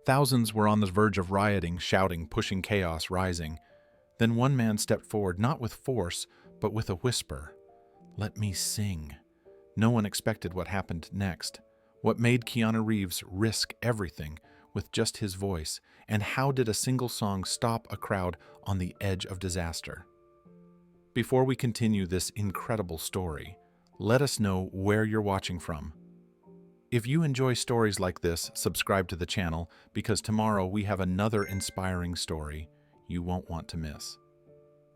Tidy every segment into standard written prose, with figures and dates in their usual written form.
Thousands were on the verge of rioting, shouting, pushing chaos, rising. Then one man stepped forward, not with force, but with a whisper. "Let me sing." No one expected what happened next. What made Keanu Reeves risk everything with just his voice, and how did a single song stop a crowd on the edge of disaster? Before we continue this incredible story, let us know where you're watching from. If you enjoy stories like this, subscribe to the channel because tomorrow we have another inspiring story you won't want to miss.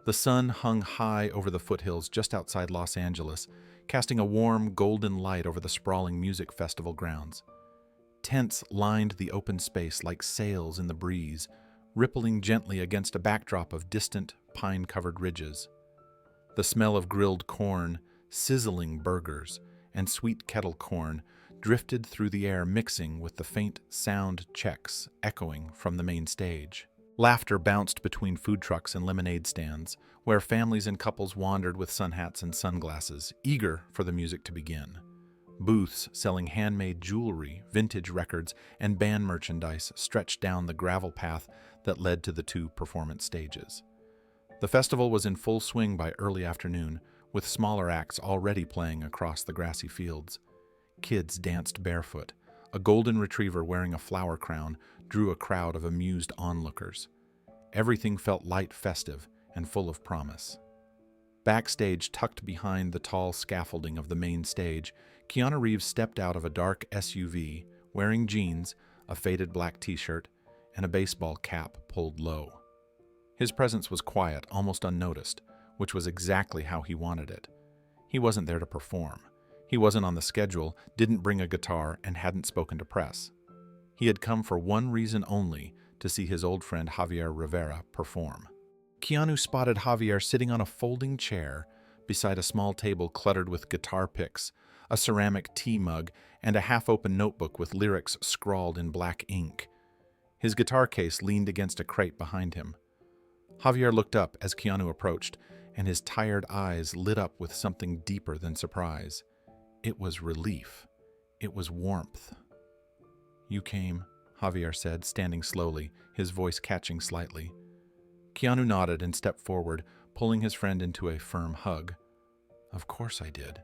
The sun hung high over the foothills just outside Los Angeles, casting a warm, golden light over the sprawling music festival grounds. Tents lined the open space like sails in the breeze, rippling gently against a backdrop of distant, pine-covered ridges. The smell of grilled corn, sizzling burgers, and sweet kettle corn drifted through the air, mixing with the faint sound checks echoing from the main stage. Laughter bounced between food trucks and lemonade stands, where families and couples wandered with sun hats and sunglasses, eager for the music to begin. Booths selling handmade jewelry, vintage records, and band merchandise stretched down the gravel path that led to the two performance stages. The festival was in full swing by early afternoon, with smaller acts already playing across the grassy fields. Kids danced barefoot. A golden retriever wearing a flower crown drew a crowd of amused onlookers. Everything felt light, festive, and full of promise. Backstage, tucked behind the tall scaffolding of the main stage, Keanu Reeves stepped out of a dark SUV, wearing jeans, a faded black t-shirt, and a baseball cap pulled low. His presence was quiet, almost unnoticed, which was exactly how he wanted it. He wasn't there to perform. He wasn't on the schedule, didn't bring a guitar, and hadn't spoken to press. He had come for one reason only, to see his old friend Javier Rivera perform. Keanu spotted Javier sitting on a folding chair beside a small table cluttered with guitar picks, a ceramic tea mug, and a half-open notebook with lyrics scrawled in black ink. His guitar case leaned against a crate behind him. Javier looked up as Keanu approached, and his tired eyes lit up with something deeper than surprise. It was relief. It was warmth. "You came," Javier said, standing slowly, his voice catching slightly. Keanu nodded and stepped forward, pulling his friend into a firm hug. "Of course I did."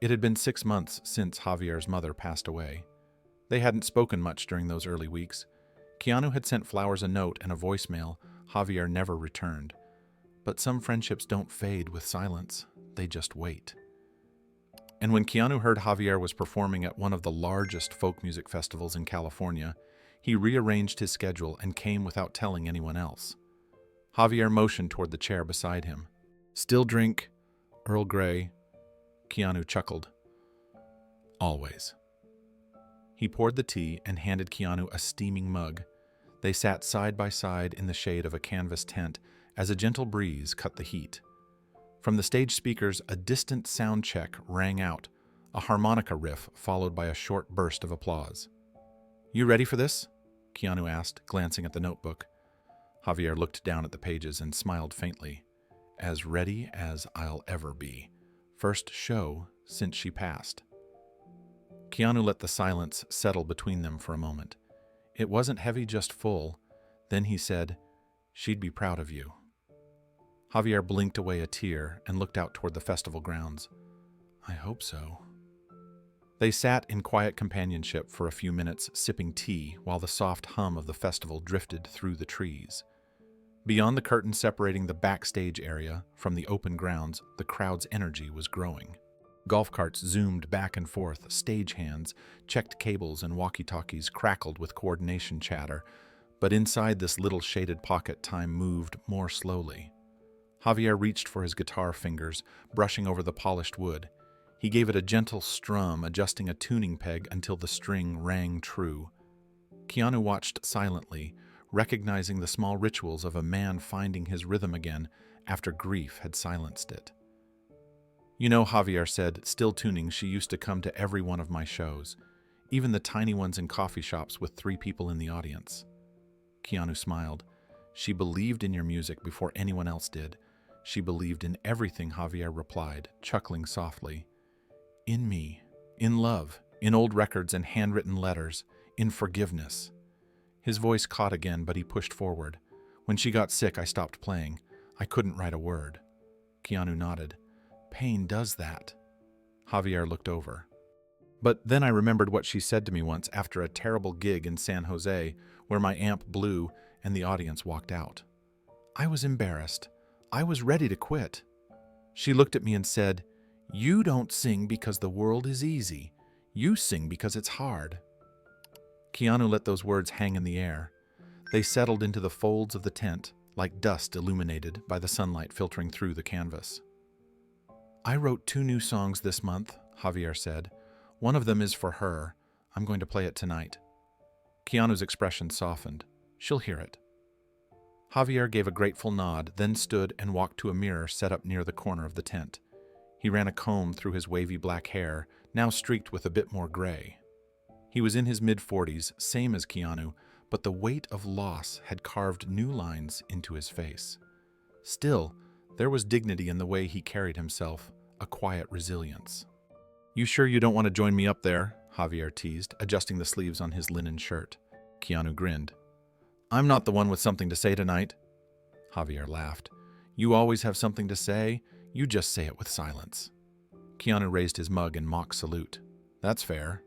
It had been 6 months since Javier's mother passed away. They hadn't spoken much during those early weeks. Keanu had sent Flowers a note and a voicemail Javier never returned. But some friendships don't fade with silence, they just wait. And when Keanu heard Javier was performing at one of the largest folk music festivals in California, he rearranged his schedule and came without telling anyone else. Javier motioned toward the chair beside him. "Still drink, Earl Grey?" Keanu chuckled. "Always." He poured the tea and handed Keanu a steaming mug. They sat side by side in the shade of a canvas tent as a gentle breeze cut the heat. From the stage speakers, a distant sound check rang out, a harmonica riff followed by a short burst of applause. "You ready for this?" Keanu asked, glancing at the notebook. Javier looked down at the pages and smiled faintly. "As ready as I'll ever be. First show since she passed." Keanu let the silence settle between them for a moment. It wasn't heavy, just full. Then he said, "She'd be proud of you." Javier blinked away a tear and looked out toward the festival grounds. "I hope so." They sat in quiet companionship for a few minutes, sipping tea, while the soft hum of the festival drifted through the trees. Beyond the curtain separating the backstage area from the open grounds, the crowd's energy was growing. Golf carts zoomed back and forth, stagehands, checked cables, and walkie-talkies crackled with coordination chatter. But inside this little shaded pocket, time moved more slowly. Javier reached for his guitar fingers, brushing over the polished wood. He gave it a gentle strum, adjusting a tuning peg until the string rang true. Keanu watched silently, recognizing the small rituals of a man finding his rhythm again after grief had silenced it. "You know," Javier said, still tuning, "she used to come to every one of my shows, even the tiny ones in coffee shops with 3 people in the audience." Keanu smiled. "She believed in your music before anyone else did. She believed in everything," Javier replied, chuckling softly. "In me, in love, in old records and handwritten letters, in forgiveness. His voice caught again, but he pushed forward. When she got sick, I stopped playing. I couldn't write a word. Keanu nodded. Pain does that. Javier looked over. But then I remembered what she said to me once after a terrible gig in San Jose, where my amp blew and the audience walked out. I was embarrassed. I was ready to quit. She looked at me and said, "You don't sing because the world is easy. You sing because it's hard." Keanu let those words hang in the air. They settled into the folds of the tent, like dust illuminated by the sunlight filtering through the canvas. I wrote 2 new songs this month, Javier said. One of them is for her. I'm going to play it tonight. Keanu's expression softened. She'll hear it. Javier gave a grateful nod, then stood and walked to a mirror set up near the corner of the tent. He ran a comb through his wavy black hair, now streaked with a bit more gray. He was in his mid-40s, same as Keanu, but the weight of loss had carved new lines into his face. Still, there was dignity in the way he carried himself, a quiet resilience. "You sure you don't want to join me up there?" Javier teased, adjusting the sleeves on his linen shirt. Keanu grinned. "I'm not the one with something to say tonight." Javier laughed. "You always have something to say. You just say it with silence." Keanu raised his mug in mock salute. "That's fair."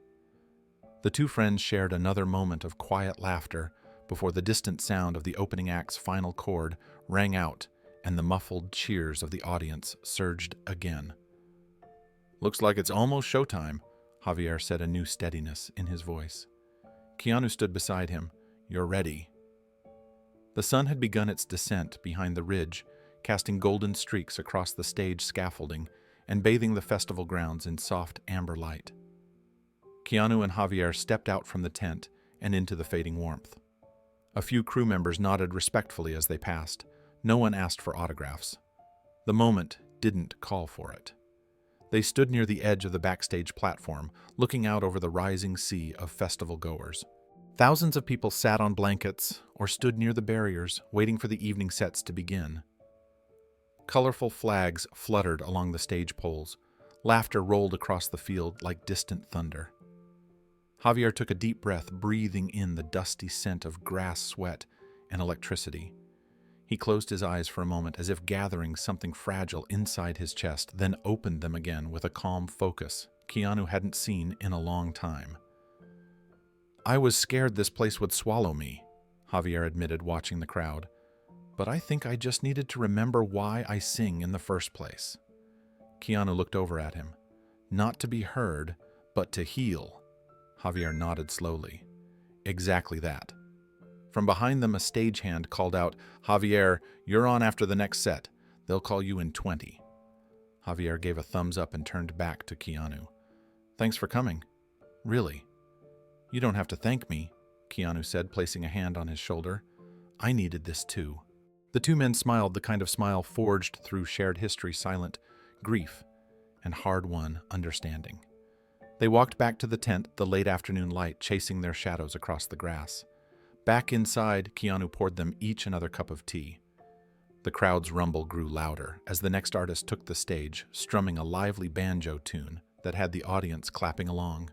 The 2 friends shared another moment of quiet laughter before the distant sound of the opening act's final chord rang out and the muffled cheers of the audience surged again. "Looks like it's almost showtime," Javier said, a new steadiness in his voice. Keanu stood beside him. "You're ready." The sun had begun its descent behind the ridge, casting golden streaks across the stage scaffolding and bathing the festival grounds in soft amber light. Keanu and Javier stepped out from the tent and into the fading warmth. A few crew members nodded respectfully as they passed. No one asked for autographs. The moment didn't call for it. They stood near the edge of the backstage platform, looking out over the rising sea of festival goers. Thousands of people sat on blankets or stood near the barriers, waiting for the evening sets to begin. Colorful flags fluttered along the stage poles. Laughter rolled across the field like distant thunder. Javier took a deep breath, breathing in the dusty scent of grass, sweat, and electricity. He closed his eyes for a moment as if gathering something fragile inside his chest, then opened them again with a calm focus Keanu hadn't seen in a long time. "I was scared this place would swallow me," Javier admitted, watching the crowd. "But I think I just needed to remember why I sing in the first place." Keanu looked over at him. "Not to be heard, but to heal." Javier nodded slowly. "Exactly that." From behind them, a stagehand called out, "Javier, you're on after the next set. They'll call you in 20. Javier gave a thumbs up and turned back to Keanu. "Thanks for coming. Really." "You don't have to thank me," Keanu said, placing a hand on his shoulder. "I needed this too." The 2 men smiled, the kind of smile forged through shared history, silent grief and hard-won understanding. They walked back to the tent, the late afternoon light chasing their shadows across the grass. Back inside, Keanu poured them each another cup of tea. The crowd's rumble grew louder as the next artist took the stage, strumming a lively banjo tune that had the audience clapping along.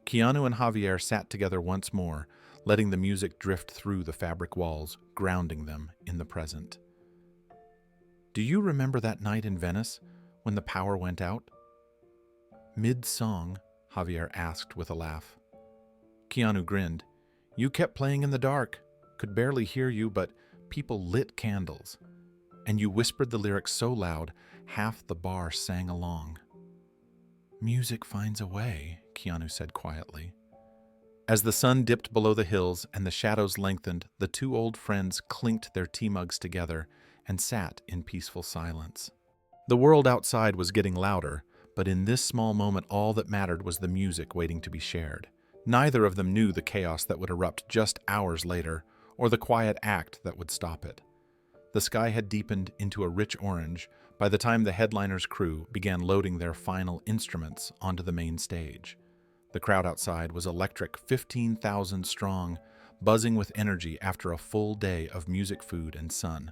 Keanu and Javier sat together once more, letting the music drift through the fabric walls, grounding them in the present. "Do you remember that night in Venice when the power went out?" Mid-song, Javier asked with a laugh. Keanu grinned. "You kept playing in the dark. Could barely hear you, but people lit candles. And you whispered the lyrics so loud, half the bar sang along." "Music finds a way," Keanu said quietly. As the sun dipped below the hills and the shadows lengthened, the 2 old friends clinked their tea mugs together and sat in peaceful silence. The world outside was getting louder, but in this small moment all that mattered was the music waiting to be shared. Neither of them knew the chaos that would erupt just hours later, or the quiet act that would stop it. The sky had deepened into a rich orange by the time the headliner's crew began loading their final instruments onto the main stage. The crowd outside was electric, 15,000 strong, buzzing with energy after a full day of music, food, and sun.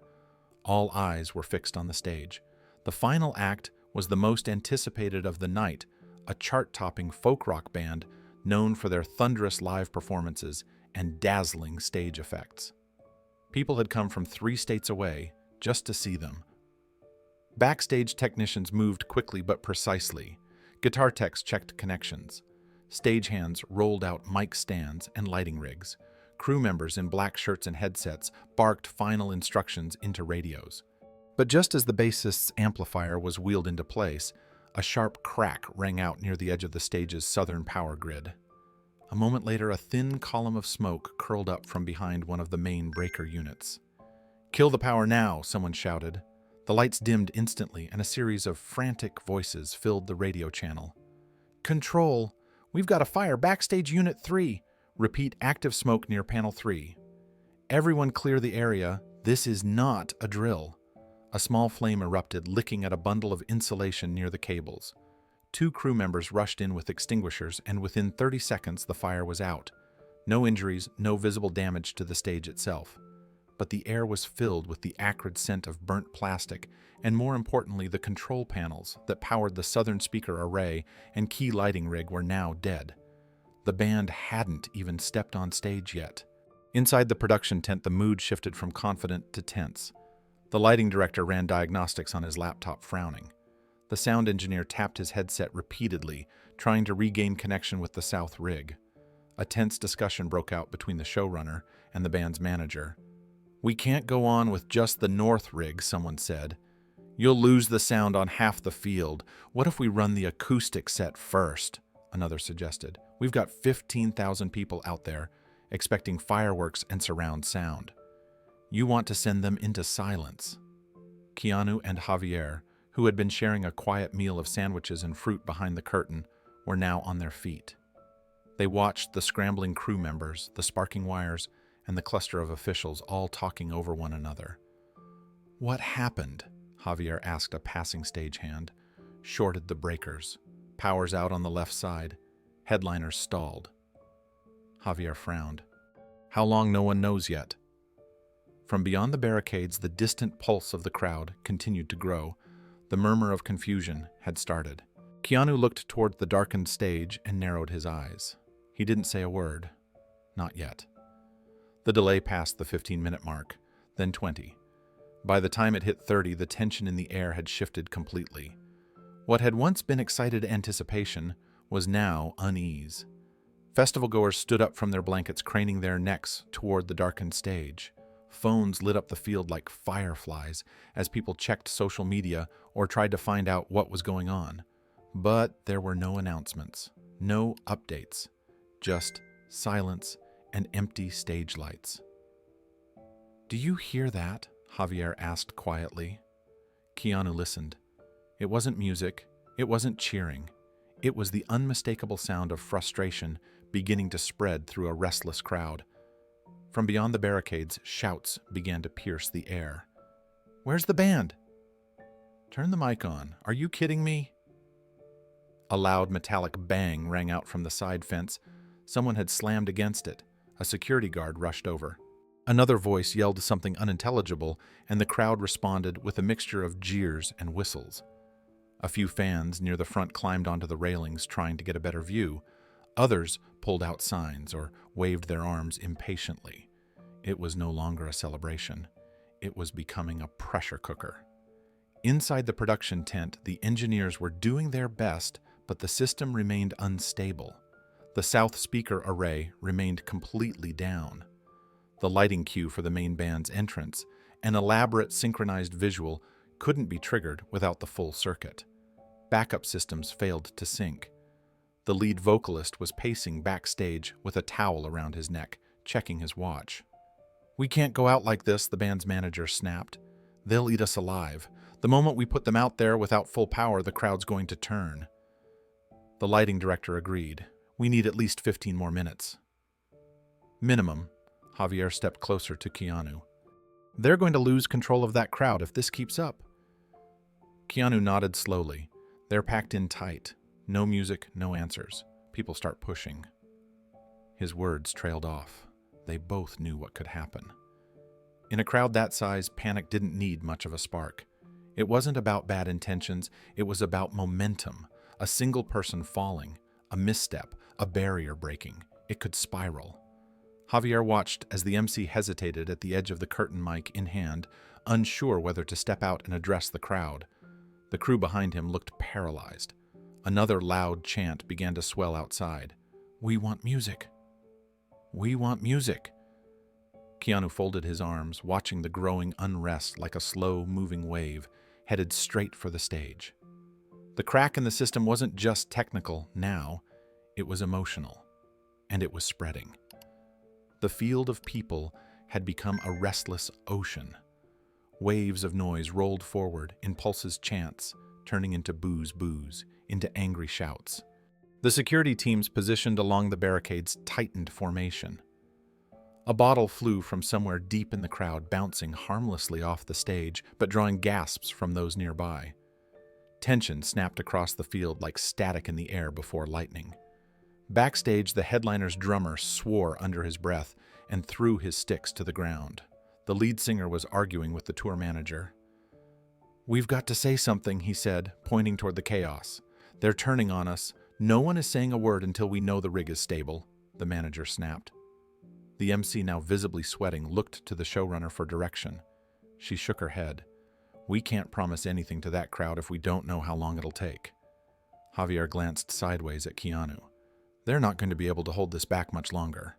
All eyes were fixed on the stage. The final act was the most anticipated of the night, a chart-topping folk rock band known for their thunderous live performances and dazzling stage effects. People had come from 3 states away just to see them. Backstage technicians moved quickly but precisely. Guitar techs checked connections. Stagehands rolled out mic stands and lighting rigs. Crew members in black shirts and headsets barked final instructions into radios. But just as the bassist's amplifier was wheeled into place, a sharp crack rang out near the edge of the stage's southern power grid. A moment later, a thin column of smoke curled up from behind one of the main breaker units. "Kill the power now," someone shouted. The lights dimmed instantly, and a series of frantic voices filled the radio channel. "Control! We've got a fire backstage Unit 3! Repeat, active smoke near Panel 3. Everyone clear the area. This is not a drill." A small flame erupted, licking at a bundle of insulation near the cables. 2 crew members rushed in with extinguishers, and within 30 seconds the fire was out. No injuries, no visible damage to the stage itself. But the air was filled with the acrid scent of burnt plastic, and more importantly, the control panels that powered the southern speaker array and key lighting rig were now dead. The band hadn't even stepped on stage yet. Inside the production tent, the mood shifted from confident to tense. The lighting director ran diagnostics on his laptop, frowning. The sound engineer tapped his headset repeatedly, trying to regain connection with the south rig. A tense discussion broke out between the showrunner and the band's manager. "We can't go on with just the north rig," someone said. "You'll lose the sound on half the field. What if we run the acoustic set first?" Another suggested. "We've got 15,000 people out there, expecting fireworks and surround sound. You want to send them into silence." Keanu and Javier, who had been sharing a quiet meal of sandwiches and fruit behind the curtain, were now on their feet. They watched the scrambling crew members, the sparking wires, and the cluster of officials all talking over one another. "What happened?" Javier asked a passing stagehand. "Shorted the breakers. Power's out on the left side. Headliners stalled." Javier frowned. "How long, no one knows yet." From beyond the barricades, the distant pulse of the crowd continued to grow. The murmur of confusion had started. Keanu looked toward the darkened stage and narrowed his eyes. He didn't say a word. Not yet. The delay passed the 15-minute mark, then 20. By the time it hit 30, the tension in the air had shifted completely. What had once been excited anticipation was now unease. Festival-goers stood up from their blankets, craning their necks toward the darkened stage. Phones lit up the field like fireflies as people checked social media or tried to find out what was going on. But there were no announcements, no updates, just silence and empty stage lights. "Do you hear that?" Javier asked quietly. Keanu listened. It wasn't music, it wasn't cheering. It was the unmistakable sound of frustration beginning to spread through a restless crowd. From beyond the barricades, shouts began to pierce the air. "Where's the band?" "Turn the mic on. Are you kidding me?" A loud metallic bang rang out from the side fence. Someone had slammed against it. A security guard rushed over. Another voice yelled something unintelligible, and the crowd responded with a mixture of jeers and whistles. A few fans near the front climbed onto the railings, trying to get a better view. Others pulled out signs or waved their arms impatiently. It was no longer a celebration. It was becoming a pressure cooker. Inside the production tent, the engineers were doing their best, but the system remained unstable. The south speaker array remained completely down. The lighting cue for the main band's entrance, an elaborate synchronized visual, couldn't be triggered without the full circuit. Backup systems failed to sync. The lead vocalist was pacing backstage with a towel around his neck, checking his watch. "We can't go out like this," the band's manager snapped. "They'll eat us alive. The moment we put them out there without full power, the crowd's going to turn." The lighting director agreed. "We need at least 15 more minutes." "Minimum." Javier stepped closer to Keanu. "They're going to lose control of that crowd if this keeps up." Keanu nodded slowly. They're packed in tight. No music, no answers. People start pushing. His words trailed off. They both knew what could happen. In a crowd that size, panic didn't need much of a spark. It wasn't about bad intentions, it was about momentum. A single person falling, a misstep, a barrier breaking. It could spiral. Javier watched as the MC hesitated at the edge of the curtain, mic in hand, unsure whether to step out and address the crowd. The crew behind him looked paralyzed. Another loud chant began to swell outside. "We want music. We want music." Keanu folded his arms, watching the growing unrest like a slow-moving wave, headed straight for the stage. The crack in the system wasn't just technical now, it was emotional, and it was spreading. The field of people had become a restless ocean. Waves of noise rolled forward, impulses chants, turning into boos, into angry shouts. The security teams positioned along the barricades tightened formation. A bottle flew from somewhere deep in the crowd, bouncing harmlessly off the stage, but drawing gasps from those nearby. Tension snapped across the field like static in the air before lightning. Backstage, the headliner's drummer swore under his breath and threw his sticks to the ground. The lead singer was arguing with the tour manager. "We've got to say something," he said, pointing toward the chaos. "They're turning on us. No one is saying a word until we know the rig is stable," the manager snapped. The MC, now visibly sweating, looked to the showrunner for direction. She shook her head. "We can't promise anything to that crowd if we don't know how long it'll take." Javier glanced sideways at Keanu. "They're not going to be able to hold this back much longer."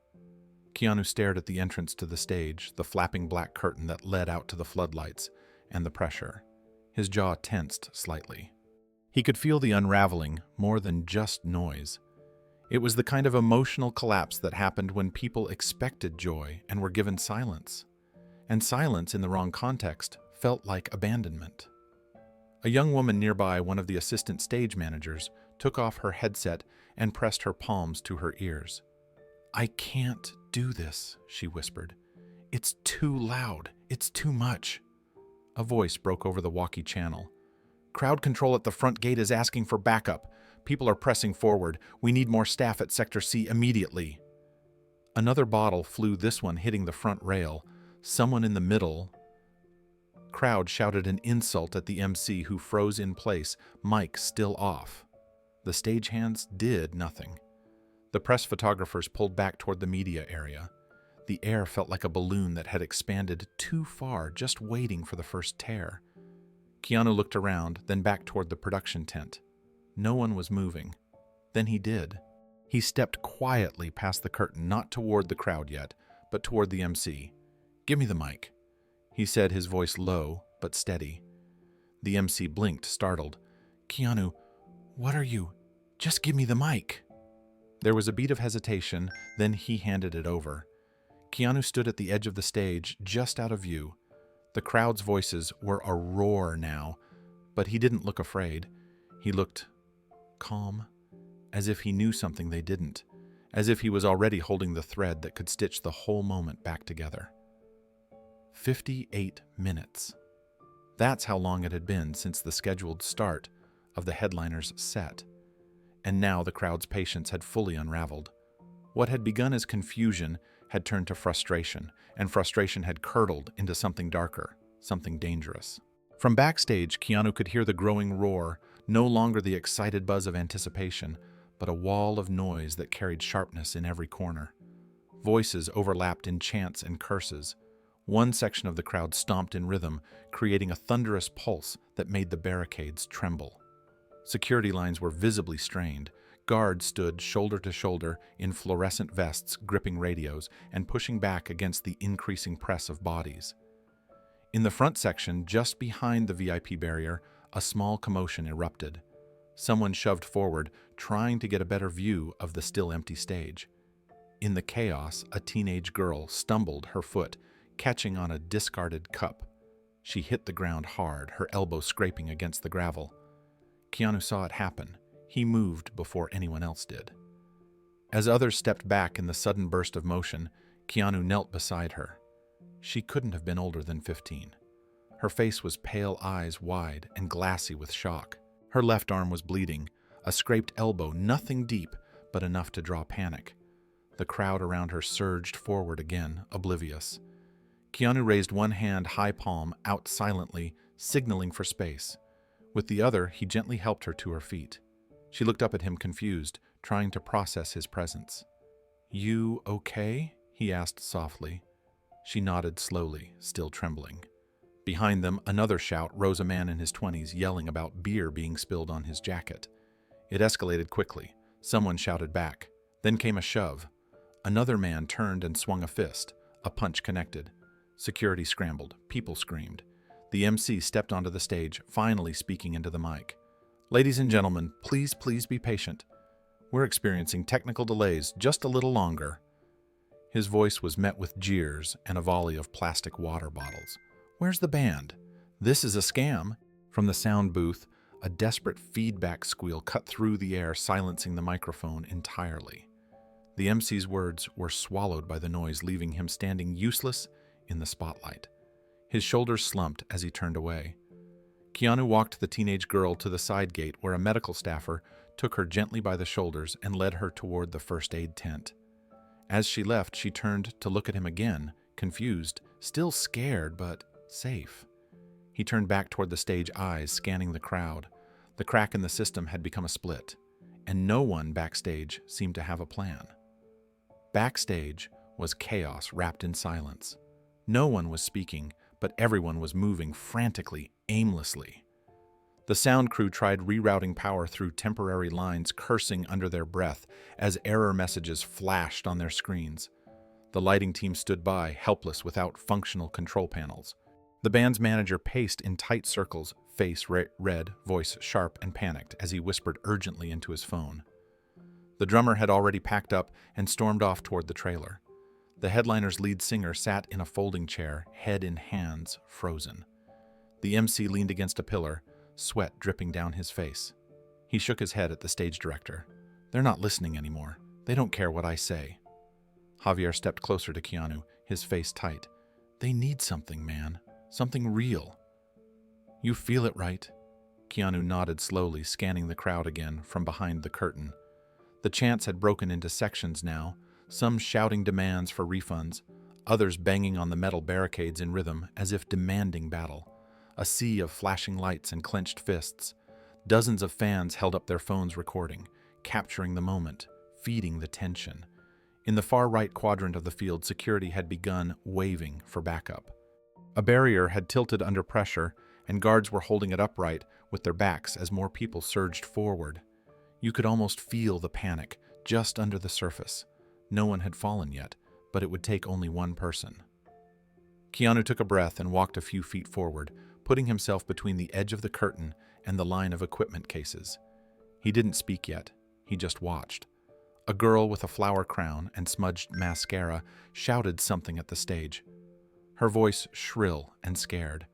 Keanu stared at the entrance to the stage, the flapping black curtain that led out to the floodlights, and the pressure. His jaw tensed slightly. He could feel the unraveling, more than just noise. It was the kind of emotional collapse that happened when people expected joy and were given silence. And silence, in the wrong context, felt like abandonment. A young woman nearby, one of the assistant stage managers, took off her headset and pressed her palms to her ears. "I can't do this," she whispered. "It's too loud. It's too much." A voice broke over the walkie channel. "Crowd control at the front gate is asking for backup. People are pressing forward. We need more staff at Sector C immediately." Another bottle flew, this one hitting the front rail. Someone in the middle. Crowd shouted an insult at the MC, who froze in place, mic still off. The stagehands did nothing. The press photographers pulled back toward the media area. The air felt like a balloon that had expanded too far, just waiting for the first tear. Keanu looked around, then back toward the production tent. No one was moving. Then he did. He stepped quietly past the curtain, not toward the crowd yet, but toward the MC. "Give me the mic," he said, his voice low but steady. The MC blinked, startled. "Keanu, what are you? Just give me the mic." There was a beat of hesitation, then he handed it over. Keanu stood at the edge of the stage, just out of view. The crowd's voices were a roar now, but he didn't look afraid. He looked calm, as if he knew something they didn't, as if he was already holding the thread that could stitch the whole moment back together. 58 minutes. That's how long it had been since the scheduled start of the headliner's set. And now the crowd's patience had fully unraveled. What had begun as confusion had turned to frustration, and frustration had curdled into something darker, something dangerous. From backstage, Keanu could hear the growing roar, no longer the excited buzz of anticipation, but a wall of noise that carried sharpness in every corner. Voices overlapped in chants and curses. One section of the crowd stomped in rhythm, creating a thunderous pulse that made the barricades tremble. Security lines were visibly strained. Guards stood shoulder to shoulder in fluorescent vests, gripping radios and pushing back against the increasing press of bodies. In the front section, just behind the VIP barrier, a small commotion erupted. Someone shoved forward, trying to get a better view of the still empty stage. In the chaos, a teenage girl stumbled her foot, catching on a discarded cup. She hit the ground hard, her elbow scraping against the gravel. Keanu saw it happen. He moved before anyone else did. As others stepped back in the sudden burst of motion, Keanu knelt beside her. She couldn't have been older than 15. Her face was pale, eyes wide and glassy with shock. Her left arm was bleeding, a scraped elbow, nothing deep, but enough to draw panic. The crowd around her surged forward again, oblivious. Keanu raised one hand, high palm, out silently, signaling for space. With the other, he gently helped her to her feet. She looked up at him confused, trying to process his presence. "You okay?" he asked softly. She nodded slowly, still trembling. Behind them, another shout rose, a man in his 20s yelling about beer being spilled on his jacket. It escalated quickly. Someone shouted back. Then came a shove. Another man turned and swung a fist. A punch connected. Security scrambled. People screamed. The MC stepped onto the stage, finally speaking into the mic. "Ladies and gentlemen, please be patient. We're experiencing technical delays, just a little longer." His voice was met with jeers and a volley of plastic water bottles. "Where's the band? This is a scam." From the sound booth, a desperate feedback squeal cut through the air, silencing the microphone entirely. The MC's words were swallowed by the noise, leaving him standing useless in the spotlight. His shoulders slumped as he turned away. Keanu walked the teenage girl to the side gate where a medical staffer took her gently by the shoulders and led her toward the first aid tent. As she left, she turned to look at him again, confused, still scared but safe. He turned back toward the stage, eyes scanning the crowd. The crack in the system had become a split, and no one backstage seemed to have a plan. Backstage was chaos wrapped in silence. No one was speaking, but everyone was moving frantically, aimlessly. The sound crew tried rerouting power through temporary lines, cursing under their breath as error messages flashed on their screens. The lighting team stood by, helpless without functional control panels. The band's manager paced in tight circles, face red, voice sharp and panicked as he whispered urgently into his phone. The drummer had already packed up and stormed off toward the trailer. The headliner's lead singer sat in a folding chair, head in hands, frozen. The MC leaned against a pillar, sweat dripping down his face. He shook his head at the stage director. "They're not listening anymore. They don't care what I say." Javier stepped closer to Keanu, his face tight. "They need something, man. Something real." "You feel it, right?" Keanu nodded slowly, scanning the crowd again from behind the curtain. The chants had broken into sections now, some shouting demands for refunds, others banging on the metal barricades in rhythm as if demanding battle. A sea of flashing lights and clenched fists. Dozens of fans held up their phones recording, capturing the moment, feeding the tension. In the far right quadrant of the field, security had begun waving for backup. A barrier had tilted under pressure, and guards were holding it upright with their backs as more people surged forward. You could almost feel the panic just under the surface. No one had fallen yet, but it would take only one person. Keanu took a breath and walked a few feet forward, putting himself between the edge of the curtain and the line of equipment cases. He didn't speak yet. He just watched. A girl with a flower crown and smudged mascara shouted something at the stage. Her voice shrill and scared.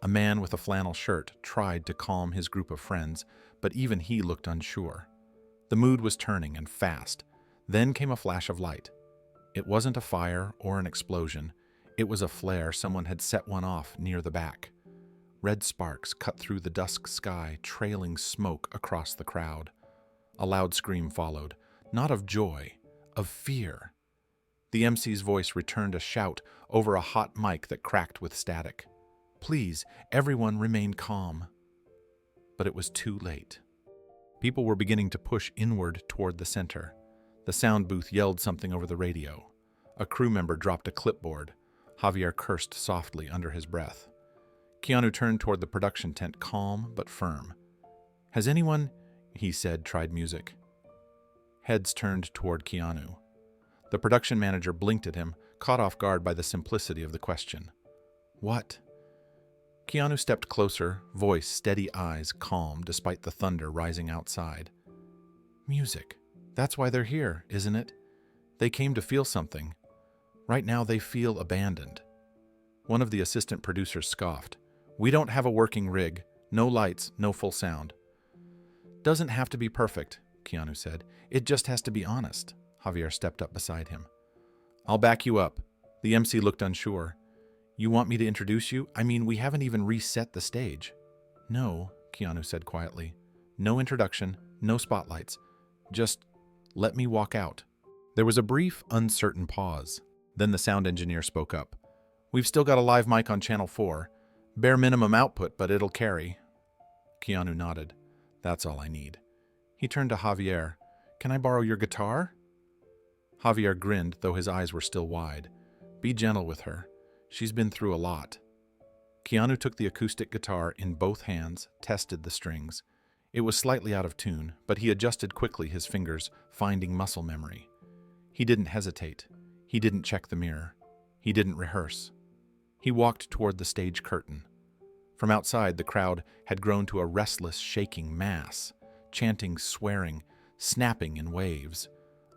A man with a flannel shirt tried to calm his group of friends, but even he looked unsure. The mood was turning, and fast. Then came a flash of light. It wasn't a fire or an explosion. It was a flare. Someone had set one off near the back. Red sparks cut through the dusk sky, trailing smoke across the crowd. A loud scream followed, not of joy, of fear. The MC's voice returned a shout over a hot mic that cracked with static. "Please, everyone remain calm." But it was too late. People were beginning to push inward toward the center. The sound booth yelled something over the radio. A crew member dropped a clipboard. Javier cursed softly under his breath. Keanu turned toward the production tent, calm but firm. "Has anyone," he said, tried music? Heads turned toward Keanu. The production manager blinked at him, caught off guard by the simplicity of the question. "What?" Keanu stepped closer, voice steady, eyes calm despite the thunder rising outside. "Music. That's why they're here, isn't it? They came to feel something. Right now they feel abandoned." One of the assistant producers scoffed. "We don't have a working rig. No lights, no full sound." "Doesn't have to be perfect," Keanu said. "It just has to be honest." Javier stepped up beside him. "I'll back you up." The MC looked unsure. "You want me to introduce you? I mean, we haven't even reset the stage." "No," Keanu said quietly. "No introduction, no spotlights. Just let me walk out." There was a brief, uncertain pause. Then the sound engineer spoke up. "We've still got a live mic on channel 4. Bare minimum output, but it'll carry." Keanu nodded. "That's all I need." He turned to Javier. "Can I borrow your guitar?" Javier grinned, though his eyes were still wide. Be gentle with her. She's been through a lot. Keanu took the acoustic guitar in both hands, tested the strings. It was slightly out of tune, but he adjusted quickly, his fingers finding muscle memory. He didn't hesitate. He didn't check the mirror. He didn't rehearse. He walked toward the stage curtain. From outside, the crowd had grown to a restless, shaking mass, chanting, swearing, snapping in waves.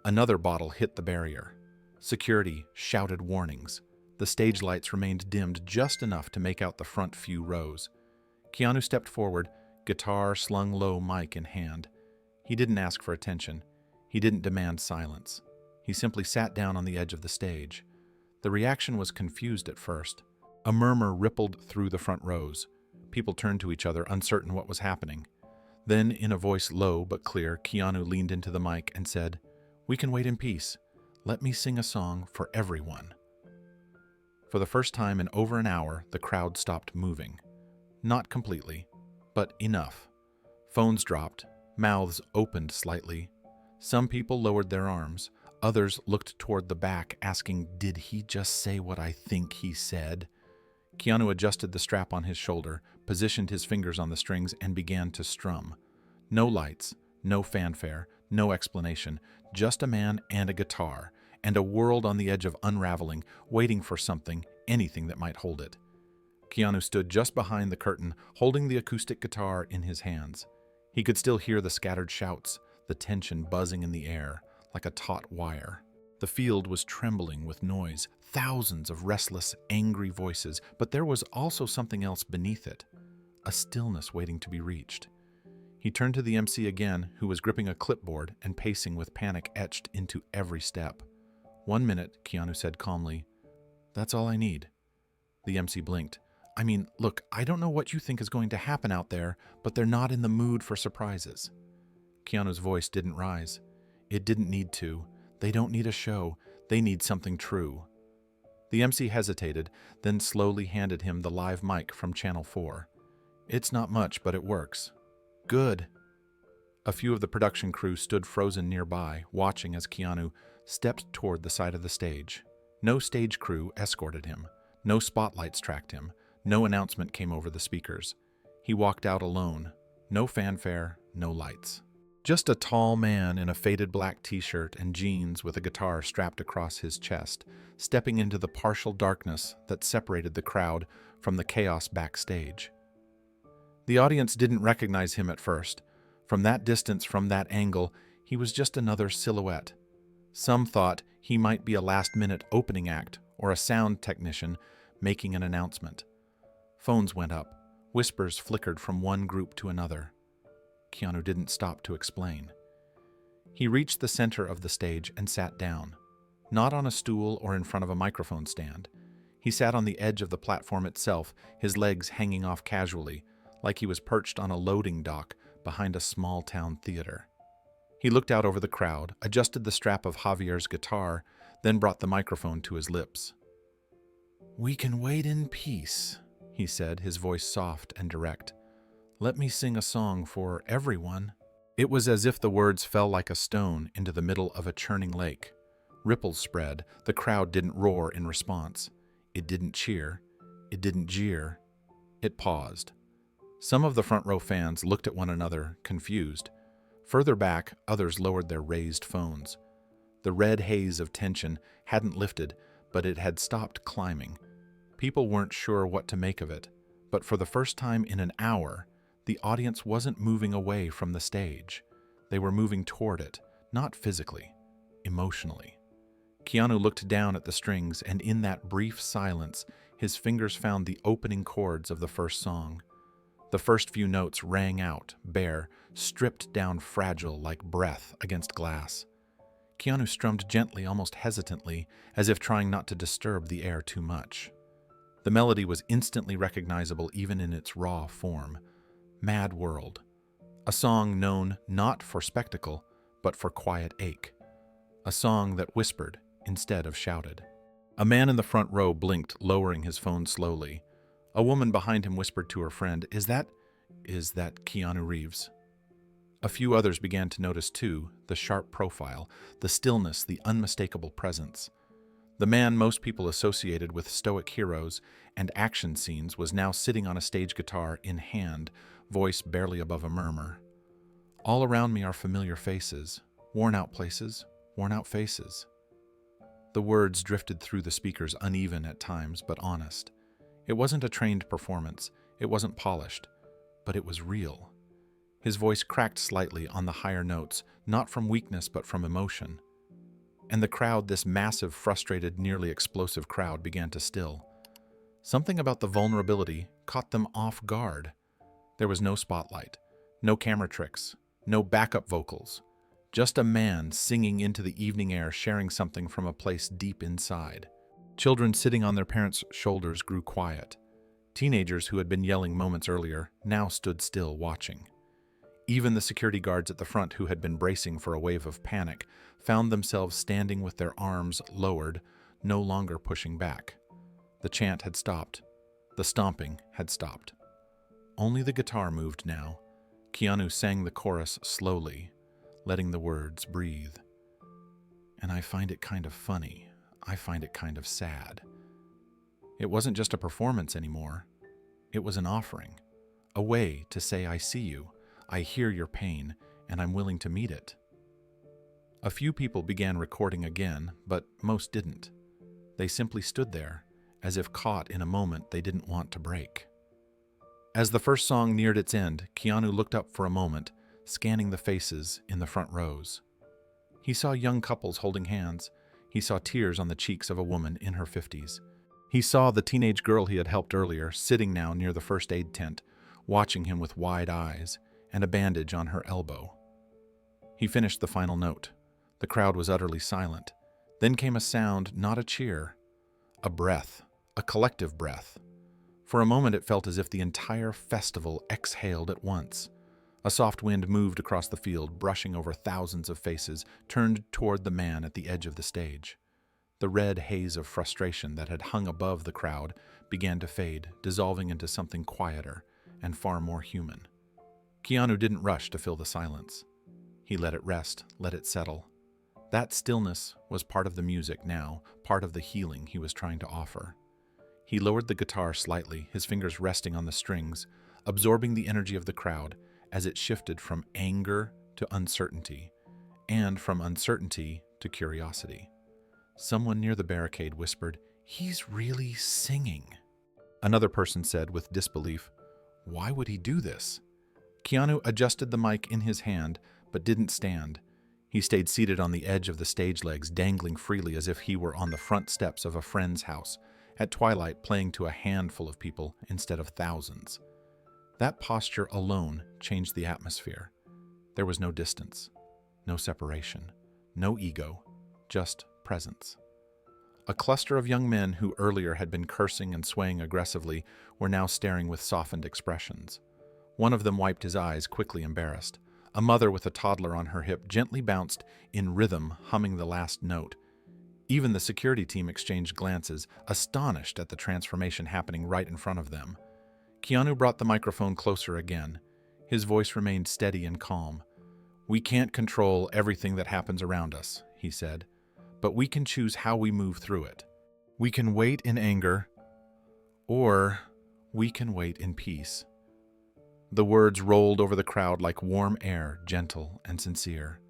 Another bottle hit the barrier. Security shouted warnings. The stage lights remained dimmed just enough to make out the front few rows. Keanu stepped forward, guitar slung low, mic in hand. He didn't ask for attention. He didn't demand silence. He simply sat down on the edge of the stage. The reaction was confused at first. A murmur rippled through the front rows. People turned to each other, uncertain what was happening. Then, in a voice low but clear, Keanu leaned into the mic and said, "We can wait in peace. Let me sing a song for everyone." For the first time in over an hour, the crowd stopped moving. Not completely, but enough. Phones dropped, mouths opened slightly. Some people lowered their arms. Others looked toward the back, asking, "Did he just say what I think he said?" Keanu adjusted the strap on his shoulder, positioned his fingers on the strings, and began to strum. No lights, no fanfare, no explanation, just a man and a guitar, and a world on the edge of unraveling, waiting for something, anything that might hold it. Keanu stood just behind the curtain, holding the acoustic guitar in his hands. He could still hear the scattered shouts, the tension buzzing in the air, like a taut wire. The field was trembling with noise, thousands of restless, angry voices, but there was also something else beneath it, a stillness waiting to be reached. He turned to the MC again, who was gripping a clipboard and pacing with panic etched into every step. 1 minute, Keanu said calmly. "That's all I need." The MC blinked. "I mean, look, I don't know what you think is going to happen out there, but they're not in the mood for surprises." Keanu's voice didn't rise. It didn't need to. They don't need a show. They need something true. The MC hesitated, then slowly handed him the live mic from Channel 4. "It's not much, but it works." "Good." A few of the production crew stood frozen nearby, watching as Keanu stepped toward the side of the stage. No stage crew escorted him. No spotlights tracked him. No announcement came over the speakers. He walked out alone. No fanfare, no lights. Just a tall man in a faded black t-shirt and jeans with a guitar strapped across his chest, stepping into the partial darkness that separated the crowd from the chaos backstage. The audience didn't recognize him at first. From that distance, from that angle, he was just another silhouette. Some thought he might be a last-minute opening act or a sound technician making an announcement. Phones went up. Whispers flickered from one group to another. Keanu didn't stop to explain. He reached the center of the stage and sat down, not on a stool or in front of a microphone stand. He sat on the edge of the platform itself, his legs hanging off casually, like he was perched on a loading dock behind a small-town theater. He looked out over the crowd, adjusted the strap of Javier's guitar, then brought the microphone to his lips. "We can wait in peace," he said, his voice soft and direct. "Let me sing a song for everyone." It was as if the words fell like a stone into the middle of a churning lake. Ripples spread. The crowd didn't roar in response. It didn't cheer. It didn't jeer. It paused. Some of the front row fans looked at one another, confused. Further back, others lowered their raised phones. The red haze of tension hadn't lifted, but it had stopped climbing. People weren't sure what to make of it, but for the first time in an hour, the audience wasn't moving away from the stage. They were moving toward it, not physically, emotionally. Keanu looked down at the strings, and in that brief silence, his fingers found the opening chords of the first song. The first few notes rang out, bare, stripped down, fragile like breath against glass. Keanu strummed gently, almost hesitantly, as if trying not to disturb the air too much. The melody was instantly recognizable even in its raw form. Mad World. A song known not for spectacle, but for quiet ache. A song that whispered instead of shouted. A man in the front row blinked, lowering his phone slowly. A woman behind him whispered to her friend, Is that Keanu Reeves?" A few others began to notice too, the sharp profile, the stillness, the unmistakable presence. The man most people associated with stoic heroes and action scenes was now sitting on a stage guitar in hand, voice barely above a murmur. All around me are familiar faces, worn-out places, worn-out faces. The words drifted through the speakers, uneven at times, but honest. It wasn't a trained performance, it wasn't polished, but it was real. His voice cracked slightly on the higher notes, not from weakness but from emotion. And the crowd, this massive, frustrated, nearly explosive crowd, began to still. Something about the vulnerability caught them off guard. There was no spotlight, no camera tricks, no backup vocals. Just a man singing into the evening air, sharing something from a place deep inside. Children sitting on their parents' shoulders grew quiet. Teenagers who had been yelling moments earlier now stood still, watching. Even the security guards at the front, who had been bracing for a wave of panic, found themselves standing with their arms lowered, no longer pushing back. The chant had stopped. The stomping had stopped. Only the guitar moved now. Keanu sang the chorus slowly, letting the words breathe. And I find it kind of funny. I find it kind of sad. It wasn't just a performance anymore. It was an offering. A way to say, I see you, I hear your pain, and I'm willing to meet it. A few people began recording again, but most didn't. They simply stood there, as if caught in a moment they didn't want to break. As the first song neared its end, Keanu looked up for a moment, scanning the faces in the front rows. He saw young couples holding hands. He saw tears on the cheeks of a woman in her 50s. He saw the teenage girl he had helped earlier, sitting now near the first aid tent, watching him with wide eyes and a bandage on her elbow. He finished the final note. The crowd was utterly silent. Then came a sound, not a cheer, a breath, a collective breath. For a moment it felt as if the entire festival exhaled at once. A soft wind moved across the field, brushing over thousands of faces, turned toward the man at the edge of the stage. The red haze of frustration that had hung above the crowd began to fade, dissolving into something quieter and far more human. Keanu didn't rush to fill the silence. He let it rest, let it settle. That stillness was part of the music now, part of the healing he was trying to offer. He lowered the guitar slightly, his fingers resting on the strings, absorbing the energy of the crowd as it shifted from anger to uncertainty, and from uncertainty to curiosity. Someone near the barricade whispered, "He's really singing." Another person said with disbelief, "Why would he do this?" Keanu adjusted the mic in his hand, but didn't stand. He stayed seated on the edge of the stage legs, dangling freely as if he were on the front steps of a friend's house, at twilight, playing to a handful of people instead of thousands. That posture alone changed the atmosphere. There was no distance, no separation, no ego, just presence. A cluster of young men who earlier had been cursing and swaying aggressively were now staring with softened expressions. One of them wiped his eyes, quickly embarrassed. A mother with a toddler on her hip gently bounced in rhythm, humming the last note. Even the security team exchanged glances, astonished at the transformation happening right in front of them. Keanu brought the microphone closer again. His voice remained steady and calm. "We can't control everything that happens around us," he said, "but we can choose how we move through it. We can wait in anger, or we can wait in peace." The words rolled over the crowd like warm air, gentle and sincere.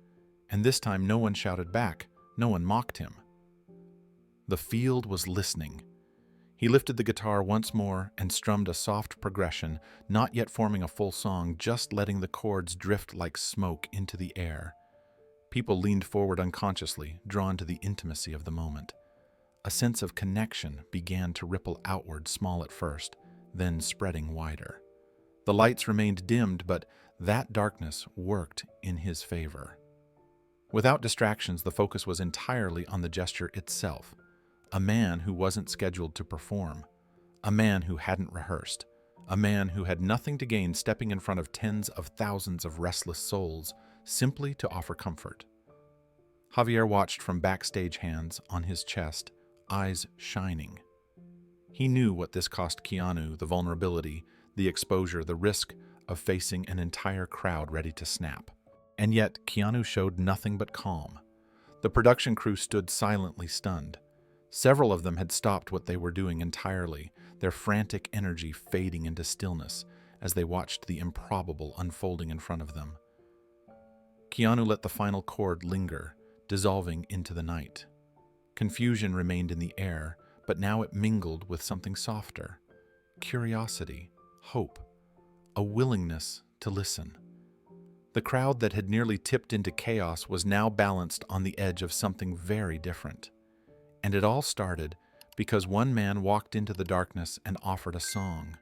And this time no one shouted back, no one mocked him. The field was listening. He lifted the guitar once more and strummed a soft progression, not yet forming a full song, just letting the chords drift like smoke into the air. People leaned forward unconsciously, drawn to the intimacy of the moment. A sense of connection began to ripple outward, small at first, then spreading wider. The lights remained dimmed, but that darkness worked in his favor. Without distractions, the focus was entirely on the gesture itself. A man who wasn't scheduled to perform. A man who hadn't rehearsed. A man who had nothing to gain stepping in front of tens of thousands of restless souls, simply to offer comfort. Javier watched from backstage, hands on his chest, eyes shining. He knew what this cost Keanu, the vulnerability, the exposure, the risk of facing an entire crowd ready to snap. And yet, Keanu showed nothing but calm. The production crew stood silently stunned. Several of them had stopped what they were doing entirely, their frantic energy fading into stillness as they watched the improbable unfolding in front of them. Keanu let the final chord linger, dissolving into the night. Confusion remained in the air, but now it mingled with something softer. Curiosity, hope, a willingness to listen. The crowd that had nearly tipped into chaos was now balanced on the edge of something very different. And it all started because one man walked into the darkness and offered a song.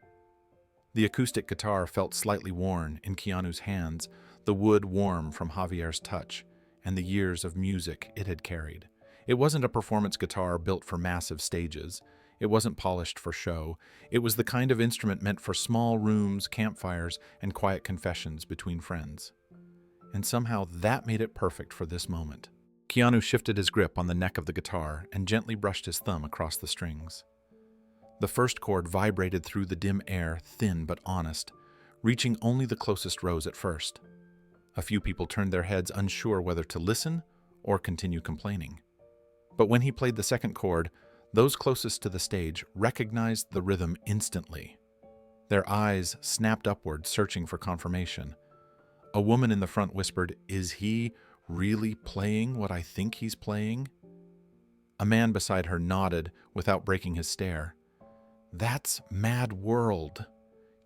The acoustic guitar felt slightly worn in Keanu's hands, the wood warm from Javier's touch, and the years of music it had carried. It wasn't a performance guitar built for massive stages. It wasn't polished for show. It was the kind of instrument meant for small rooms, campfires, and quiet confessions between friends. And somehow that made it perfect for this moment. Keanu shifted his grip on the neck of the guitar and gently brushed his thumb across the strings. The first chord vibrated through the dim air, thin but honest, reaching only the closest rows at first. A few people turned their heads, unsure whether to listen or continue complaining. But when he played the second chord, those closest to the stage recognized the rhythm instantly. Their eyes snapped upward, searching for confirmation. A woman in the front whispered, "Is he really playing what I think he's playing?" A man beside her nodded without breaking his stare. "That's Mad World."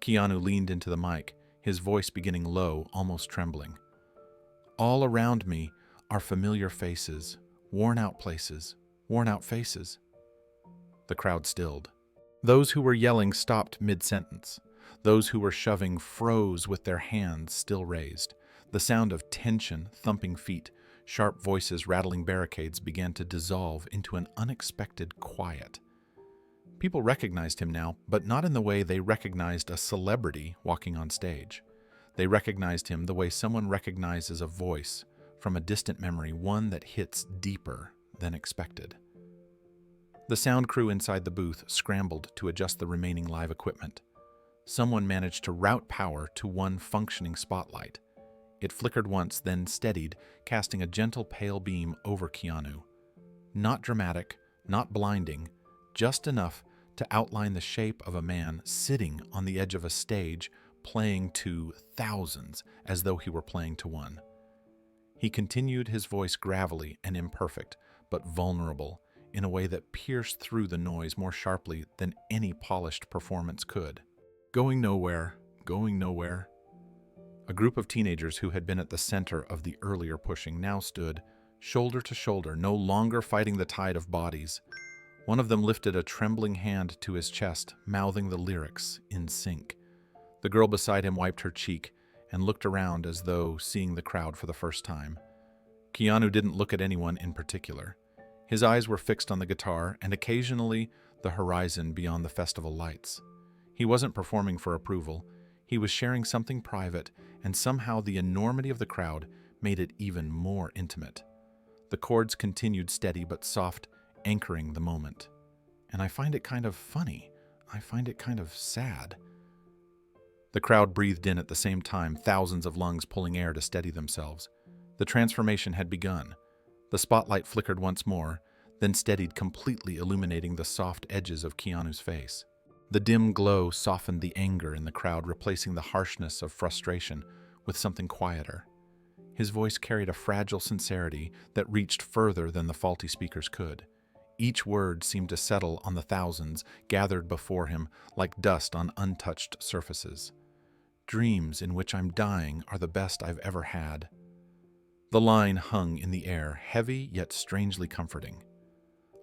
Keanu leaned into the mic, his voice beginning low, almost trembling. "All around me are familiar faces, worn out places, worn out faces." The crowd stilled. Those who were yelling stopped mid-sentence. Those who were shoving froze with their hands still raised. The sound of tension, thumping feet, sharp voices rattling barricades began to dissolve into an unexpected quiet. People recognized him now, but not in the way they recognized a celebrity walking on stage. They recognized him the way someone recognizes a voice from a distant memory, one that hits deeper than expected. The sound crew inside the booth scrambled to adjust the remaining live equipment. Someone managed to route power to one functioning spotlight. It flickered once, then steadied, casting a gentle pale beam over Keanu. Not dramatic, not blinding, just enough to outline the shape of a man sitting on the edge of a stage, playing to thousands as though he were playing to one. He continued, his voice gravelly and imperfect, but vulnerable, in a way that pierced through the noise more sharply than any polished performance could. "Going nowhere, going nowhere." A group of teenagers who had been at the center of the earlier pushing now stood, shoulder to shoulder, no longer fighting the tide of bodies. One of them lifted a trembling hand to his chest, mouthing the lyrics in sync. The girl beside him wiped her cheek and looked around as though seeing the crowd for the first time. Keanu didn't look at anyone in particular. His eyes were fixed on the guitar and occasionally the horizon beyond the festival lights. He wasn't performing for approval. He was sharing something private, and somehow the enormity of the crowd made it even more intimate. The chords continued steady but soft, anchoring the moment. And I find it kind of funny. I find it kind of sad. The crowd breathed in at the same time, thousands of lungs pulling air to steady themselves. The transformation had begun. The spotlight flickered once more, then steadied, completely illuminating the soft edges of Keanu's face. The dim glow softened the anger in the crowd, replacing the harshness of frustration with something quieter. His voice carried a fragile sincerity that reached further than the faulty speakers could. Each word seemed to settle on the thousands gathered before him like dust on untouched surfaces. "Dreams in which I'm dying are the best I've ever had." The line hung in the air, heavy yet strangely comforting.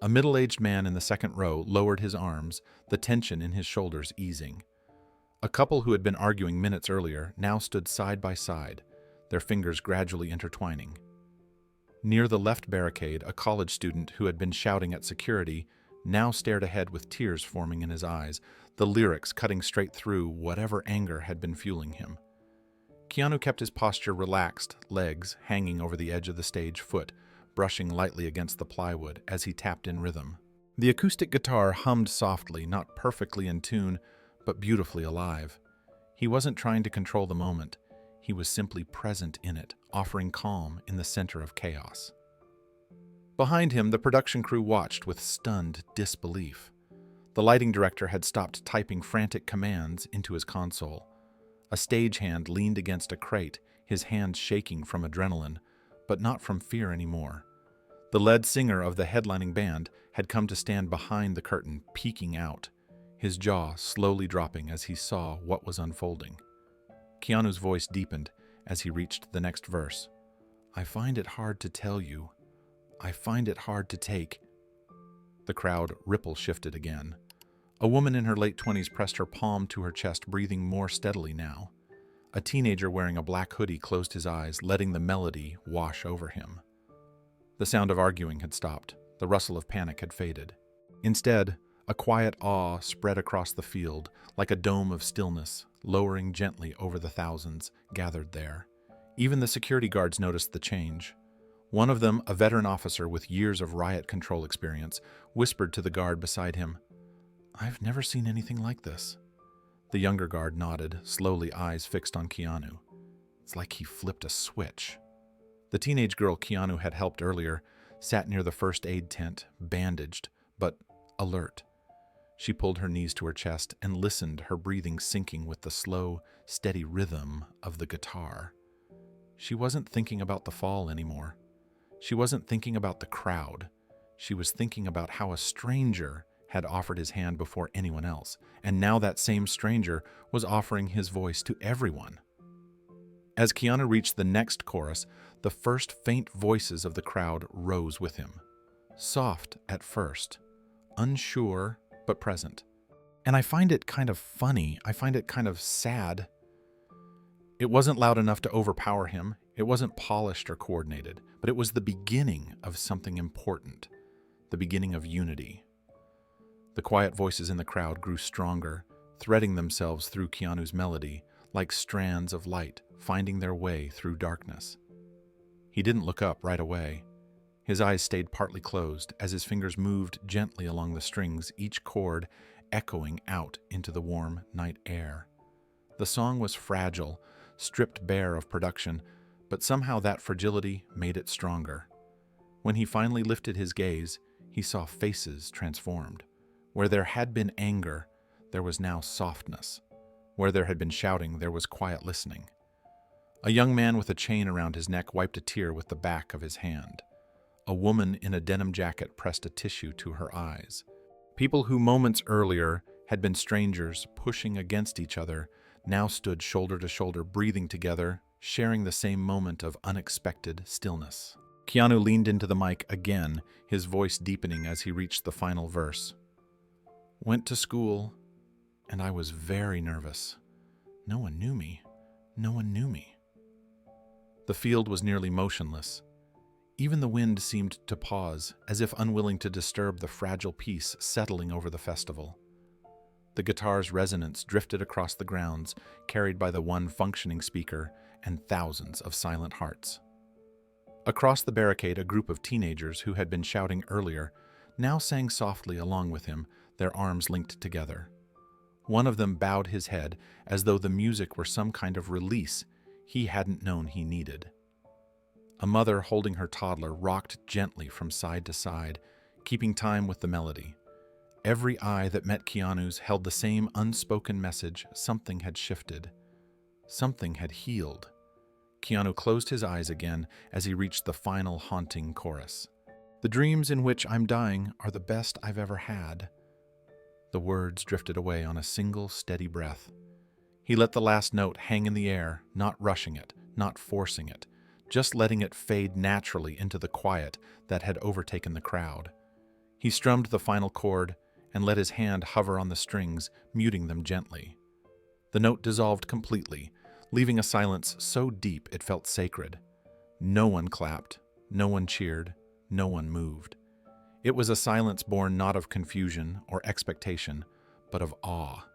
A middle-aged man in the second row lowered his arms, the tension in his shoulders easing. A couple who had been arguing minutes earlier now stood side by side, their fingers gradually intertwining. Near the left barricade, a college student who had been shouting at security now stared ahead with tears forming in his eyes, the lyrics cutting straight through whatever anger had been fueling him. Keanu kept his posture relaxed, legs hanging over the edge of the stage, foot brushing lightly against the plywood as he tapped in rhythm. The acoustic guitar hummed softly, not perfectly in tune, but beautifully alive. He wasn't trying to control the moment. He was simply present in it, offering calm in the center of chaos. Behind him, the production crew watched with stunned disbelief. The lighting director had stopped typing frantic commands into his console. A stagehand leaned against a crate, his hand shaking from adrenaline, but not from fear anymore. The lead singer of the headlining band had come to stand behind the curtain, peeking out, his jaw slowly dropping as he saw what was unfolding. Keanu's voice deepened as he reached the next verse. "I find it hard to tell you. I find it hard to take." The crowd ripple shifted again. A woman in her late 20s pressed her palm to her chest, breathing more steadily now. A teenager wearing a black hoodie closed his eyes, letting the melody wash over him. The sound of arguing had stopped. The rustle of panic had faded. Instead, a quiet awe spread across the field, like a dome of stillness, lowering gently over the thousands gathered there. Even the security guards noticed the change. One of them, a veteran officer with years of riot control experience, whispered to the guard beside him, "I've never seen anything like this." The younger guard nodded, slowly, eyes fixed on Keanu. It's like he flipped a switch. The teenage girl Keanu had helped earlier sat near the first aid tent, bandaged, but alert. She pulled her knees to her chest and listened, her breathing syncing with the slow, steady rhythm of the guitar. She wasn't thinking about the fall anymore. She wasn't thinking about the crowd. She was thinking about how a stranger had offered his hand before anyone else, and now that same stranger was offering his voice to everyone. As Keanu reached the next chorus, the first faint voices of the crowd rose with him. Soft at first, unsure but present. And I find it kind of funny. I find it kind of sad. It wasn't loud enough to overpower him. It wasn't polished or coordinated, but it was the beginning of something important, the beginning of unity. The quiet voices in the crowd grew stronger, threading themselves through Keanu's melody, like strands of light finding their way through darkness. He didn't look up right away. His eyes stayed partly closed as his fingers moved gently along the strings, each chord echoing out into the warm night air. The song was fragile, stripped bare of production, but somehow that fragility made it stronger. When he finally lifted his gaze, he saw faces transformed. Where there had been anger, there was now softness. Where there had been shouting, there was quiet listening. A young man with a chain around his neck wiped a tear with the back of his hand. A woman in a denim jacket pressed a tissue to her eyes. People who moments earlier had been strangers pushing against each other now stood shoulder to shoulder, breathing together, sharing the same moment of unexpected stillness. Keanu leaned into the mic again, his voice deepening as he reached the final verse. "Went to school, and I was very nervous. No one knew me. No one knew me." The field was nearly motionless. Even the wind seemed to pause, as if unwilling to disturb the fragile peace settling over the festival. The guitar's resonance drifted across the grounds, carried by the one functioning speaker and thousands of silent hearts. Across the barricade, a group of teenagers who had been shouting earlier now sang softly along with him, their arms linked together. One of them bowed his head as though the music were some kind of release he hadn't known he needed. A mother holding her toddler rocked gently from side to side, keeping time with the melody. Every eye that met Keanu's held the same unspoken message: something had shifted. Something had healed. Keanu closed his eyes again as he reached the final haunting chorus. "The dreams in which I'm dying are the best I've ever had." The words drifted away on a single steady breath. He let the last note hang in the air, not rushing it, not forcing it, just letting it fade naturally into the quiet that had overtaken the crowd. He strummed the final chord and let his hand hover on the strings, muting them gently. The note dissolved completely, leaving a silence so deep it felt sacred. No one clapped, no one cheered, no one moved. It was a silence born not of confusion or expectation, but of awe.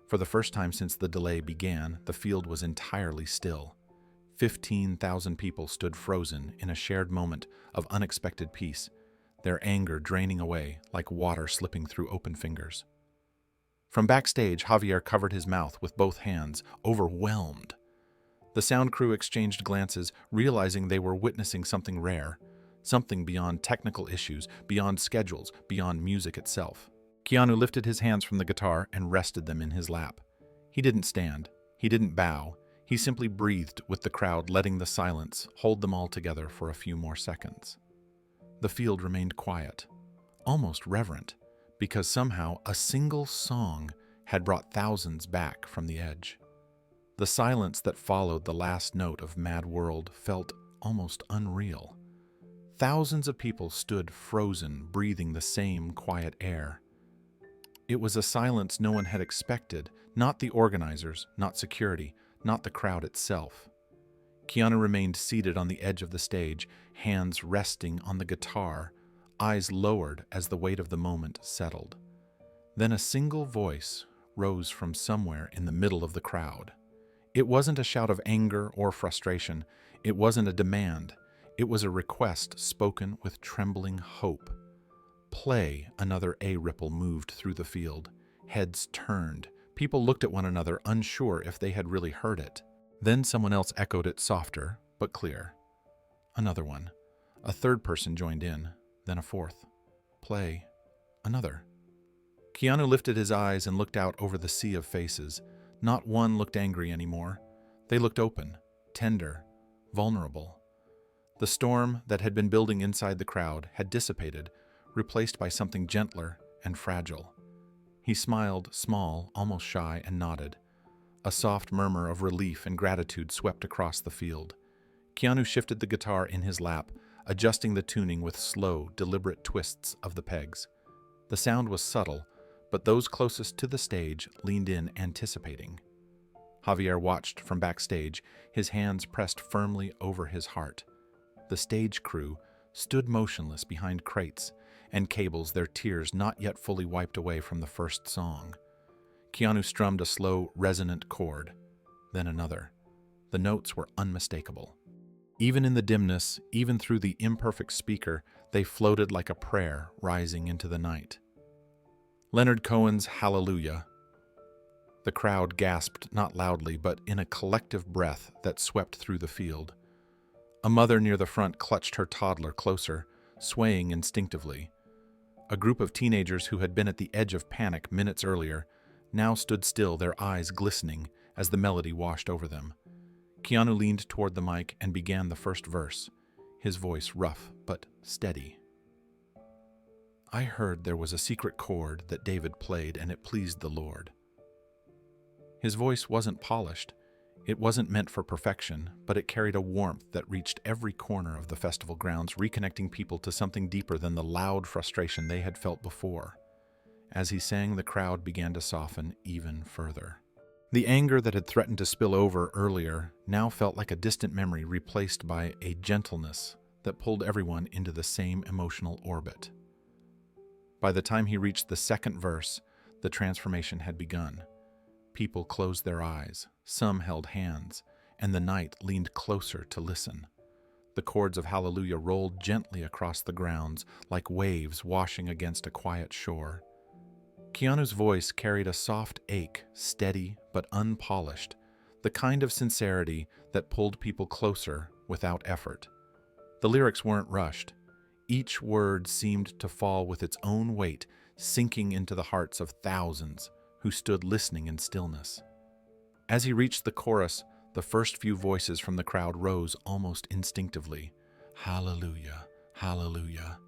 For the first time since the delay began, the field was entirely still. 15,000 people stood frozen in a shared moment of unexpected peace, their anger draining away like water slipping through open fingers. From backstage, Javier covered his mouth with both hands, overwhelmed. The sound crew exchanged glances, realizing they were witnessing something rare, something beyond technical issues, beyond schedules, beyond music itself. Keanu lifted his hands from the guitar and rested them in his lap. He didn't stand. He didn't bow. He simply breathed with the crowd, letting the silence hold them all together for a few more seconds. The field remained quiet, almost reverent, because somehow a single song had brought thousands back from the edge. The silence that followed the last note of Mad World felt almost unreal. Thousands of people stood frozen, breathing the same quiet air. It was a silence no one had expected, not the organizers, not security, not the crowd itself. Keanu remained seated on the edge of the stage, hands resting on the guitar, eyes lowered as the weight of the moment settled. Then a single voice rose from somewhere in the middle of the crowd. It wasn't a shout of anger or frustration. It wasn't a demand. It was a request spoken with trembling hope. Play. Another A-ripple moved through the field. Heads turned. People looked at one another, unsure if they had really heard it. Then someone else echoed it, softer but clear. Another one. A third person joined in, then a fourth. Play. Another. Keanu lifted his eyes and looked out over the sea of faces. Not one looked angry anymore. They looked open, tender, vulnerable. The storm that had been building inside the crowd had dissipated, replaced by something gentler and fragile. He smiled, small, almost shy, and nodded. A soft murmur of relief and gratitude swept across the field. Keanu shifted the guitar in his lap, adjusting the tuning with slow, deliberate twists of the pegs. The sound was subtle, but those closest to the stage leaned in, anticipating. Javier watched from backstage, his hands pressed firmly over his heart. The stage crew stood motionless behind crates and cables, their tears not yet fully wiped away from the first song. Keanu strummed a slow, resonant chord, then another. The notes were unmistakable. Even in the dimness, even through the imperfect speaker, they floated like a prayer rising into the night. Leonard Cohen's Hallelujah. The crowd gasped, not loudly, but in a collective breath that swept through the field. A mother near the front clutched her toddler closer, swaying instinctively. A group of teenagers who had been at the edge of panic minutes earlier now stood still, their eyes glistening as the melody washed over them. Keanu leaned toward the mic and began the first verse, his voice rough but steady. I heard there was a secret chord that David played and it pleased the Lord. His voice wasn't polished. It wasn't meant for perfection, but it carried a warmth that reached every corner of the festival grounds, reconnecting people to something deeper than the loud frustration they had felt before. As he sang, the crowd began to soften even further. The anger that had threatened to spill over earlier now felt like a distant memory, replaced by a gentleness that pulled everyone into the same emotional orbit. By the time he reached the second verse, the transformation had begun. People closed their eyes, some held hands, and the night leaned closer to listen. The chords of Hallelujah rolled gently across the grounds like waves washing against a quiet shore. Keanu's voice carried a soft ache, steady but unpolished, the kind of sincerity that pulled people closer without effort. The lyrics weren't rushed. Each word seemed to fall with its own weight, sinking into the hearts of thousands who stood listening in stillness. As he reached the chorus, the first few voices from the crowd rose almost instinctively. Hallelujah, hallelujah.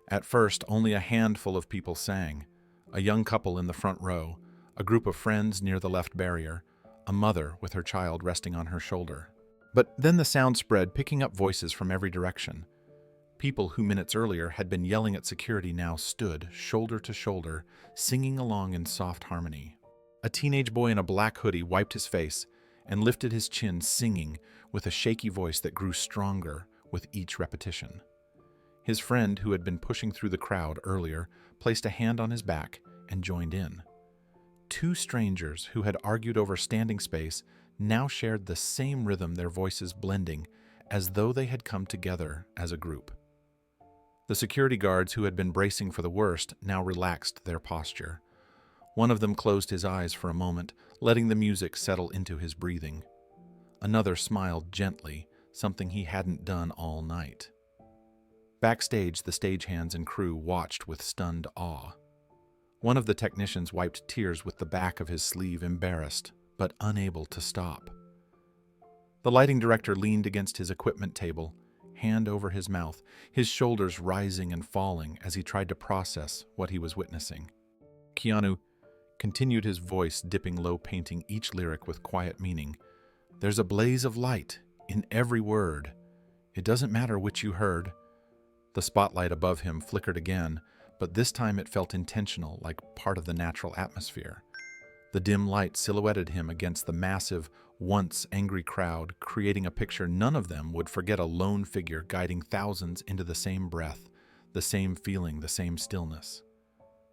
At first, only a handful of people sang. A young couple in the front row, a group of friends near the left barrier, a mother with her child resting on her shoulder. But then the sound spread, picking up voices from every direction. People who minutes earlier had been yelling at security now stood, shoulder to shoulder, singing along in soft harmony. A teenage boy in a black hoodie wiped his face and lifted his chin, singing with a shaky voice that grew stronger with each repetition. His friend, who had been pushing through the crowd earlier, placed a hand on his back and joined in. Two strangers who had argued over standing space now shared the same rhythm, their voices blending as though they had come together as a group. The security guards who had been bracing for the worst now relaxed their posture. One of them closed his eyes for a moment, letting the music settle into his breathing. Another smiled gently, something he hadn't done all night. Backstage, the stagehands and crew watched with stunned awe. One of the technicians wiped tears with the back of his sleeve, embarrassed, but unable to stop. The lighting director leaned against his equipment table, hand over his mouth, his shoulders rising and falling as he tried to process what he was witnessing. Keanu continued, his voice dipping low, painting each lyric with quiet meaning. There's a blaze of light in every word. It doesn't matter which you heard. The spotlight above him flickered again, but this time it felt intentional, like part of the natural atmosphere. The dim light silhouetted him against the massive, once angry crowd, creating a picture none of them would forget, a lone figure guiding thousands into the same breath, the same feeling, the same stillness.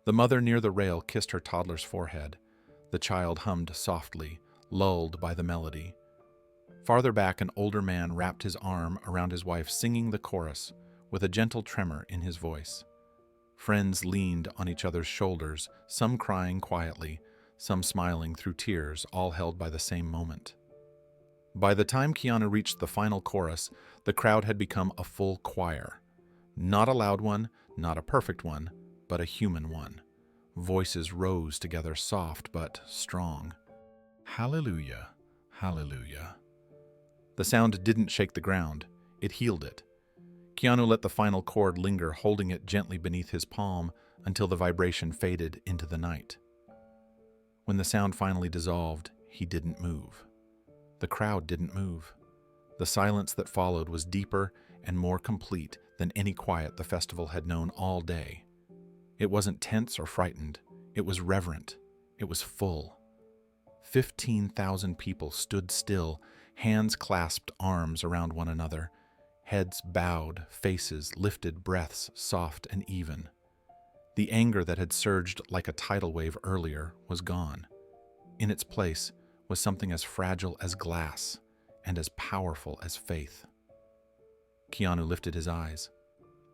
The mother near the rail kissed her toddler's forehead. The child hummed softly, lulled by the melody. Farther back, an older man wrapped his arm around his wife, singing the chorus, with a gentle tremor in his voice. Friends leaned on each other's shoulders, some crying quietly, some smiling through tears, all held by the same moment. By the time Keanu reached the final chorus, the crowd had become a full choir. Not a loud one, not a perfect one, but a human one. Voices rose together, soft but strong. Hallelujah, hallelujah. The sound didn't shake the ground, it healed it. Keanu let the final chord linger, holding it gently beneath his palm until the vibration faded into the night. When the sound finally dissolved, he didn't move. The crowd didn't move. The silence that followed was deeper and more complete than any quiet the festival had known all day. It wasn't tense or frightened. It was reverent. It was full. 15,000 people stood still, hands clasped, arms around one another, heads bowed, faces lifted, breaths soft and even. The anger that had surged like a tidal wave earlier was gone. In its place was something as fragile as glass and as powerful as faith. Keanu lifted his eyes.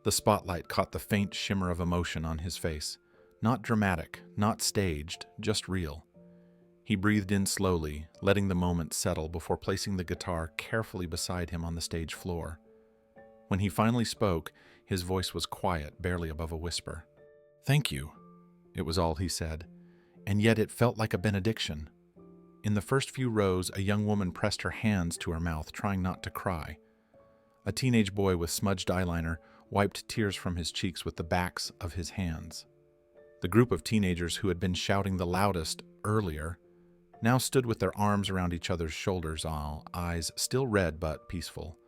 The spotlight caught the faint shimmer of emotion on his face. Not dramatic, not staged, just real. He breathed in slowly, letting the moment settle before placing the guitar carefully beside him on the stage floor. When he finally spoke, his voice was quiet, barely above a whisper. "Thank you," it was all he said, and yet it felt like a benediction. In the first few rows, a young woman pressed her hands to her mouth, trying not to cry. A teenage boy with smudged eyeliner wiped tears from his cheeks with the backs of his hands. The group of teenagers who had been shouting the loudest earlier now stood with their arms around each other's shoulders, all eyes still red but peaceful.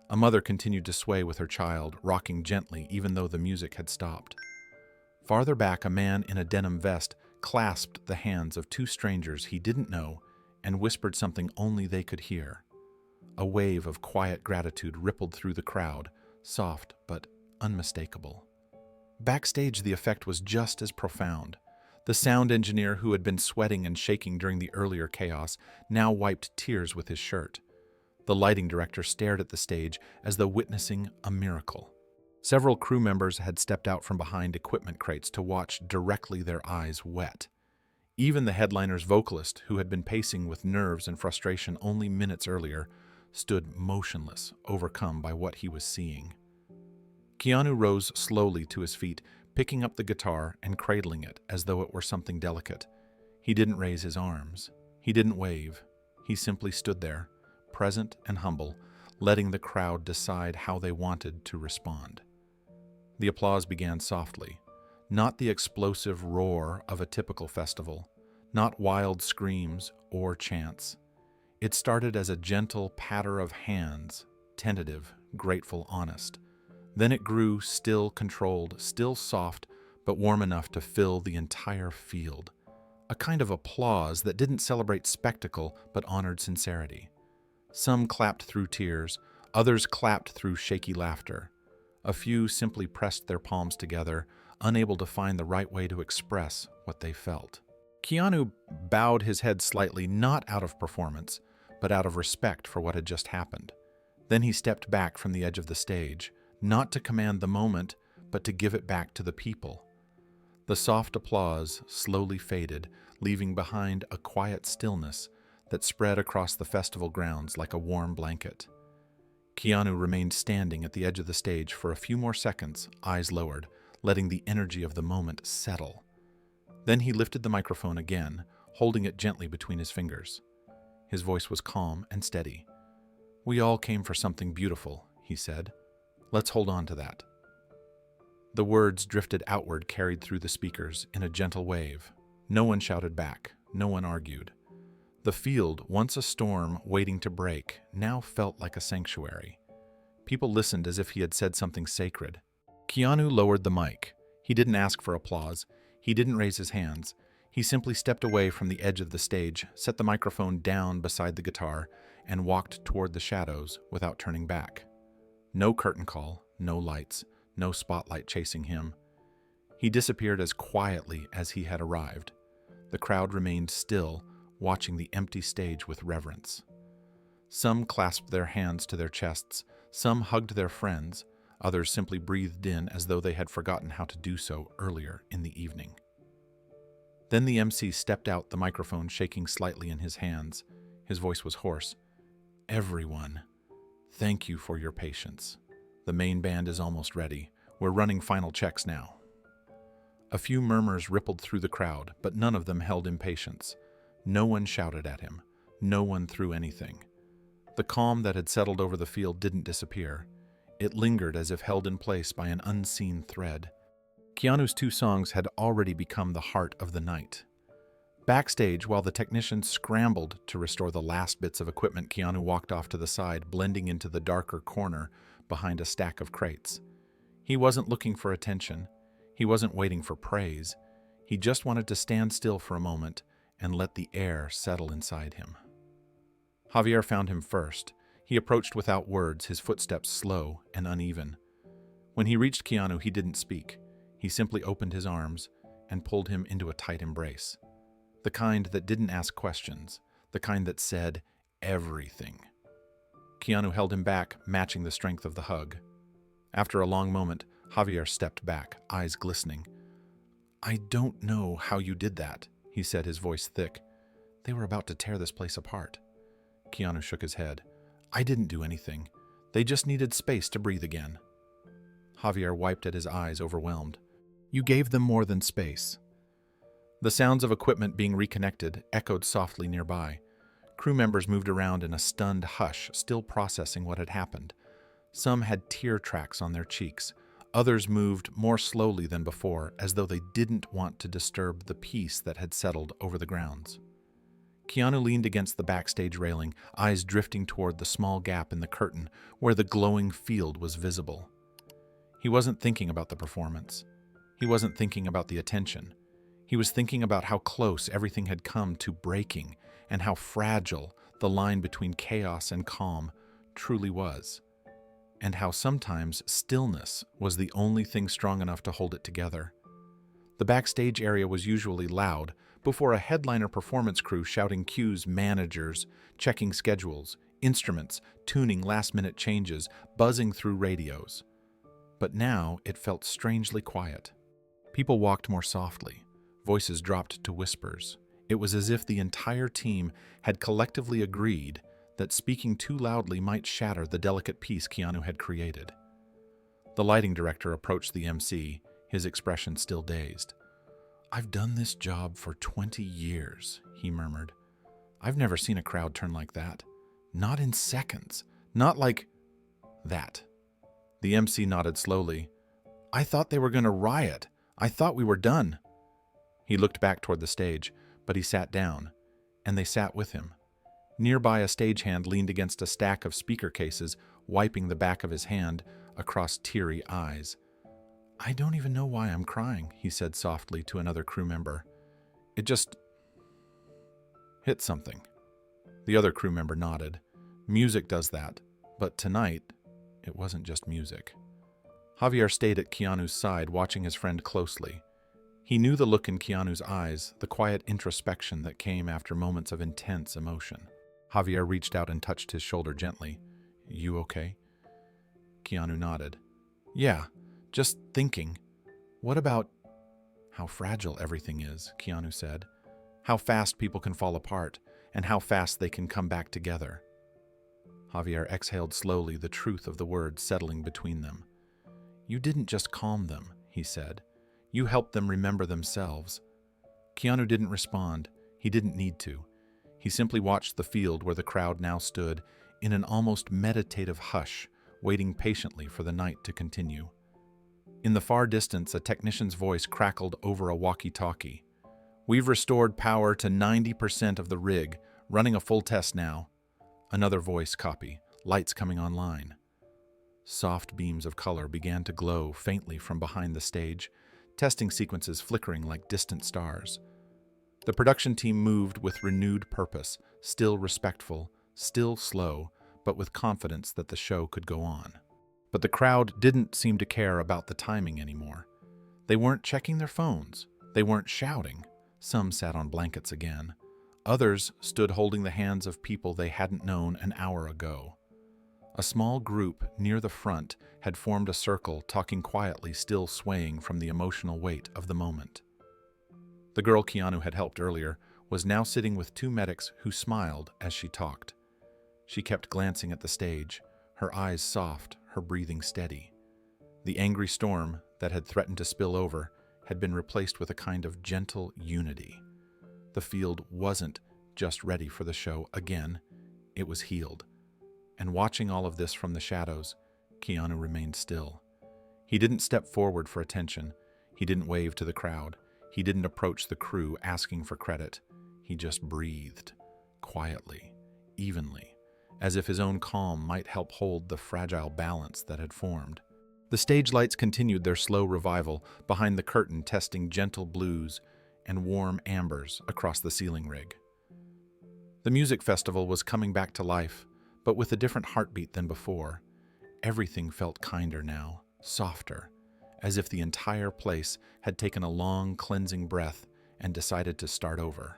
A mother continued to sway with her child, rocking gently even though the music had stopped. Farther back, a man in a denim vest clasped the hands of two strangers he didn't know and whispered something only they could hear. A wave of quiet gratitude rippled through the crowd, soft but unmistakable. Backstage, the effect was just as profound. The sound engineer, who had been sweating and shaking during the earlier chaos, now wiped tears with his shirt. The lighting director stared at the stage as though witnessing a miracle. Several crew members had stepped out from behind equipment crates to watch, directly, their eyes wet. Even the headliner's vocalist, who had been pacing with nerves and frustration only minutes earlier, stood motionless, overcome by what he was seeing. Keanu rose slowly to his feet, picking up the guitar and cradling it as though it were something delicate. He didn't raise his arms. He didn't wave. He simply stood there, present and humble, letting the crowd decide how they wanted to respond. The applause began softly, not the explosive roar of a typical festival, not wild screams or chants. It started as a gentle patter of hands, tentative, grateful, honest. Then it grew, still controlled, still soft, but warm enough to fill the entire field. A kind of applause that didn't celebrate spectacle but honored sincerity. Some clapped through tears, others clapped through shaky laughter. A few simply pressed their palms together, unable to find the right way to express what they felt. Keanu bowed his head slightly, not out of performance, but out of respect for what had just happened. Then he stepped back from the edge of the stage, not to command the moment, but to give it back to the people. The soft applause slowly faded, leaving behind a quiet stillness that spread across the festival grounds like a warm blanket. Keanu remained standing at the edge of the stage for a few more seconds, eyes lowered, letting the energy of the moment settle. Then he lifted the microphone again, holding it gently between his fingers. His voice was calm and steady. "We all came for something beautiful," he said. "Let's hold on to that." The words drifted outward, carried through the speakers in a gentle wave. No one shouted back. No one argued. The field, once a storm waiting to break, now felt like a sanctuary. People listened as if he had said something sacred. Keanu lowered the mic. He didn't ask for applause. He didn't raise his hands. He simply stepped away from the edge of the stage, set the microphone down beside the guitar, and walked toward the shadows without turning back. No curtain call, no lights, no spotlight chasing him. He disappeared as quietly as he had arrived. The crowd remained still, watching the empty stage with reverence. Some clasped their hands to their chests, some hugged their friends, others simply breathed in as though they had forgotten how to do so earlier in the evening. Then the MC stepped out, the microphone shaking slightly in his hands. His voice was hoarse. "Everyone, thank you for your patience. The main band is almost ready. We're running final checks now." A few murmurs rippled through the crowd, but none of them held impatience. No one shouted at him. No one threw anything. The calm that had settled over the field didn't disappear. It lingered as if held in place by an unseen thread. Keanu's 2 songs had already become the heart of the night. Backstage, while the technicians scrambled to restore the last bits of equipment, Keanu walked off to the side, blending into the darker corner behind a stack of crates. He wasn't looking for attention. He wasn't waiting for praise. He just wanted to stand still for a moment and let the air settle inside him. Javier found him first. He approached without words, his footsteps slow and uneven. When he reached Keanu, he didn't speak. He simply opened his arms and pulled him into a tight embrace. The kind that didn't ask questions, the kind that said everything. Keanu held him back, matching the strength of the hug. After a long moment, Javier stepped back, eyes glistening. "I don't know how you did that," he said, his voice thick. "They were about to tear this place apart." Keanu shook his head. "I didn't do anything. They just needed space to breathe again." Javier wiped at his eyes, overwhelmed. "You gave them more than space." The sounds of equipment being reconnected echoed softly nearby. Crew members moved around in a stunned hush, still processing what had happened. Some had tear tracks on their cheeks. Others moved more slowly than before, as though they didn't want to disturb the peace that had settled over the grounds. Keanu leaned against the backstage railing, eyes drifting toward the small gap in the curtain where the glowing field was visible. He wasn't thinking about the performance. He wasn't thinking about the attention. He was thinking about how close everything had come to breaking and how fragile the line between chaos and calm truly was, and how sometimes stillness was the only thing strong enough to hold it together. The backstage area was usually loud, before a headliner performance crew shouting cues, managers checking schedules, instruments tuning last-minute changes, buzzing through radios. But now it felt strangely quiet. People walked more softly. Voices dropped to whispers. It was as if the entire team had collectively agreed that speaking too loudly might shatter the delicate peace Keanu had created. The lighting director approached the MC, his expression still dazed. "I've done this job for 20 years, he murmured. "I've never seen a crowd turn like that. Not in seconds. Not like that." The MC nodded slowly. "I thought they were going to riot. I thought we were done." He looked back toward the stage, but he sat down, and they sat with him. Nearby, a stagehand leaned against a stack of speaker cases, wiping the back of his hand across teary eyes. "I don't even know why I'm crying," he said softly to another crew member. "It just hit something." The other crew member nodded. "Music does that, but tonight, it wasn't just music." Javier stayed at Keanu's side, watching his friend closely. He knew the look in Keanu's eyes, the quiet introspection that came after moments of intense emotion. Javier reached out and touched his shoulder gently. "You okay?" Keanu nodded. "Yeah, just thinking. What about how fragile everything is," Keanu said. "How fast people can fall apart. and how fast they can come back together. Javier exhaled slowly, the truth of the words settling between them. You didn't just calm them, he said. You helped them remember themselves. Keanu didn't respond. He didn't need to. He simply watched the field where the crowd now stood in an almost meditative hush, waiting patiently for the night to continue. In the far distance, a technician's voice crackled over a walkie-talkie. We've restored power to 90% of the rig, running a full test now. Another voice copy, lights coming online. Soft beams of color began to glow faintly from behind the stage, testing sequences flickering like distant stars. The production team moved with renewed purpose, still respectful, still slow, but with confidence that the show could go on. But the crowd didn't seem to care about the timing anymore. They weren't checking their phones. They weren't shouting. Some sat on blankets again. Others stood holding the hands of people they hadn't known an hour ago. A small group near the front had formed a circle, talking quietly, still swaying from the emotional weight of the moment. The girl Keanu had helped earlier was now sitting with two medics who smiled as she talked. She kept glancing at the stage, her eyes soft, her breathing steady. The angry storm that had threatened to spill over had been replaced with a kind of gentle unity. The field wasn't just ready for the show again, it was healed. And watching all of this from the shadows, Keanu remained still. He didn't step forward for attention. He didn't wave to the crowd. He didn't approach the crew asking for credit. He just breathed, quietly, evenly, as if his own calm might help hold the fragile balance that had formed. The stage lights continued their slow revival, behind the curtain testing gentle blues and warm ambers across the ceiling rig. The music festival was coming back to life, but with a different heartbeat than before. Everything felt kinder now, softer, as if the entire place had taken a long, cleansing breath and decided to start over.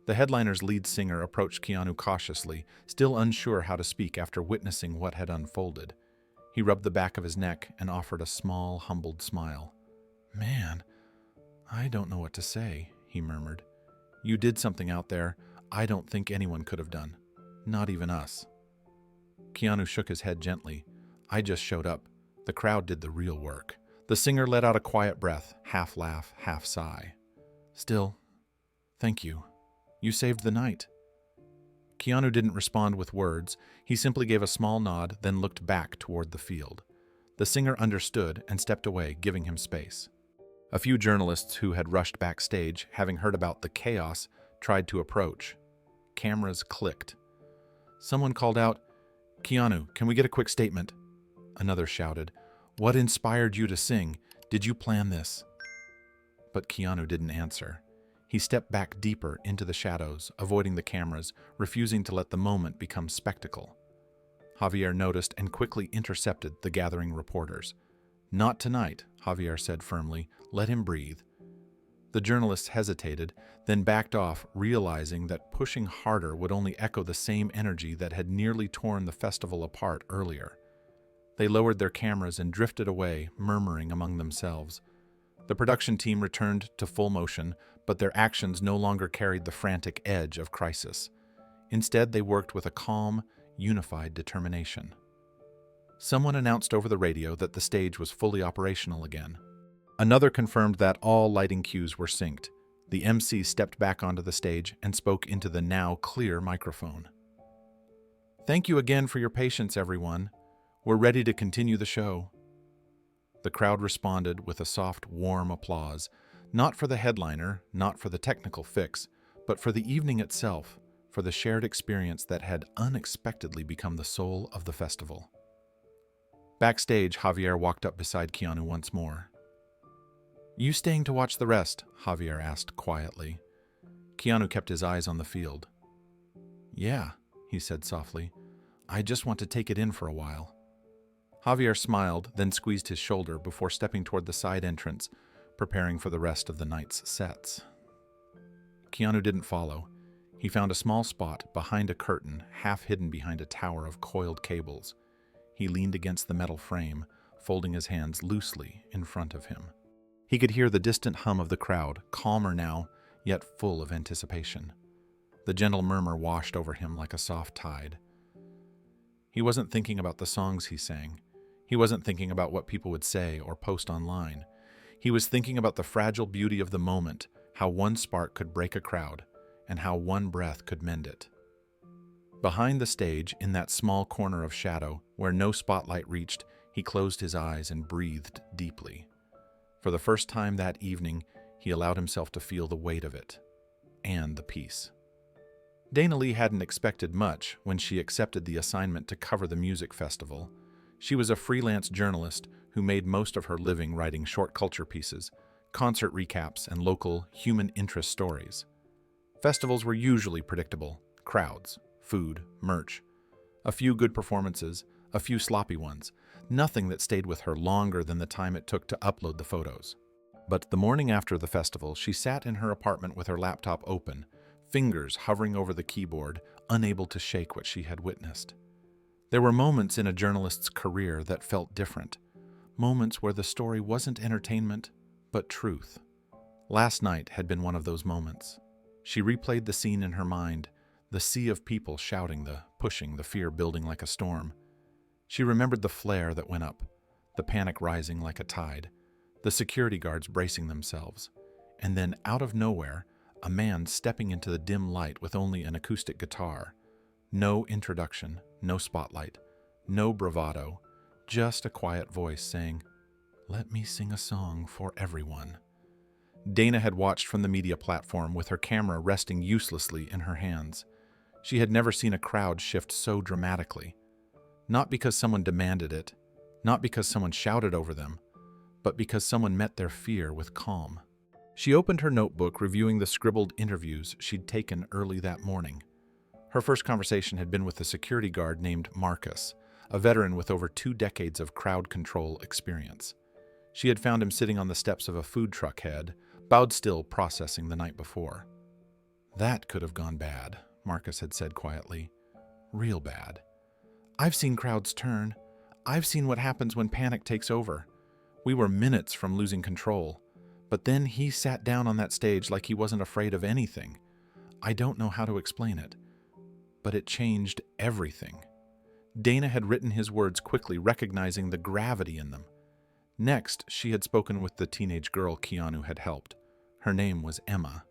The headliner's lead singer approached Keanu cautiously, still unsure how to speak after witnessing what had unfolded. He rubbed the back of his neck and offered a small, humbled smile. Man, I don't know what to say, he murmured. You did something out there I don't think anyone could have done. Not even us. Keanu shook his head gently. I just showed up. The crowd did the real work. The singer let out a quiet breath, half laugh, half sigh. Still, thank you. You saved the night. Keanu didn't respond with words. He simply gave a small nod, then looked back toward the field. The singer understood and stepped away, giving him space. A few journalists who had rushed backstage, having heard about the chaos, tried to approach. Cameras clicked. Someone called out, Keanu, can we get a quick statement? Another shouted, What inspired you to sing? Did you plan this? But Keanu didn't answer. He stepped back deeper into the shadows, avoiding the cameras, refusing to let the moment become spectacle. Javier noticed and quickly intercepted the gathering reporters. Not tonight, Javier said firmly. Let him breathe. The journalists hesitated, then backed off, realizing that pushing harder would only echo the same energy that had nearly torn the festival apart earlier. They lowered their cameras and drifted away, murmuring among themselves. The production team returned to full motion, but their actions no longer carried the frantic edge of crisis. Instead, they worked with a calm, unified determination. Someone announced over the radio that the stage was fully operational again. Another confirmed that all lighting cues were synced. The MC stepped back onto the stage and spoke into the now clear microphone. Thank you again for your patience, everyone. We're ready to continue the show. The crowd responded with a soft, warm applause, not for the headliner, not for the technical fix, but for the evening itself, for the shared experience that had unexpectedly become the soul of the festival. Backstage, Javier walked up beside Keanu once more. You staying to watch the rest? Javier asked quietly. Keanu kept his eyes on the field. Yeah, he said softly. I just want to take it in for a while. Javier smiled, then squeezed his shoulder before stepping toward the side entrance, preparing for the rest of the night's sets. Keanu didn't follow. He found a small spot behind a curtain, half hidden behind a tower of coiled cables. He leaned against the metal frame, folding his hands loosely in front of him. He could hear the distant hum of the crowd, calmer now, yet full of anticipation. The gentle murmur washed over him like a soft tide. He wasn't thinking about the songs he sang. He wasn't thinking about what people would say or post online. He was thinking about the fragile beauty of the moment, how one spark could break a crowd, and how one breath could mend it. Behind the stage, in that small corner of shadow where no spotlight reached, he closed his eyes and breathed deeply. For the first time that evening, he allowed himself to feel the weight of it, and the peace. Dana Lee hadn't expected much when she accepted the assignment to cover the music festival. She was a freelance journalist who made most of her living writing short culture pieces, concert recaps, and local human interest stories. Festivals were usually predictable: crowds, food, merch. A few good performances, a few sloppy ones, nothing that stayed with her longer than the time it took to upload the photos. But the morning after the festival, she sat in her apartment with her laptop open, fingers hovering over the keyboard, unable to shake what she had witnessed. There were moments in a journalist's career that felt different, moments where the story wasn't entertainment, but truth. Last night had been one of those moments. She replayed the scene in her mind, the sea of people shouting, the pushing, the fear building like a storm. She remembered the flare that went up, the panic rising like a tide, the security guards bracing themselves, and then out of nowhere, a man stepping into the dim light with only an acoustic guitar. No introduction, no spotlight, no bravado, just a quiet voice saying, "Let me sing a song for everyone." Dana had watched from the media platform with her camera resting uselessly in her hands. She had never seen a crowd shift so dramatically. Not because someone demanded it, not because someone shouted over them, but because someone met their fear with calm. She opened her notebook, reviewing the scribbled interviews she'd taken early that morning. Her first conversation had been with a security guard named Marcus, a veteran with over 2 decades of crowd control experience. She had found him sitting on the steps of a food truck head, bowed still, processing the night before. "That could have gone bad," Marcus had said quietly. "Real bad. I've seen crowds turn. I've seen what happens when panic takes over. We were minutes from losing control. But then he sat down on that stage like he wasn't afraid of anything. I don't know how to explain it, but it changed everything." Dana had written his words quickly, recognizing the gravity in them. Next, she had spoken with the teenage girl Keanu had helped. Her name was Emma.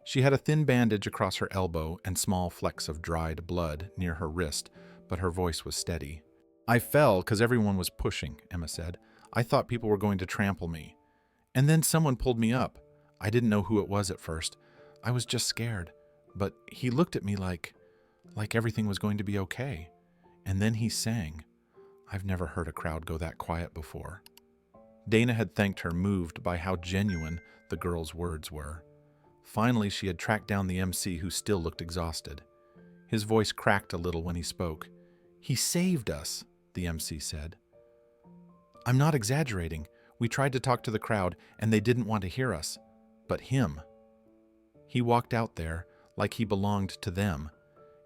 She had a thin bandage across her elbow and small flecks of dried blood near her wrist, but her voice was steady. "I fell because everyone was pushing," Emma said. "I thought people were going to trample me. And then someone pulled me up. I didn't know who it was at first. I was just scared. But he looked at me like everything was going to be okay. And then he sang. I've never heard a crowd go that quiet before." Dana had thanked her, moved by how genuine the girl's words were. Finally, she had tracked down the MC, who still looked exhausted. His voice cracked a little when he spoke. "He saved us," the MC said. "I'm not exaggerating. We tried to talk to the crowd, and they didn't want to hear us. But him. He walked out there like he belonged to them,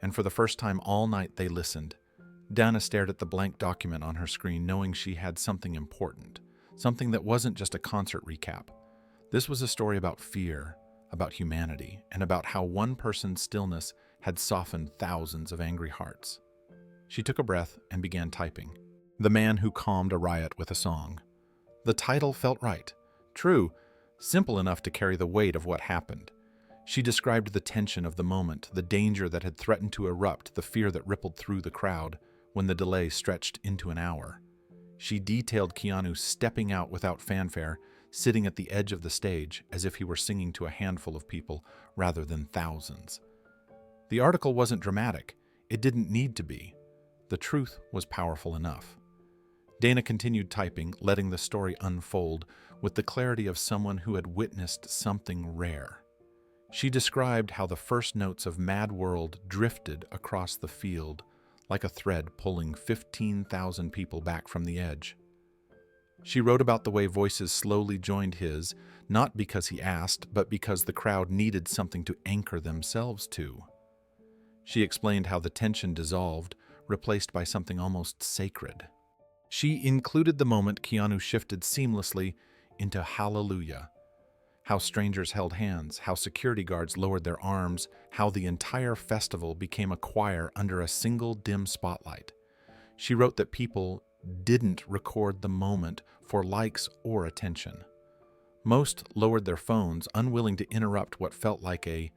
and for the first time all night they listened." Dana stared at the blank document on her screen, knowing she had something important, something that wasn't just a concert recap. This was a story about fear, about humanity, and about how one person's stillness had softened thousands of angry hearts. She took a breath and began typing. "The Man Who Calmed a Riot with a Song." The title felt right. True, simple enough to carry the weight of what happened. She described the tension of the moment, the danger that had threatened to erupt, the fear that rippled through the crowd when the delay stretched into an hour. She detailed Keanu stepping out without fanfare, sitting at the edge of the stage as if he were singing to a handful of people rather than thousands. The article wasn't dramatic. It didn't need to be. The truth was powerful enough. Dana continued typing, letting the story unfold with the clarity of someone who had witnessed something rare. She described how the first notes of Mad World drifted across the field like a thread pulling 15,000 people back from the edge. She wrote about the way voices slowly joined his, not because he asked, but because the crowd needed something to anchor themselves to. She explained how the tension dissolved, replaced by something almost sacred. She included the moment Keanu shifted seamlessly into Hallelujah. how strangers held hands, how security guards lowered their arms, how the entire festival became a choir under a single dim spotlight. She wrote that people didn't record the moment for likes or attention. Most lowered their phones, unwilling to interrupt what felt like a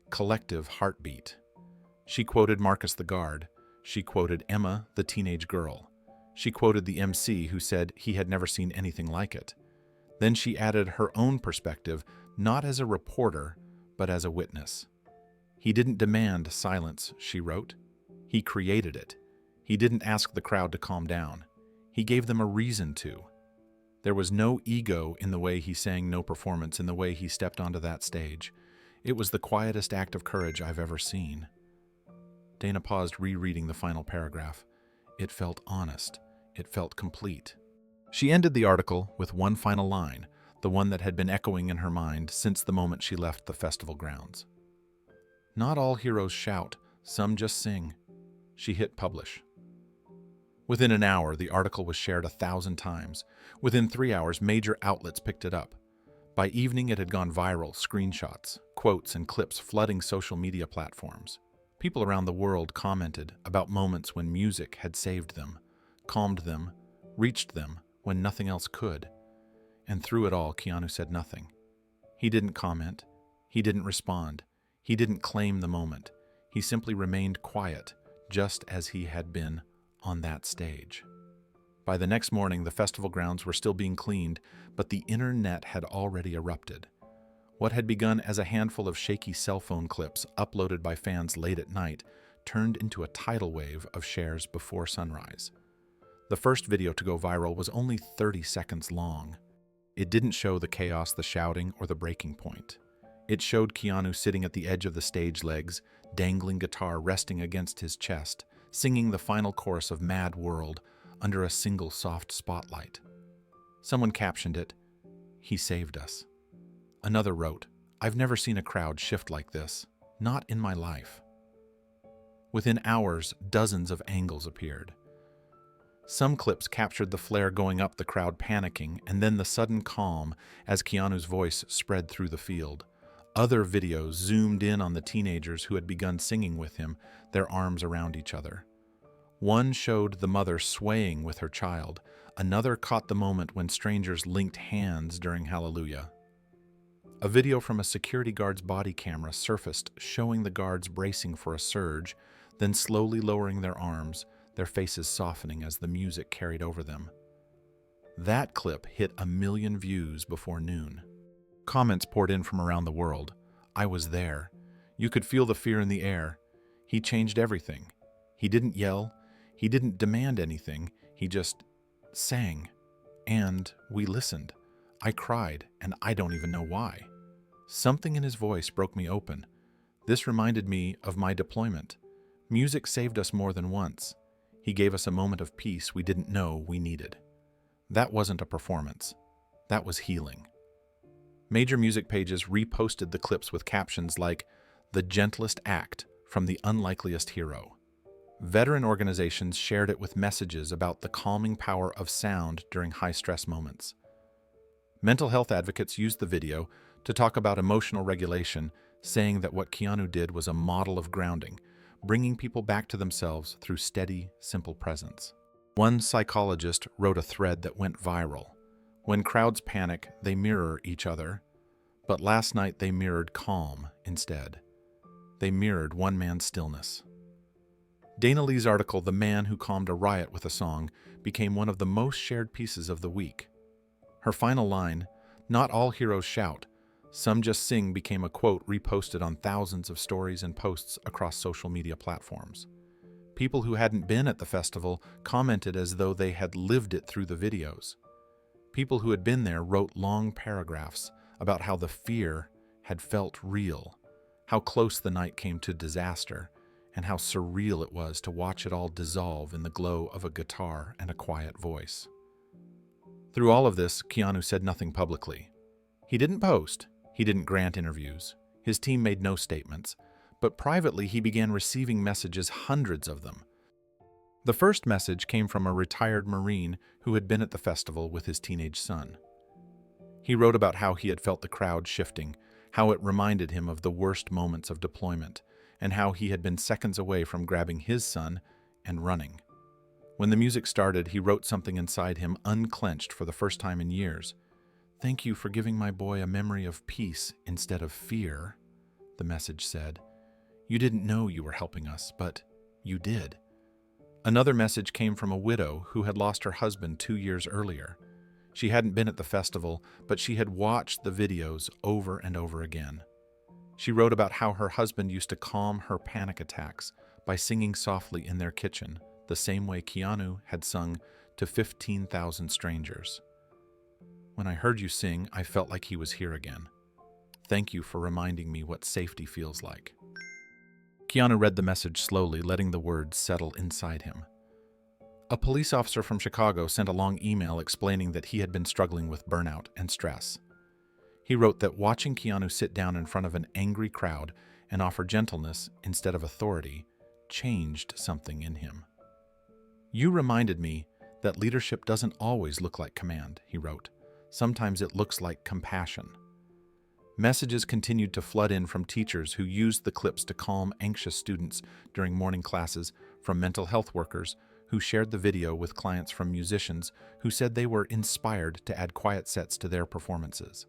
collective heartbeat. She quoted Marcus the guard. She quoted Emma, the teenage girl. She quoted the MC, who said he had never seen anything like it. Then she added her own perspective, not as a reporter, but as a witness. He didn't demand silence, she wrote. He created it. He didn't ask the crowd to calm down. He gave them a reason to. There was no ego in the way he sang No Performance, in the way he stepped onto that stage. It was the quietest act of courage I've ever seen. Dana paused, rereading the final paragraph. It felt honest. It felt complete. She ended the article with one final line, the one that had been echoing in her mind since the moment she left the festival grounds. Not all heroes shout, some just sing. She hit publish. Within an hour, the article was shared 1,000 times. Within 3 hours, major outlets picked it up. By evening, it had gone viral, screenshots, quotes, and clips flooding social media platforms. People around the world commented about moments when music had saved them, calmed them, reached them when nothing else could. And through it all, Keanu said nothing. He didn't comment. He didn't respond. He didn't claim the moment. He simply remained quiet, just as he had been on that stage. By the next morning, the festival grounds were still being cleaned, but the internet had already erupted. What had begun as a handful of shaky cell phone clips uploaded by fans late at night turned into a tidal wave of shares before sunrise. The first video to go viral was only 30 seconds long. It didn't show the chaos, the shouting, or the breaking point. It showed Keanu sitting at the edge of the stage legs, dangling guitar resting against his chest, singing the final chorus of Mad World under a single soft spotlight. Someone captioned it, "He saved us." Another wrote, "I've never seen a crowd shift like this, not in my life." Within hours, dozens of angles appeared. Some clips captured the flare going up, the crowd panicking, and then the sudden calm as Keanu's voice spread through the field. Other videos zoomed in on the teenagers who had begun singing with him, their arms around each other. One showed the mother swaying with her child. Another caught the moment when strangers linked hands during Hallelujah. A video from a security guard's body camera surfaced, showing the guards bracing for a surge, then slowly lowering their arms, their faces softening as the music carried over them. That clip hit 1 million views before noon. Comments poured in from around the world. "I was there. You could feel the fear in the air. He changed everything. He didn't yell. He didn't demand anything. He just sang. And we listened. I cried, and I don't even know why." Something in his voice broke me open. This reminded me of my deployment. Music saved us more than once. He gave us a moment of peace we didn't know we needed. That wasn't a performance. That was healing. Major music pages reposted the clips with captions like, "The gentlest act from the unlikeliest hero." Veteran organizations shared it with messages about the calming power of sound during high-stress moments. Mental health advocates used the video to talk about emotional regulation, saying that what Keanu did was a model of grounding, bringing people back to themselves through steady, simple presence. One psychologist wrote a thread that went viral. "When crowds panic, they mirror each other, but last night they mirrored calm instead. They mirrored one man's stillness." Dana Lee's article, "The Man Who Calmed a Riot with a Song," became one of the most shared pieces of the week. Her final line, "Not all heroes shout, some just sing," became a quote reposted on thousands of stories and posts across social media platforms. People who hadn't been at the festival commented as though they had lived it through the videos. People who had been there wrote long paragraphs about how the fear had felt real, how close the night came to disaster, and how surreal it was to watch it all dissolve in the glow of a guitar and a quiet voice. Through all of this, Keanu said nothing publicly. He didn't post. He didn't grant interviews. His team made no statements. But privately, he began receiving messages, hundreds of them. The first message came from a retired Marine who had been at the festival with his teenage son. He wrote about how he had felt the crowd shifting, how it reminded him of the worst moments of deployment, and how he had been seconds away from grabbing his son and running. When the music started, he wrote something inside him unclenched for the first time in years. "Thank you for giving my boy a memory of peace instead of fear," the message said. "You didn't know you were helping us, but you did." Another message came from a widow who had lost her husband 2 years earlier. She hadn't been at the festival, but she had watched the videos over and over again. She wrote about how her husband used to calm her panic attacks by singing softly in their kitchen, the same way Keanu had sung to 15,000 strangers. "When I heard you sing, I felt like he was here again. Thank you for reminding me what safety feels like." Keanu read the message slowly, letting the words settle inside him. A police officer from Chicago sent a long email explaining that he had been struggling with burnout and stress. He wrote that watching Keanu sit down in front of an angry crowd and offer gentleness instead of authority changed something in him. "You reminded me that leadership doesn't always look like command," he wrote. "Sometimes it looks like compassion." Messages continued to flood in from teachers who used the clips to calm anxious students during morning classes, from mental health workers who shared the video with clients, from musicians who said they were inspired to add quiet sets to their performances.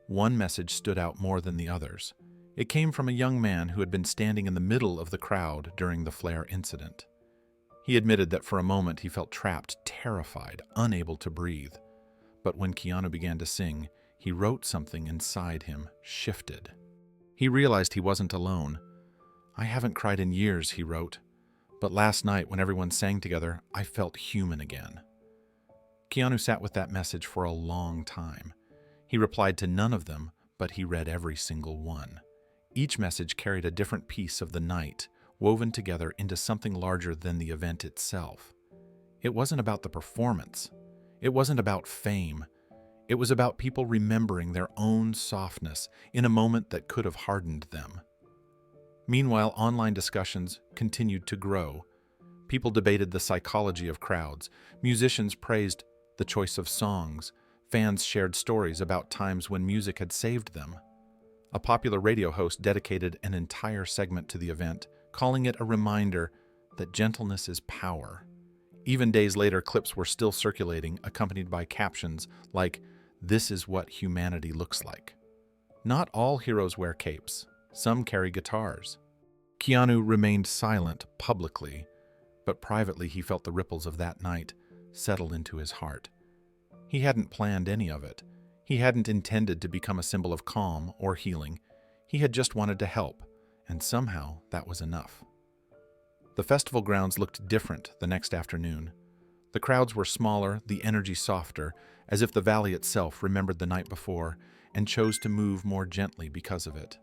One message stood out more than the others. It came from a young man who had been standing in the middle of the crowd during the flare incident. He admitted that for a moment he felt trapped, terrified, unable to breathe. But when Keanu began to sing, he wrote something inside him shifted. He realized he wasn't alone. "I haven't cried in years," he wrote, "but last night when everyone sang together, I felt human again." Keanu sat with that message for a long time. He replied to none of them, but he read every single one. Each message carried a different piece of the night, woven together into something larger than the event itself. It wasn't about the performance. It wasn't about fame. It was about people remembering their own softness in a moment that could have hardened them. Meanwhile, online discussions continued to grow. People debated the psychology of crowds. Musicians praised the choice of songs. Fans shared stories about times when music had saved them. A popular radio host dedicated an entire segment to the event, calling it a reminder that gentleness is power. Even days later, clips were still circulating, accompanied by captions like, "This is what humanity looks like." Not all heroes wear capes. Some carry guitars. Keanu remained silent publicly, but privately he felt the ripples of that night settle into his heart. He hadn't planned any of it. He hadn't intended to become a symbol of calm or healing. He had just wanted to help, and somehow that was enough. The festival grounds looked different the next afternoon. The crowds were smaller, the energy softer, as if the valley itself remembered the night before and chose to move more gently because of it.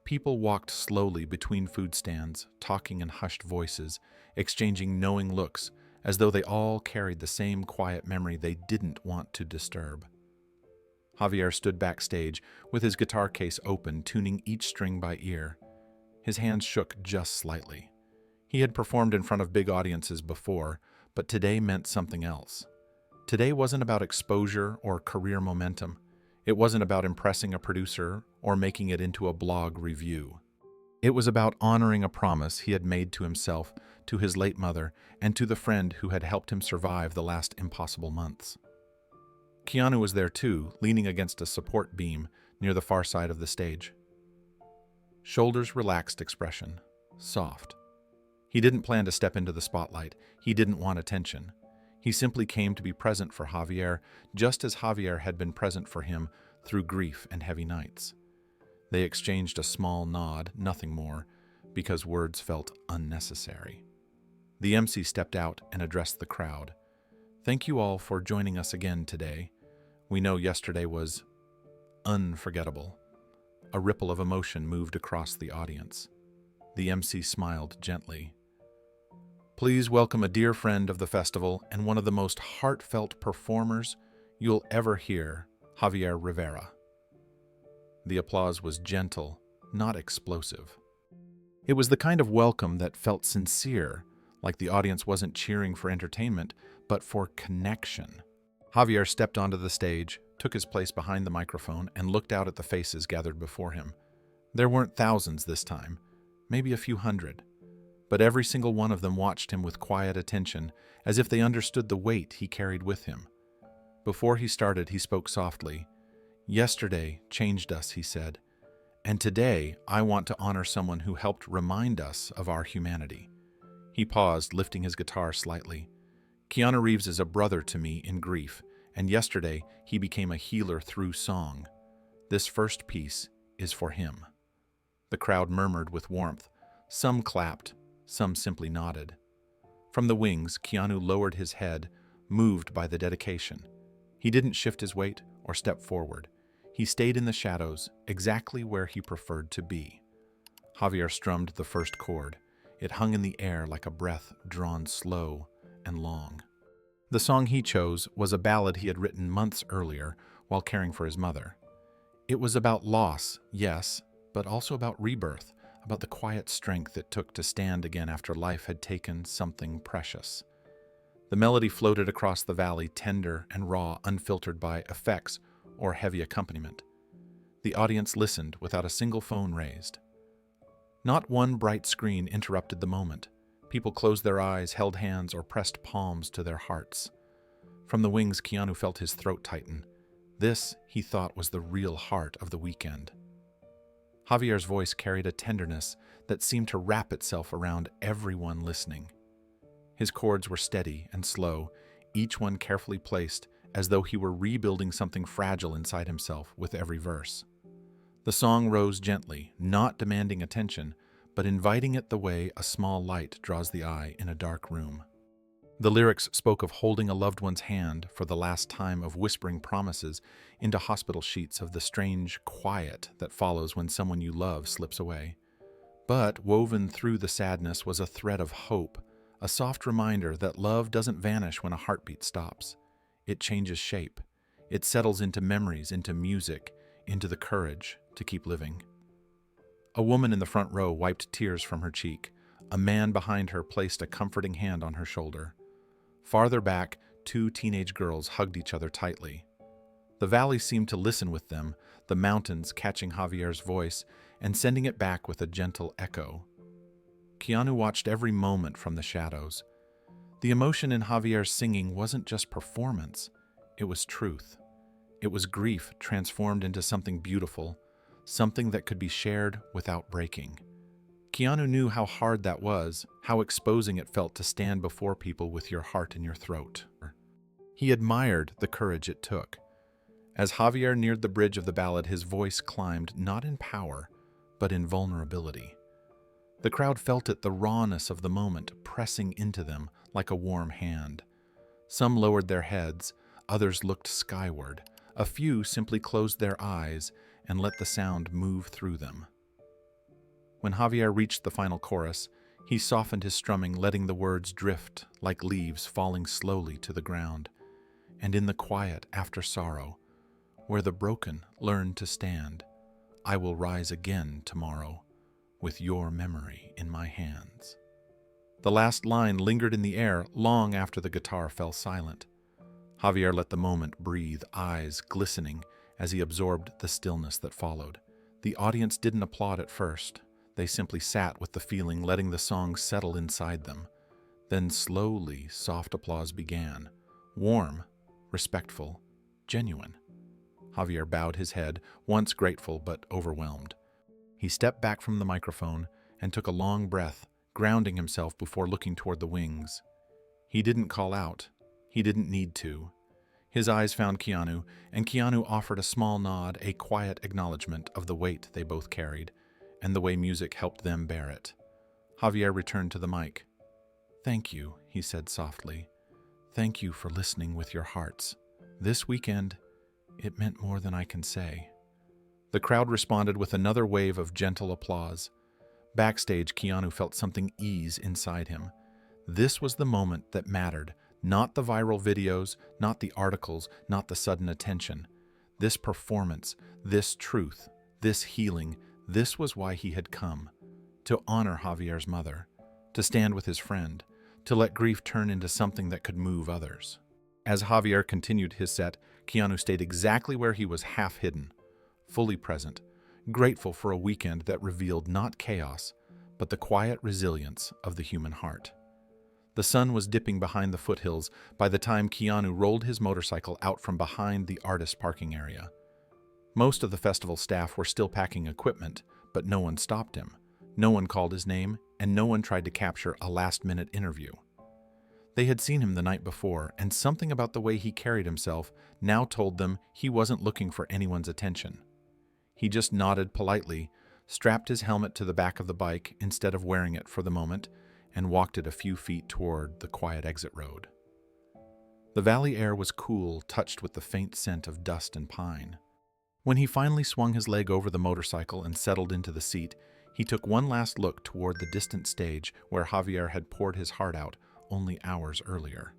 People walked slowly between food stands, talking in hushed voices, exchanging knowing looks, as though they all carried the same quiet memory they didn't want to disturb. Javier stood backstage with his guitar case open, tuning each string by ear. His hands shook just slightly. He had performed in front of big audiences before, but today meant something else. Today wasn't about exposure or career momentum. It wasn't about impressing a producer or making it into a blog review. It was about honoring a promise he had made to himself, to his late mother, and to the friend who had helped him survive the last impossible months. Keanu was there too, leaning against a support beam near the far side of the stage. Shoulders relaxed, expression soft. He didn't plan to step into the spotlight. He didn't want attention. He simply came to be present for Javier, just as Javier had been present for him through grief and heavy nights. They exchanged a small nod, nothing more, because words felt unnecessary. The MC stepped out and addressed the crowd. "Thank you all for joining us again today. We know yesterday was unforgettable." A ripple of emotion moved across the audience. The MC smiled gently. "Please welcome a dear friend of the festival and one of the most heartfelt performers you'll ever hear, Javier Rivera." The applause was gentle, not explosive. It was the kind of welcome that felt sincere, like the audience wasn't cheering for entertainment, but for connection. Javier stepped onto the stage, took his place behind the microphone, and looked out at the faces gathered before him. There weren't thousands this time, maybe a few hundred, but every single one of them watched him with quiet attention, as if they understood the weight he carried with him. Before he started, he spoke softly. "Yesterday changed us," he said, "and today I want to honor someone who helped remind us of our humanity." He paused, lifting his guitar slightly. "Keanu Reeves is a brother to me in grief, and yesterday he became a healer through song. This first piece is for him." The crowd murmured with warmth. Some clapped, some simply nodded. From the wings, Keanu lowered his head, moved by the dedication. He didn't shift his weight or step forward. He stayed in the shadows, exactly where he preferred to be. Javier strummed the first chord. It hung in the air like a breath drawn slow and long. The song he chose was a ballad he had written months earlier while caring for his mother. It was about loss, yes, but also about rebirth, about the quiet strength it took to stand again after life had taken something precious. The melody floated across the valley, tender and raw, unfiltered by effects or heavy accompaniment. The audience listened without a single phone raised. Not one bright screen interrupted the moment. People closed their eyes, held hands, or pressed palms to their hearts. From the wings, Keanu felt his throat tighten. This, he thought, was the real heart of the weekend. Javier's voice carried a tenderness that seemed to wrap itself around everyone listening. His chords were steady and slow, each one carefully placed, as though he were rebuilding something fragile inside himself with every verse. The song rose gently, not demanding attention, but inviting it the way a small light draws the eye in a dark room. The lyrics spoke of holding a loved one's hand for the last time, of whispering promises into hospital sheets, of the strange quiet that follows when someone you love slips away. But woven through the sadness was a thread of hope, a soft reminder that love doesn't vanish when a heartbeat stops. It changes shape. It settles into memories, into music, into the courage to keep living. A woman in the front row wiped tears from her cheek. A man behind her placed a comforting hand on her shoulder. Farther back, two teenage girls hugged each other tightly. The valley seemed to listen with them, the mountains catching Javier's voice and sending it back with a gentle echo. Keanu watched every moment from the shadows. The emotion in Javier's singing wasn't just performance, it was truth. It was grief transformed into something beautiful, something that could be shared without breaking. Keanu knew how hard that was, how exposing it felt to stand before people with your heart in your throat. He admired the courage it took. As Javier neared the bridge of the ballad, his voice climbed not in power, but in vulnerability. The crowd felt it, the rawness of the moment pressing into them like a warm hand. Some lowered their heads, others looked skyward. A few simply closed their eyes and let the sound move through them. When Javier reached the final chorus, he softened his strumming, letting the words drift like leaves falling slowly to the ground. And in the quiet after sorrow, where the broken learn to stand, I will rise again tomorrow, with your memory in my hands. The last line lingered in the air long after the guitar fell silent. Javier let the moment breathe, eyes glistening as he absorbed the stillness that followed. The audience didn't applaud at first. They simply sat with the feeling, letting the song settle inside them. Then slowly, soft applause began. Warm, respectful, genuine. Javier bowed his head, once grateful but overwhelmed. He stepped back from the microphone and took a long breath, grounding himself before looking toward the wings. He didn't call out. He didn't need to. His eyes found Keanu, and Keanu offered a small nod, a quiet acknowledgement of the weight they both carried, and the way music helped them bear it. Javier returned to the mic. "Thank you," he said softly. "Thank you for listening with your hearts. This weekend, it meant more than I can say." The crowd responded with another wave of gentle applause. Backstage, Keanu felt something ease inside him. This was the moment that mattered, not the viral videos, not the articles, not the sudden attention. This performance, this truth, this healing, this was why he had come. To honor Javier's mother, to stand with his friend, to let grief turn into something that could move others. As Javier continued his set, Keanu stayed exactly where he was, half hidden, fully present, grateful for a weekend that revealed not chaos, but the quiet resilience of the human heart. The sun was dipping behind the foothills by the time Keanu rolled his motorcycle out from behind the artist parking area. Most of the festival staff were still packing equipment, but no one stopped him. No one called his name, and no one tried to capture a last-minute interview. They had seen him the night before, and something about the way he carried himself now told them he wasn't looking for anyone's attention. He just nodded politely, strapped his helmet to the back of the bike instead of wearing it for the moment, and walked it a few feet toward the quiet exit road. The valley air was cool, touched with the faint scent of dust and pine. When he finally swung his leg over the motorcycle and settled into the seat, he took one last look toward the distant stage where Javier had poured his heart out only hours earlier.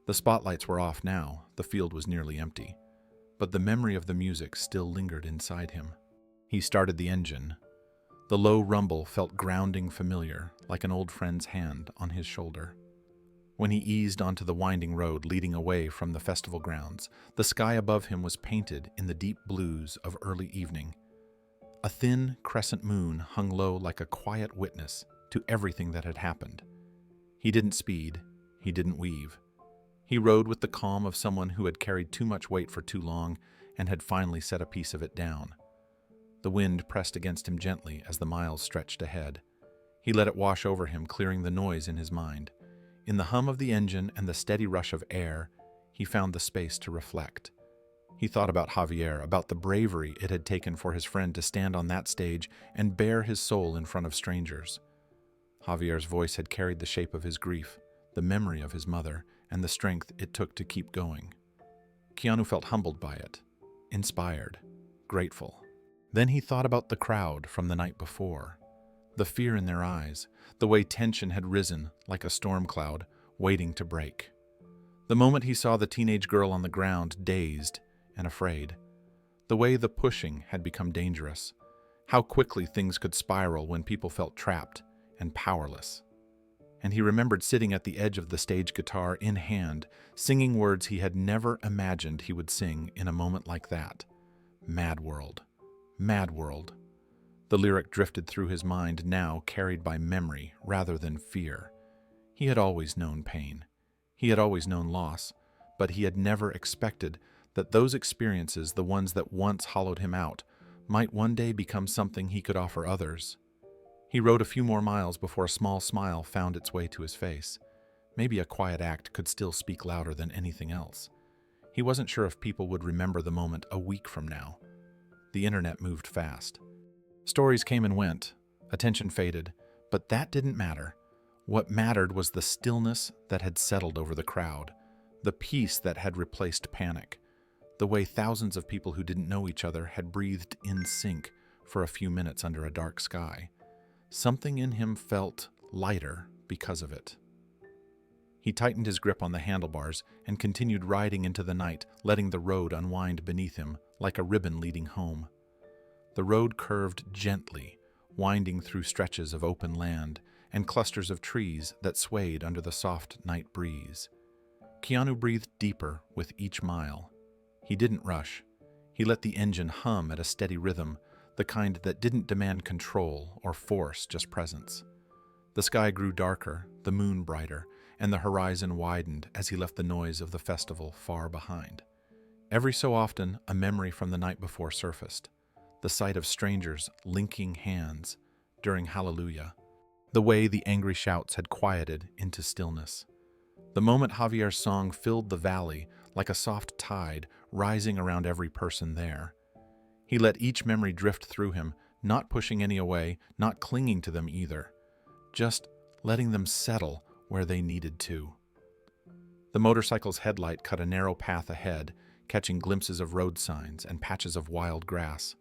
The spotlights were off now, the field was nearly empty, but the memory of the music still lingered inside him. He started the engine. The low rumble felt grounding familiar, like an old friend's hand on his shoulder. When he eased onto the winding road leading away from the festival grounds, the sky above him was painted in the deep blues of early evening. A thin crescent moon hung low like a quiet witness to everything that had happened. He didn't speed, he didn't weave. He rode with the calm of someone who had carried too much weight for too long and had finally set a piece of it down. The wind pressed against him gently as the miles stretched ahead. He let it wash over him, clearing the noise in his mind. In the hum of the engine and the steady rush of air, he found the space to reflect. He thought about Javier, about the bravery it had taken for his friend to stand on that stage and bare his soul in front of strangers. Javier's voice had carried the shape of his grief, the memory of his mother, and the strength it took to keep going. Keanu felt humbled by it, inspired, grateful. Then he thought about the crowd from the night before, the fear in their eyes, the way tension had risen like a storm cloud, waiting to break. The moment he saw the teenage girl on the ground, dazed and afraid, the way the pushing had become dangerous, how quickly things could spiral when people felt trapped and powerless. And he remembered sitting at the edge of the stage, guitar in hand, singing words he had never imagined he would sing in a moment like that. Mad world. Mad world. The lyric drifted through his mind now, carried by memory rather than fear. He had always known pain. He had always known loss, but he had never expected that those experiences, the ones that once hollowed him out, might one day become something he could offer others. He rode a few more miles before a small smile found its way to his face. Maybe a quiet act could still speak louder than anything else. He wasn't sure if people would remember the moment a week from now. The internet moved fast. Stories came and went, attention faded, but that didn't matter. What mattered was the stillness that had settled over the crowd, the peace that had replaced panic, the way thousands of people who didn't know each other had breathed in sync for a few minutes under a dark sky. Something in him felt lighter because of it. He tightened his grip on the handlebars and continued riding into the night, letting the road unwind beneath him like a ribbon leading home. The road curved gently, winding through stretches of open land and clusters of trees that swayed under the soft night breeze. Keanu breathed deeper with each mile. He didn't rush. He let the engine hum at a steady rhythm, the kind that didn't demand control or force, just presence. The sky grew darker, the moon brighter, and the horizon widened as he left the noise of the festival far behind. Every so often, a memory from the night before surfaced. The sight of strangers linking hands during Hallelujah. The way the angry shouts had quieted into stillness. The moment Javier's song filled the valley like a soft tide rising around every person there. He let each memory drift through him, not pushing any away, not clinging to them either, just letting them settle where they needed to. The motorcycle's headlight cut a narrow path ahead, catching glimpses of road signs and patches of wild grass.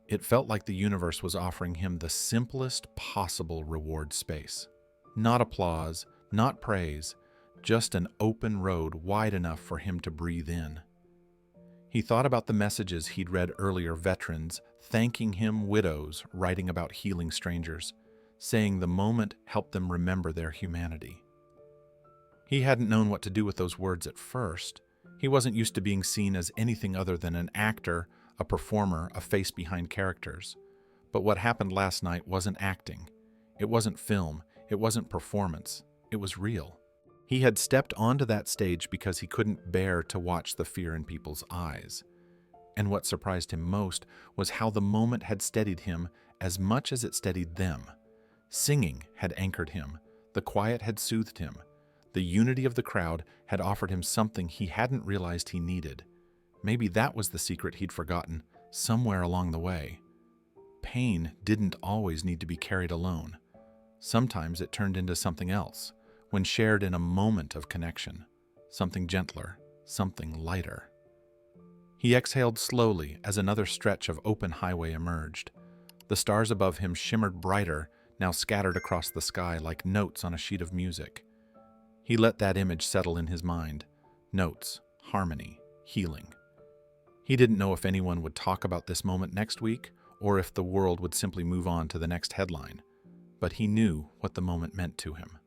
It felt like the universe was offering him the simplest possible reward space. Not applause, not praise, just an open road wide enough for him to breathe in. He thought about the messages he'd read earlier, veterans thanking him, widows writing about healing strangers, saying the moment helped them remember their humanity. He hadn't known what to do with those words at first. He wasn't used to being seen as anything other than an actor, a performer, a face behind characters. But what happened last night wasn't acting. It wasn't film. It wasn't performance. It was real. He had stepped onto that stage because he couldn't bear to watch the fear in people's eyes. And what surprised him most was how the moment had steadied him as much as it steadied them. Singing had anchored him. The quiet had soothed him. The unity of the crowd had offered him something he hadn't realized he needed. Maybe that was the secret he'd forgotten somewhere along the way. Pain didn't always need to be carried alone. Sometimes it turned into something else, when shared in a moment of connection. Something gentler, something lighter. He exhaled slowly as another stretch of open highway emerged. The stars above him shimmered brighter, now scattered across the sky like notes on a sheet of music. He let that image settle in his mind. Notes, harmony, healing. He didn't know if anyone would talk about this moment next week, or if the world would simply move on to the next headline. But he knew what the moment meant to him.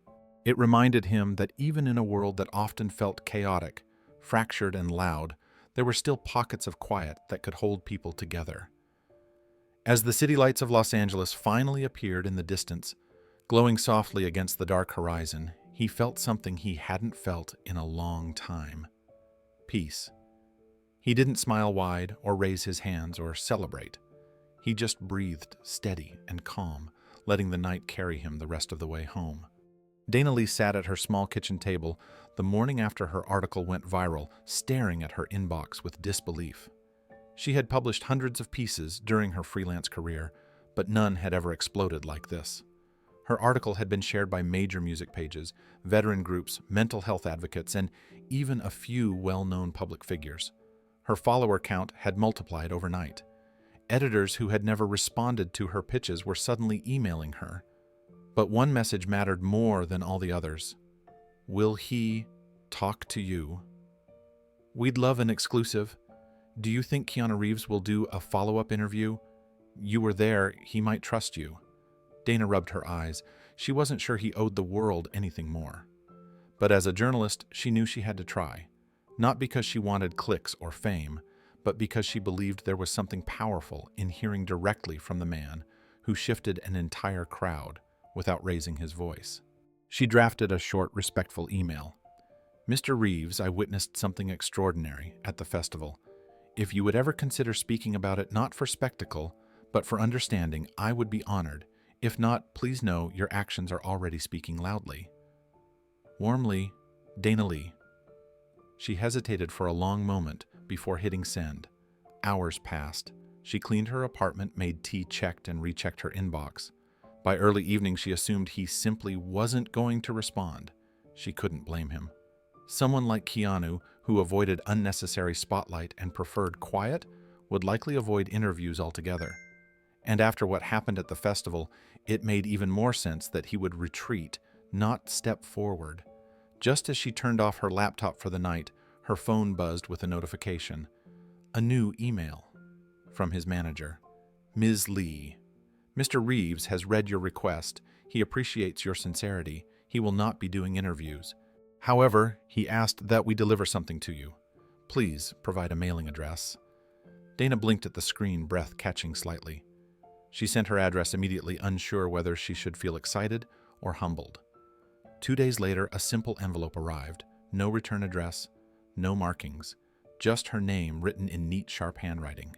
It reminded him that even in a world that often felt chaotic, fractured and loud, there were still pockets of quiet that could hold people together. As the city lights of Los Angeles finally appeared in the distance, glowing softly against the dark horizon, he felt something he hadn't felt in a long time. Peace. He didn't smile wide or raise his hands or celebrate. He just breathed steady and calm, letting the night carry him the rest of the way home. Dana Lee sat at her small kitchen table the morning after her article went viral, staring at her inbox with disbelief. She had published hundreds of pieces during her freelance career, but none had ever exploded like this. Her article had been shared by major music pages, veteran groups, mental health advocates, and even a few well-known public figures. Her follower count had multiplied overnight. Editors who had never responded to her pitches were suddenly emailing her. But one message mattered more than all the others. Will he talk to you? We'd love an exclusive. Do you think Keanu Reeves will do a follow-up interview? You were there, he might trust you. Dana rubbed her eyes. She wasn't sure he owed the world anything more. But as a journalist, she knew she had to try. Not because she wanted clicks or fame, but because she believed there was something powerful in hearing directly from the man who shifted an entire crowd without raising his voice. She drafted a short, respectful email. Mr. Reeves, I witnessed something extraordinary at the festival. If you would ever consider speaking about it not for spectacle, but for understanding, I would be honored. If not, please know your actions are already speaking loudly. Warmly, Dana Lee. She hesitated for a long moment before hitting send. Hours passed. She cleaned her apartment, made tea, checked and rechecked her inbox. By early evening, she assumed he simply wasn't going to respond. She couldn't blame him. Someone like Keanu, who avoided unnecessary spotlight and preferred quiet, would likely avoid interviews altogether. And after what happened at the festival, it made even more sense that he would retreat, not step forward. Just as she turned off her laptop for the night, her phone buzzed with a notification. A new email from his manager. Ms. Lee. Mr. Reeves has read your request. He appreciates your sincerity. He will not be doing interviews. However, he asked that we deliver something to you. Please provide a mailing address. Dana blinked at the screen, breath catching slightly. She sent her address immediately, unsure whether she should feel excited or humbled. 2 days later, a simple envelope arrived. No return address, no markings, just her name written in neat, sharp handwriting.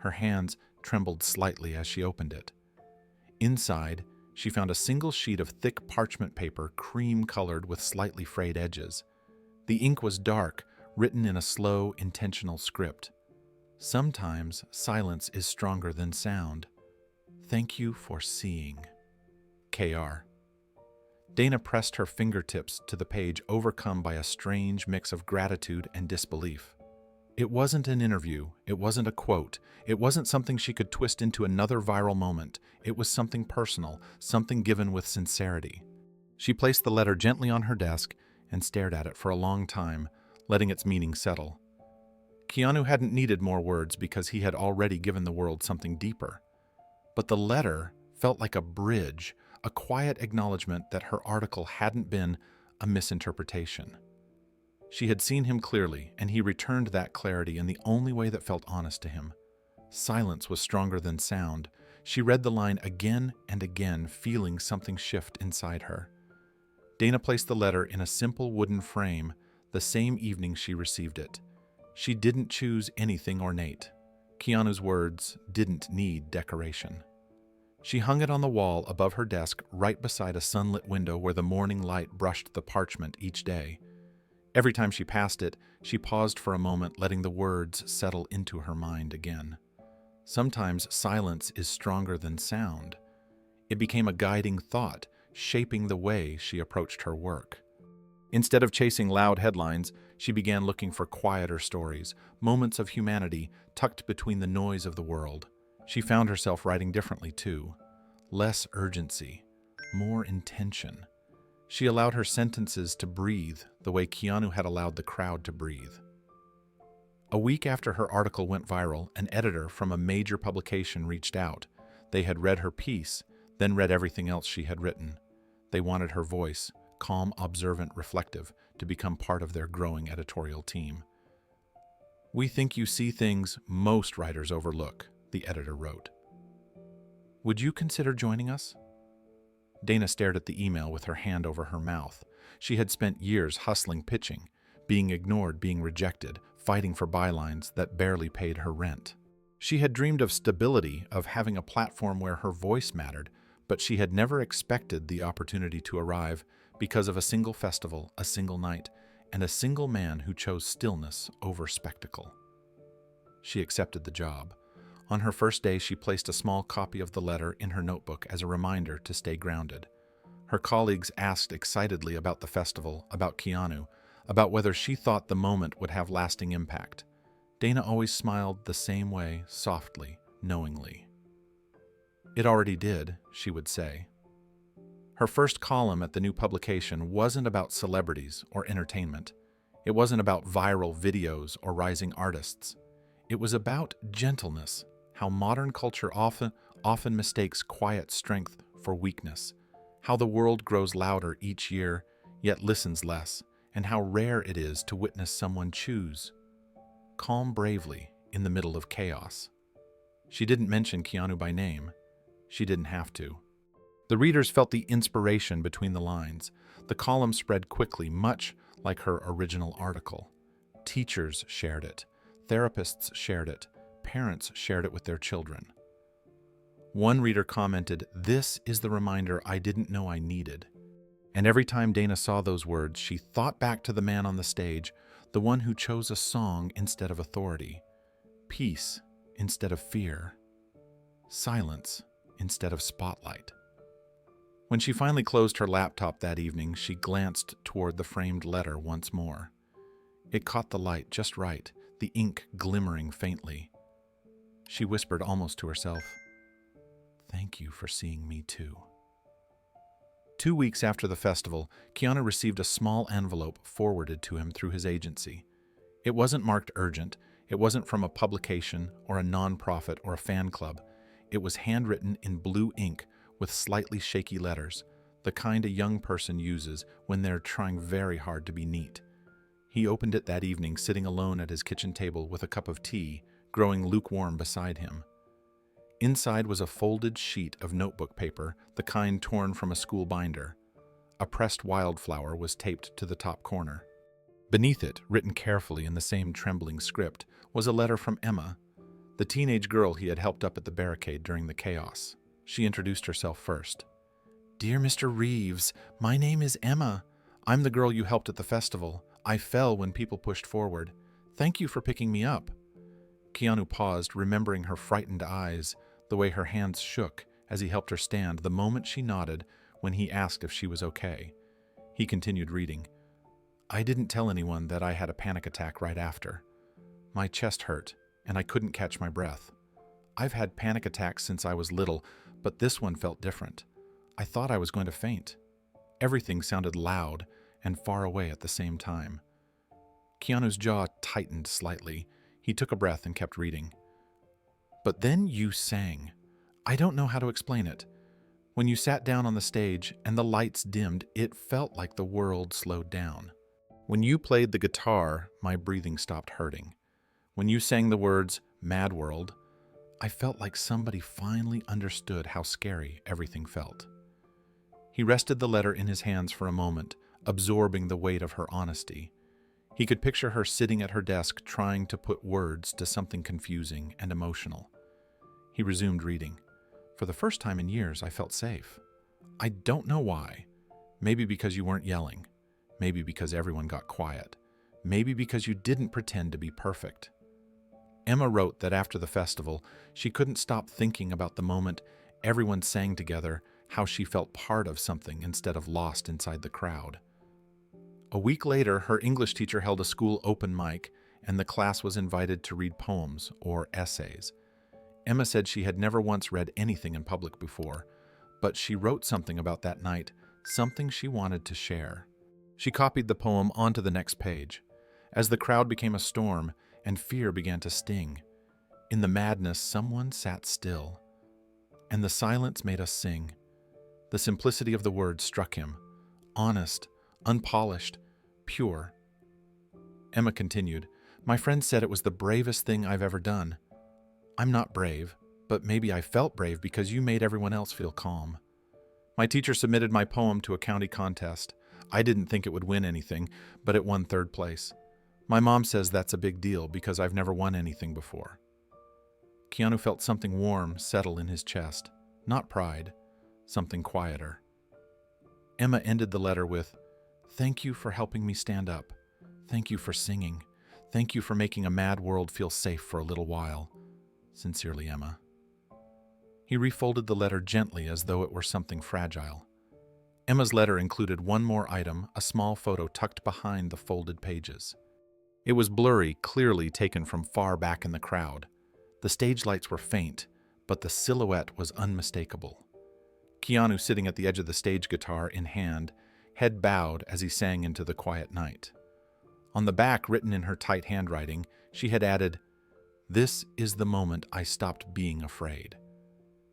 Her hands trembled slightly as she opened it. Inside, she found a single sheet of thick parchment paper, cream-colored with slightly frayed edges. The ink was dark, written in a slow, intentional script. Sometimes silence is stronger than sound. Thank you for seeing. K.R. Dana pressed her fingertips to the page, overcome by a strange mix of gratitude and disbelief. It wasn't an interview. It wasn't a quote. It wasn't something she could twist into another viral moment. It was something personal, something given with sincerity. She placed the letter gently on her desk and stared at it for a long time, letting its meaning settle. Keanu hadn't needed more words because he had already given the world something deeper. But the letter felt like a bridge, a quiet acknowledgement that her article hadn't been a misinterpretation. She had seen him clearly, and he returned that clarity in the only way that felt honest to him. Silence was stronger than sound. She read the line again and again, feeling something shift inside her. Dana placed the letter in a simple wooden frame the same evening she received it. She didn't choose anything ornate. Keanu's words didn't need decoration. She hung it on the wall above her desk, right beside a sunlit window where the morning light brushed the parchment each day. Every time she passed it, she paused for a moment, letting the words settle into her mind again. Sometimes silence is stronger than sound. It became a guiding thought, shaping the way she approached her work. Instead of chasing loud headlines, she began looking for quieter stories, moments of humanity tucked between the noise of the world. She found herself writing differently, too. Less urgency, more intention. She allowed her sentences to breathe the way Keanu had allowed the crowd to breathe. A week after her article went viral, an editor from a major publication reached out. They had read her piece, then read everything else she had written. They wanted her voice, calm, observant, reflective, to become part of their growing editorial team. "We think you see things most writers overlook," the editor wrote. "Would you consider joining us?" Dana stared at the email with her hand over her mouth. She had spent years hustling pitching, being ignored, being rejected, fighting for bylines that barely paid her rent. She had dreamed of stability, of having a platform where her voice mattered, but she had never expected the opportunity to arrive because of a single festival, a single night, and a single man who chose stillness over spectacle. She accepted the job. On her first day, she placed a small copy of the letter in her notebook as a reminder to stay grounded. Her colleagues asked excitedly about the festival, about Keanu, about whether she thought the moment would have lasting impact. Dana always smiled the same way, softly, knowingly. "It already did," she would say. Her first column at the new publication wasn't about celebrities or entertainment. It wasn't about viral videos or rising artists. It was about gentleness, how modern culture often mistakes quiet strength for weakness, how the world grows louder each year, yet listens less, and how rare it is to witness someone choose calm bravely in the middle of chaos. She didn't mention Keanu by name. She didn't have to. The readers felt the inspiration between the lines. The column spread quickly, much like her original article. Teachers shared it. Therapists shared it. Parents shared it with their children. One reader commented, "This is the reminder I didn't know I needed." And every time Dana saw those words, she thought back to the man on the stage, the one who chose a song instead of authority, peace instead of fear, silence instead of spotlight. When she finally closed her laptop that evening, she glanced toward the framed letter once more. It caught the light just right, the ink glimmering faintly. She whispered almost to herself, "Thank you for seeing me too." 2 weeks after the festival, Keanu received a small envelope forwarded to him through his agency. It wasn't marked urgent. It wasn't from a publication or a nonprofit or a fan club. It was handwritten in blue ink with slightly shaky letters, the kind a young person uses when they're trying very hard to be neat. He opened it that evening, sitting alone at his kitchen table with a cup of tea growing lukewarm beside him. Inside was a folded sheet of notebook paper, the kind torn from a school binder. A pressed wildflower was taped to the top corner. Beneath it, written carefully in the same trembling script, was a letter from Emma, the teenage girl he had helped up at the barricade during the chaos. She introduced herself first. "Dear Mr. Reeves, my name is Emma. I'm the girl you helped at the festival. I fell when people pushed forward. Thank you for picking me up." Keanu paused, remembering her frightened eyes, the way her hands shook as he helped her stand, the moment she nodded when he asked if she was okay. He continued reading. "I didn't tell anyone that I had a panic attack right after. My chest hurt, and I couldn't catch my breath. I've had panic attacks since I was little, but this one felt different. I thought I was going to faint. Everything sounded loud and far away at the same time." Keanu's jaw tightened slightly. He took a breath and kept reading. "But then you sang. I don't know how to explain it. When you sat down on the stage and the lights dimmed, it felt like the world slowed down. When you played the guitar, my breathing stopped hurting. When you sang the words, Mad World, I felt like somebody finally understood how scary everything felt. He rested the letter in his hands for a moment, absorbing the weight of her honesty. He could picture her sitting at her desk trying to put words to something confusing and emotional. He resumed reading. For the first time in years, I felt safe. I don't know why. Maybe because you weren't yelling. Maybe because everyone got quiet. Maybe because you didn't pretend to be perfect. Emma wrote that after the festival, she couldn't stop thinking about the moment everyone sang together, how she felt part of something instead of lost inside the crowd. A week later, her English teacher held a school open mic, and the class was invited to read poems or essays. Emma said she had never once read anything in public before, but she wrote something about that night, something she wanted to share. She copied the poem onto the next page. As the crowd became a storm and fear began to sting, in the madness someone sat still, and the silence made us sing. The simplicity of the words struck him. Honest, unpolished, pure. Emma continued, "My friend said it was the bravest thing I've ever done. I'm not brave, but maybe I felt brave because you made everyone else feel calm. My teacher submitted my poem to a county contest. I didn't think it would win anything, but it won third place. My mom says that's a big deal because I've never won anything before." Keanu felt something warm settle in his chest. Not pride, something quieter. Emma ended the letter with, "Thank you for helping me stand up. Thank you for singing. Thank you for making a mad world feel safe for a little while. Sincerely, Emma." He refolded the letter gently as though it were something fragile. Emma's letter included one more item, a small photo tucked behind the folded pages. It was blurry, clearly taken from far back in the crowd. The stage lights were faint, but the silhouette was unmistakable. Keanu sitting at the edge of the stage, guitar in hand, head bowed as he sang into the quiet night. On the back, written in her tight handwriting, she had added, "This is the moment I stopped being afraid."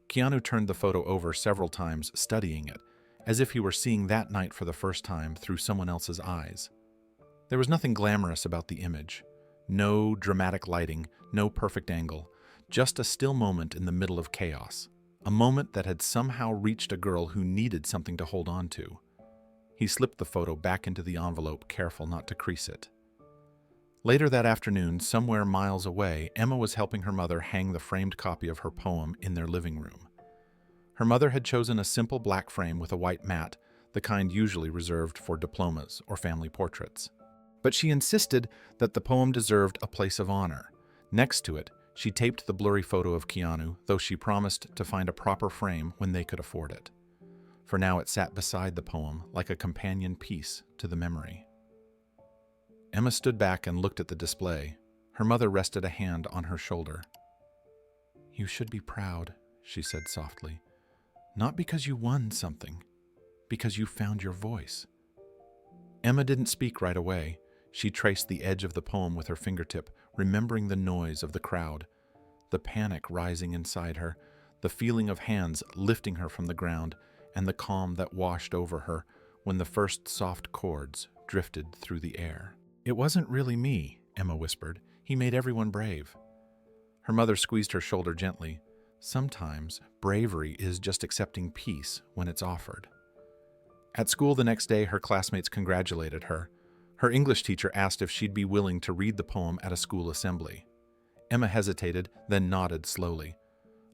Keanu turned the photo over several times, studying it, as if he were seeing that night for the first time through someone else's eyes. There was nothing glamorous about the image. No dramatic lighting, no perfect angle, just a still moment in the middle of chaos. A moment that had somehow reached a girl who needed something to hold on to. He slipped the photo back into the envelope, careful not to crease it. Later that afternoon, somewhere miles away, Emma was helping her mother hang the framed copy of her poem in their living room. Her mother had chosen a simple black frame with a white mat, the kind usually reserved for diplomas or family portraits. But she insisted that the poem deserved a place of honor. Next to it, she taped the blurry photo of Keanu, though she promised to find a proper frame when they could afford it. For now it sat beside the poem like a companion piece to the memory. Emma stood back and looked at the display. Her mother rested a hand on her shoulder. "You should be proud," she said softly. "Not because you won something, because you found your voice." Emma didn't speak right away. She traced the edge of the poem with her fingertip, remembering the noise of the crowd, the panic rising inside her, the feeling of hands lifting her from the ground, and the calm that washed over her when the first soft chords drifted through the air. "It wasn't really me," Emma whispered. "He made everyone brave." Her mother squeezed her shoulder gently. Sometimes bravery is just accepting peace when it's offered. At school the next day, her classmates congratulated her. Her English teacher asked if she'd be willing to read the poem at a school assembly. Emma hesitated, then nodded slowly.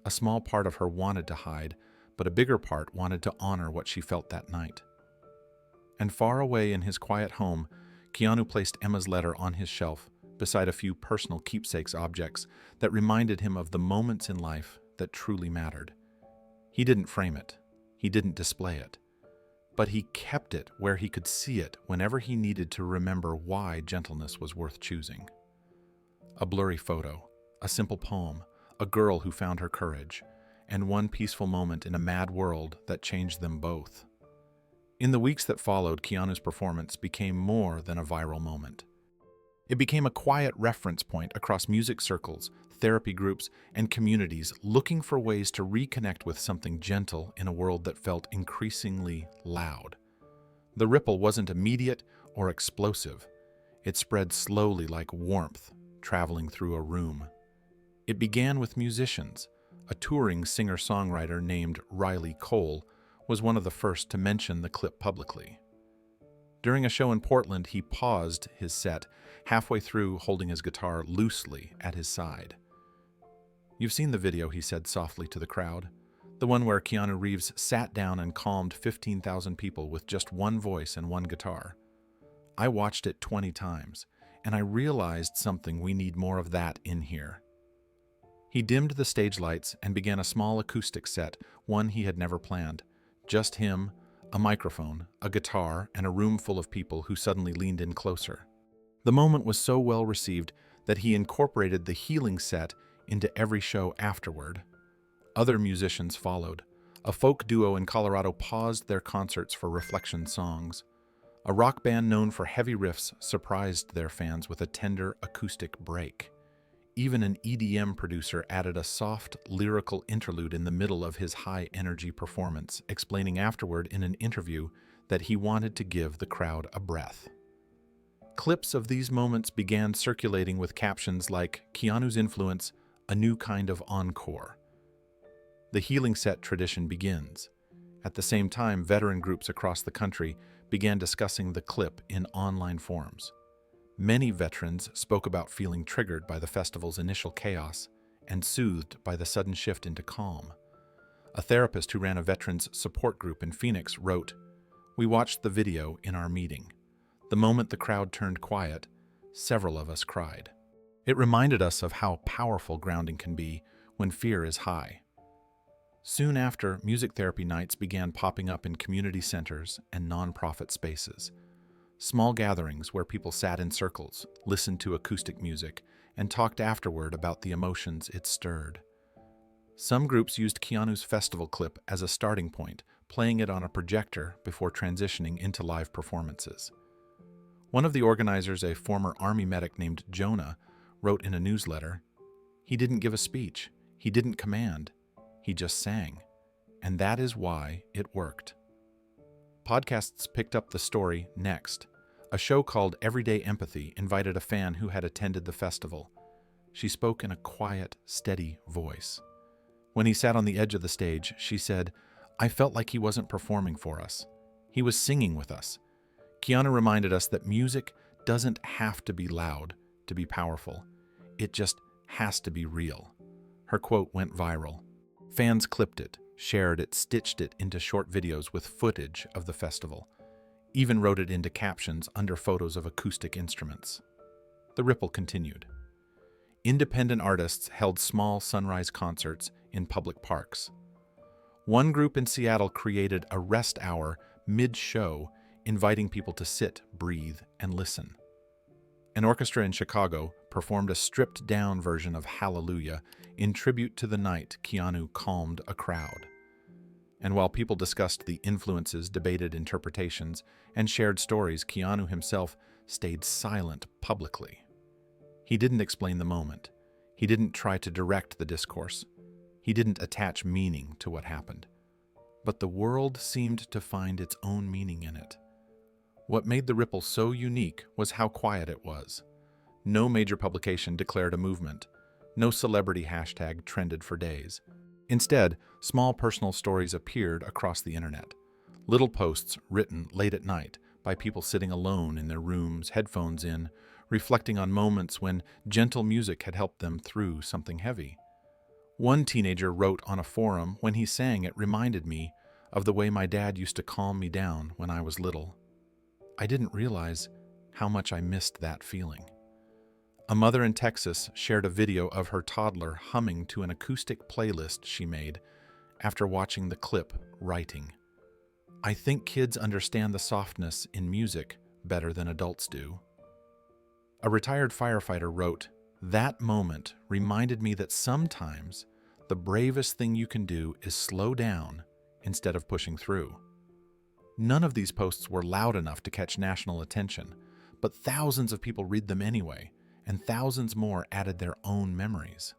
A small part of her wanted to hide, but a bigger part wanted to honor what she felt that night. And far away in his quiet home, Keanu placed Emma's letter on his shelf, beside a few personal keepsakes objects that reminded him of the moments in life that truly mattered. He didn't frame it. He didn't display it. But he kept it where he could see it whenever he needed to remember why gentleness was worth choosing. A blurry photo, a simple poem, a girl who found her courage, and one peaceful moment in a mad world that changed them both. In the weeks that followed, Keanu's performance became more than a viral moment. It became a quiet reference point across music circles, therapy groups, and communities looking for ways to reconnect with something gentle in a world that felt increasingly loud. The ripple wasn't immediate or explosive. It spread slowly like warmth traveling through a room. It began with musicians. A touring singer-songwriter named Riley Cole was one of the first to mention the clip publicly. During a show in Portland, he paused his set halfway through, holding his guitar loosely at his side. "You've seen the video," he said softly to the crowd. "The one where Keanu Reeves sat down and calmed 15,000 people with just one voice and one guitar. I watched it 20 times, and I realized something: we need more of that in here." He dimmed the stage lights and began a small acoustic set, one he had never planned. Just him, a microphone, a guitar, and a room full of people who suddenly leaned in closer. The moment was so well received that he incorporated the healing set into every show afterward. Other musicians followed. A folk duo in Colorado paused their concerts for reflection songs. A rock band known for heavy riffs surprised their fans with a tender acoustic break. Even an EDM producer added a soft, lyrical interlude in the middle of his high-energy performance, explaining afterward in an interview that he wanted to give the crowd a breath. Clips of these moments began circulating with captions like "Keanu's influence, a new kind of encore." The healing set tradition begins. At the same time, veteran groups across the country began discussing the clip in online forums. Many veterans spoke about feeling triggered by the festival's initial chaos and soothed by the sudden shift into calm. A therapist who ran a veterans support group in Phoenix wrote, "We watched the video in our meeting. The moment the crowd turned quiet, several of us cried. It reminded us of how powerful grounding can be when fear is high." Soon after, music therapy nights began popping up in community centers and nonprofit spaces. Small gatherings where people sat in circles, listened to acoustic music, and talked afterward about the emotions it stirred. Some groups used Keanu's festival clip as a starting point, playing it on a projector before transitioning into live performances. One of the organizers, a former Army medic named Jonah, wrote in a newsletter, "He didn't give a speech, he didn't command, he just sang. And that is why it worked." Podcasts picked up the story next. A show called Everyday Empathy invited a fan who had attended the festival. She spoke in a quiet, steady voice. When he sat on the edge of the stage, she said, "I felt like he wasn't performing for us. He was singing with us." Keanu reminded us that music doesn't have to be loud to be powerful. It just has to be real. Her quote went viral. Fans clipped it, shared it, stitched it into short videos with footage of the festival, even wrote it into captions under photos of acoustic instruments. The ripple continued. Independent artists held small sunrise concerts in public parks. One group in Seattle created a rest hour mid-show, inviting people to sit, breathe, and listen. An orchestra in Chicago performed a stripped-down version of Hallelujah in tribute to the night Keanu calmed a crowd. And while people discussed the influences, debated interpretations, and shared stories, Keanu himself stayed silent publicly. He didn't explain the moment. He didn't try to direct the discourse. He didn't attach meaning to what happened. But the world seemed to find its own meaning in it. What made the ripple so unique was how quiet it was. No major publication declared a movement. No celebrity hashtag trended for days. Instead, small personal stories appeared across the internet. Little posts written late at night by people sitting alone in their rooms, headphones in, reflecting on moments when gentle music had helped them through something heavy. One teenager wrote on a forum, "When he sang, it reminded me of the way my dad used to calm me down when I was little. I didn't realize how much I missed that feeling." A mother in Texas shared a video of her toddler humming to an acoustic playlist she made after watching the clip, writing, "I think kids understand the softness in music better than adults do." A retired firefighter wrote, "That moment reminded me that sometimes the bravest thing you can do is slow down instead of pushing through." None of these posts were loud enough to catch national attention, but thousands of people read them anyway, and thousands more added their own memories.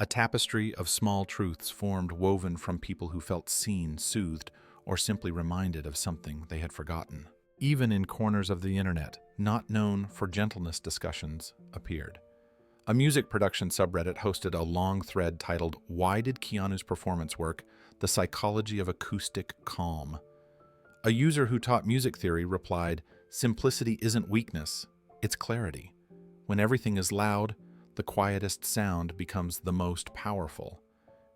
a tapestry of small truths formed, woven from people who felt seen, soothed, or simply reminded of something they had forgotten. Even in corners of the internet, not known for gentleness, discussions appeared. A music production subreddit hosted a long thread titled, "Why Did Keanu's Performance Work? The Psychology of Acoustic Calm." A user who taught music theory replied, "Simplicity isn't weakness, it's clarity. When everything is loud, the quietest sound becomes the most powerful."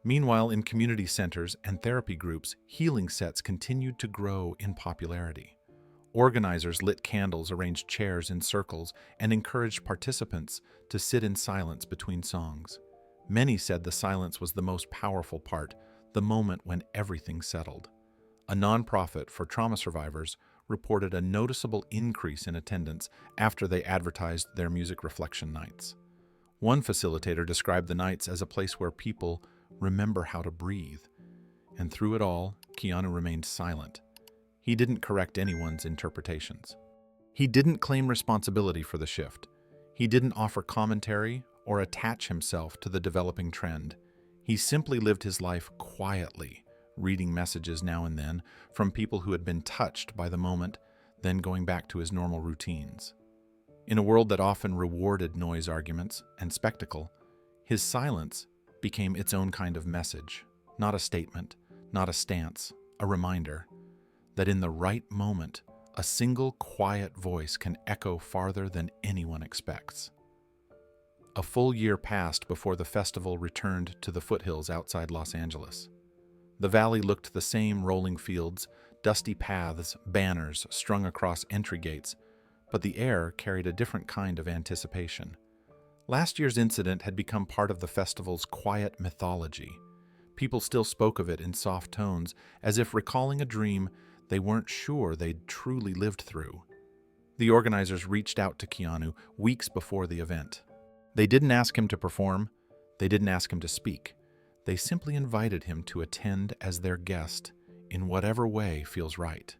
Meanwhile, in community centers and therapy groups, healing sets continued to grow in popularity. Organizers lit candles, arranged chairs in circles, and encouraged participants to sit in silence between songs. Many said the silence was the most powerful part, the moment when everything settled. A nonprofit for trauma survivors reported a noticeable increase in attendance after they advertised their music reflection nights. One facilitator described the nights as a place where people remember how to breathe. And through it all, Keanu remained silent. He didn't correct anyone's interpretations. He didn't claim responsibility for the shift. He didn't offer commentary or attach himself to the developing trend. He simply lived his life quietly, reading messages now and then from people who had been touched by the moment, then going back to his normal routines. In a world that often rewarded noise, arguments, and spectacle, his silence became its own kind of message, not a statement, not a stance, a reminder that in the right moment, a single quiet voice can echo farther than anyone expects. A full year passed before the festival returned to the foothills outside Los Angeles. The valley looked the same: rolling fields, dusty paths, banners strung across entry gates, but the air carried a different kind of anticipation. Last year's incident had become part of the festival's quiet mythology. People still spoke of it in soft tones, as if recalling a dream they weren't sure they'd truly lived through. The organizers reached out to Keanu weeks before the event. They didn't ask him to perform, they didn't ask him to speak. They simply invited him to attend as their guest in whatever way feels right.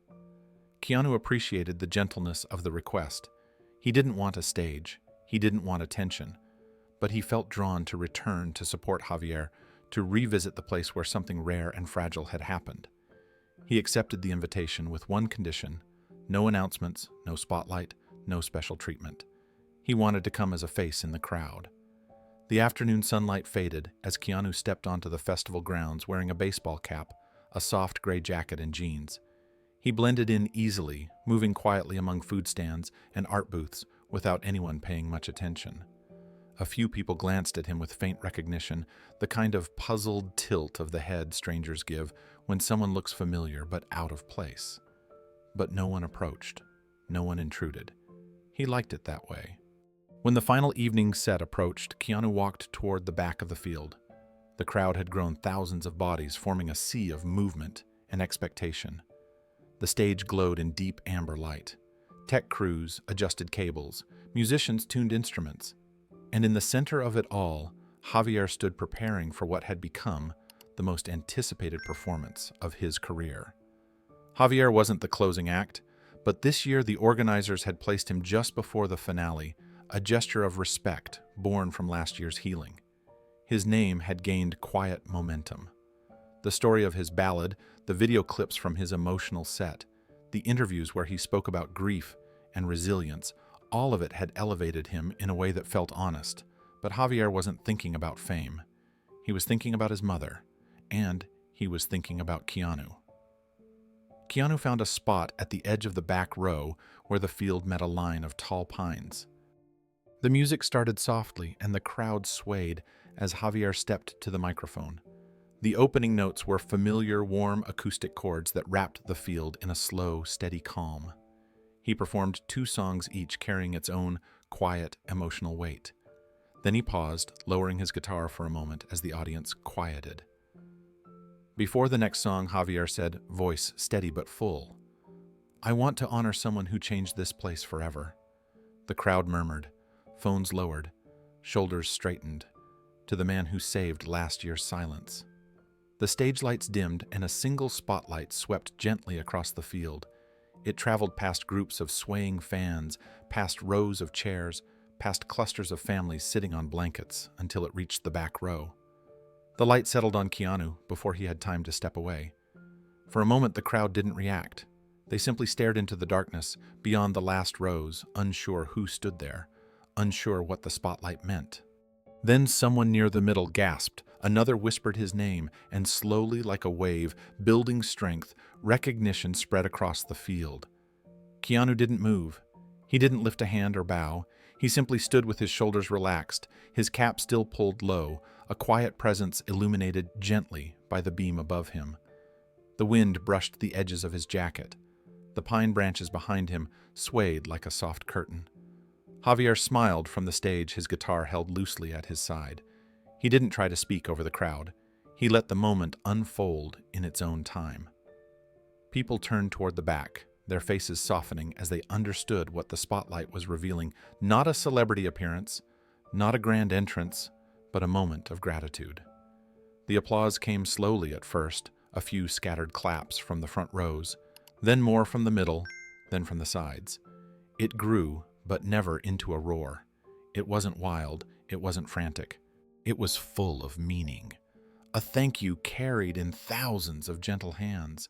Keanu appreciated the gentleness of the request. He didn't want a stage, he didn't want attention, but he felt drawn to return to support Javier, to revisit the place where something rare and fragile had happened. He accepted the invitation with one condition: no announcements, no spotlight, no special treatment. He wanted to come as a face in the crowd. The afternoon sunlight faded as Keanu stepped onto the festival grounds wearing a baseball cap, a soft gray jacket, and jeans. He blended in easily, moving quietly among food stands and art booths without anyone paying much attention. A few people glanced at him with faint recognition, the kind of puzzled tilt of the head strangers give when someone looks familiar but out of place. But no one approached, no one intruded. He liked it that way. When the final evening set approached, Keanu walked toward the back of the field. The crowd had grown thousands of bodies, forming a sea of movement and expectation. The stage glowed in deep amber light. Tech crews adjusted cables, musicians tuned instruments, and in the center of it all, Javier stood preparing for what had become the most anticipated performance of his career. Javier wasn't the closing act, but this year the organizers had placed him just before the finale, a gesture of respect born from last year's healing. His name had gained quiet momentum. The story of his ballad, the video clips from his emotional set, the interviews where he spoke about grief and resilience, all of it had elevated him in a way that felt honest. But Javier wasn't thinking about fame. He was thinking about his mother, and he was thinking about Keanu. Keanu found a spot at the edge of the back row where the field met a line of tall pines. The music started softly, and the crowd swayed as Javier stepped to the microphone. The opening notes were familiar, warm acoustic chords that wrapped the field in a slow, steady calm. He performed 2 songs each, carrying its own quiet, emotional weight. Then he paused, lowering his guitar for a moment as the audience quieted. Before the next song, Javier said, voice steady but full, "I want to honor someone who changed this place forever." The crowd murmured, phones lowered, shoulders straightened, to the man who saved last year's silence. The stage lights dimmed, and a single spotlight swept gently across the field. It traveled past groups of swaying fans, past rows of chairs, past clusters of families sitting on blankets, until it reached the back row. The light settled on Keanu before he had time to step away. For a moment, the crowd didn't react. They simply stared into the darkness beyond the last rows, unsure who stood there, unsure what the spotlight meant. Then someone near the middle gasped, another whispered his name, and slowly, like a wave, building strength, recognition spread across the field. Keanu didn't move. He didn't lift a hand or bow. He simply stood with his shoulders relaxed, his cap still pulled low, a quiet presence illuminated gently by the beam above him. The wind brushed the edges of his jacket. The pine branches behind him swayed like a soft curtain. Javier smiled from the stage, his guitar held loosely at his side. He didn't try to speak over the crowd. He let the moment unfold in its own time. People turned toward the back, their faces softening as they understood what the spotlight was revealing. Not a celebrity appearance, not a grand entrance, but a moment of gratitude. The applause came slowly at first, a few scattered claps from the front rows, then more from the middle, then from the sides. It grew, but never into a roar. It wasn't wild, it wasn't frantic. It was full of meaning. A thank you carried in thousands of gentle hands.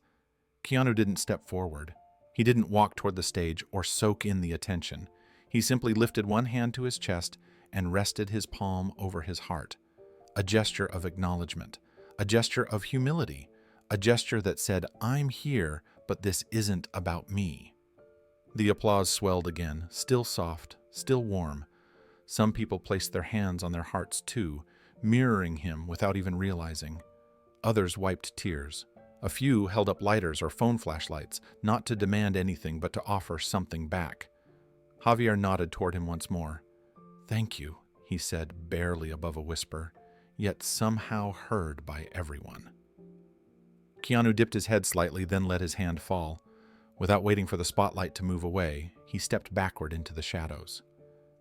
Keanu didn't step forward. He didn't walk toward the stage or soak in the attention. He simply lifted one hand to his chest and rested his palm over his heart. A gesture of acknowledgement, a gesture of humility, a gesture that said, "I'm here, but this isn't about me." The applause swelled again, still soft, still warm. Some people placed their hands on their hearts too, mirroring him without even realizing. Others wiped tears. A few held up lighters or phone flashlights, not to demand anything but to offer something back. Javier nodded toward him once more. "Thank you," he said, barely above a whisper, yet somehow heard by everyone. Keanu dipped his head slightly, then let his hand fall. Without waiting for the spotlight to move away, he stepped backward into the shadows.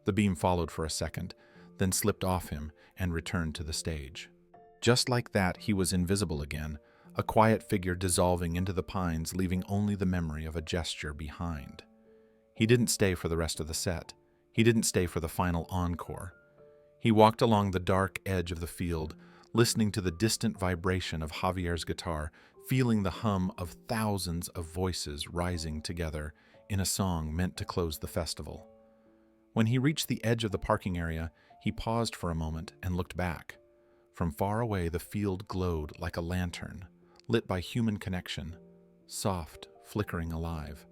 The beam followed for a second, then slipped off him and returned to the stage. Just like that, he was invisible again, a quiet figure dissolving into the pines, leaving only the memory of a gesture behind. He didn't stay for the rest of the set. He didn't stay for the final encore. He walked along the dark edge of the field, listening to the distant vibration of Javier's guitar, feeling the hum of thousands of voices rising together in a song meant to close the festival. When he reached the edge of the parking area, he paused for a moment and looked back. From far away, the field glowed like a lantern, lit by human connection, soft, flickering alive.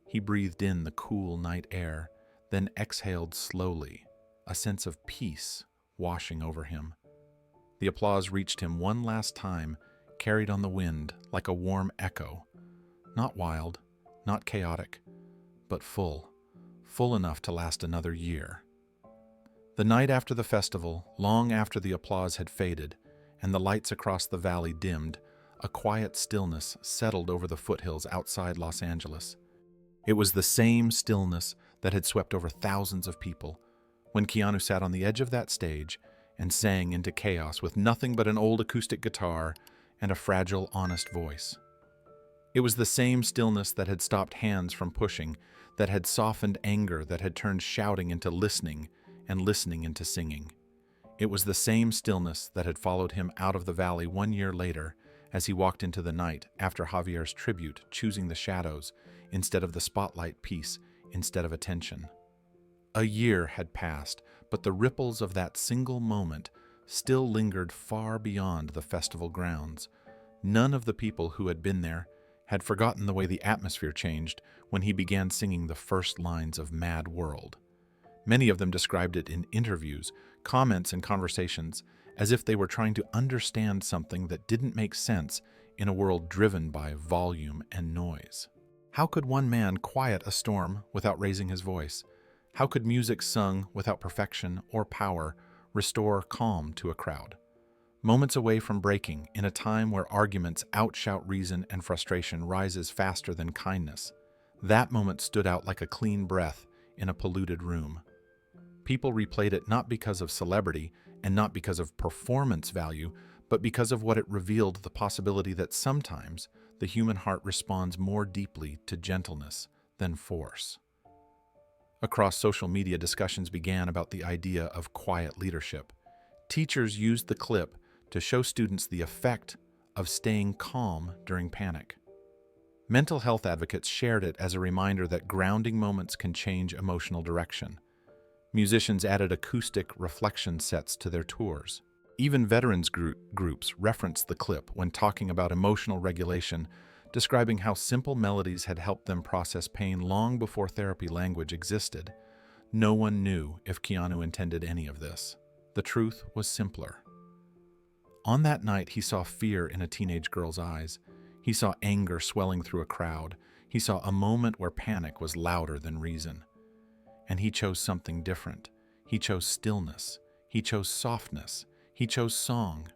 He breathed in the cool night air, then exhaled slowly, a sense of peace washing over him. The applause reached him one last time, carried on the wind like a warm echo. Not wild, not chaotic, but full enough to last another year. The night after the festival, long after the applause had faded and the lights across the valley dimmed, a quiet stillness settled over the foothills outside Los Angeles. It was the same stillness that had swept over thousands of people when Keanu sat on the edge of that stage and sang into chaos with nothing but an old acoustic guitar and a fragile, honest voice. It was the same stillness that had stopped hands from pushing, that had softened anger, that had turned shouting into listening and listening into singing. It was the same stillness that had followed him out of the valley 1 year later as he walked into the night after Javier's tribute, choosing the shadows instead of the spotlight piece, instead of attention. A year had passed, but the ripples of that single moment still lingered far beyond the festival grounds. None of the people who had been there had forgotten the way the atmosphere changed when he began singing the first lines of Mad World. Many of them described it in interviews, comments, and conversations as if they were trying to understand something that didn't make sense in a world driven by volume and noise. How could one man quiet a storm without raising his voice? How could music sung without perfection or power restore calm to a crowd? Moments away from breaking, in a time where arguments outshout reason and frustration rises faster than kindness, that moment stood out like a clean breath in a polluted room. People replayed it not because of celebrity and not because of performance value, but because of what it revealed, the possibility that sometimes the human heart responds more deeply to gentleness than force. Across social media, discussions began about the idea of quiet leadership. Teachers used the clip to show students the effect of staying calm during panic. Mental health advocates shared it as a reminder that grounding moments can change emotional direction. Musicians added acoustic reflection sets to their tours. Even veterans groups referenced the clip when talking about emotional regulation, describing how simple melodies had helped them process pain long before therapy language existed. No one knew if Keanu intended any of this. The truth was simpler. On that night, he saw fear in a teenage girl's eyes. He saw anger swelling through a crowd. He saw a moment where panic was louder than reason. And he chose something different. He chose stillness. He chose softness. He chose song.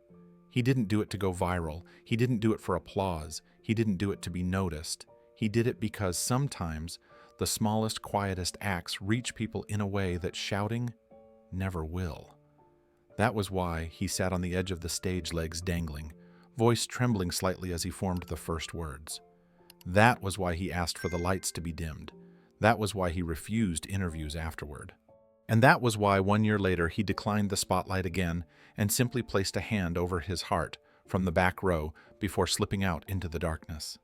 He didn't do it to go viral. He didn't do it for applause. He didn't do it to be noticed. He did it because sometimes the smallest, quietest acts reach people in a way that shouting never will. That was why he sat on the edge of the stage, legs dangling, voice trembling slightly as he formed the first words. That was why he asked for the lights to be dimmed. That was why he refused interviews afterward. And that was why 1 year later he declined the spotlight again and simply placed a hand over his heart from the back row before slipping out into the darkness.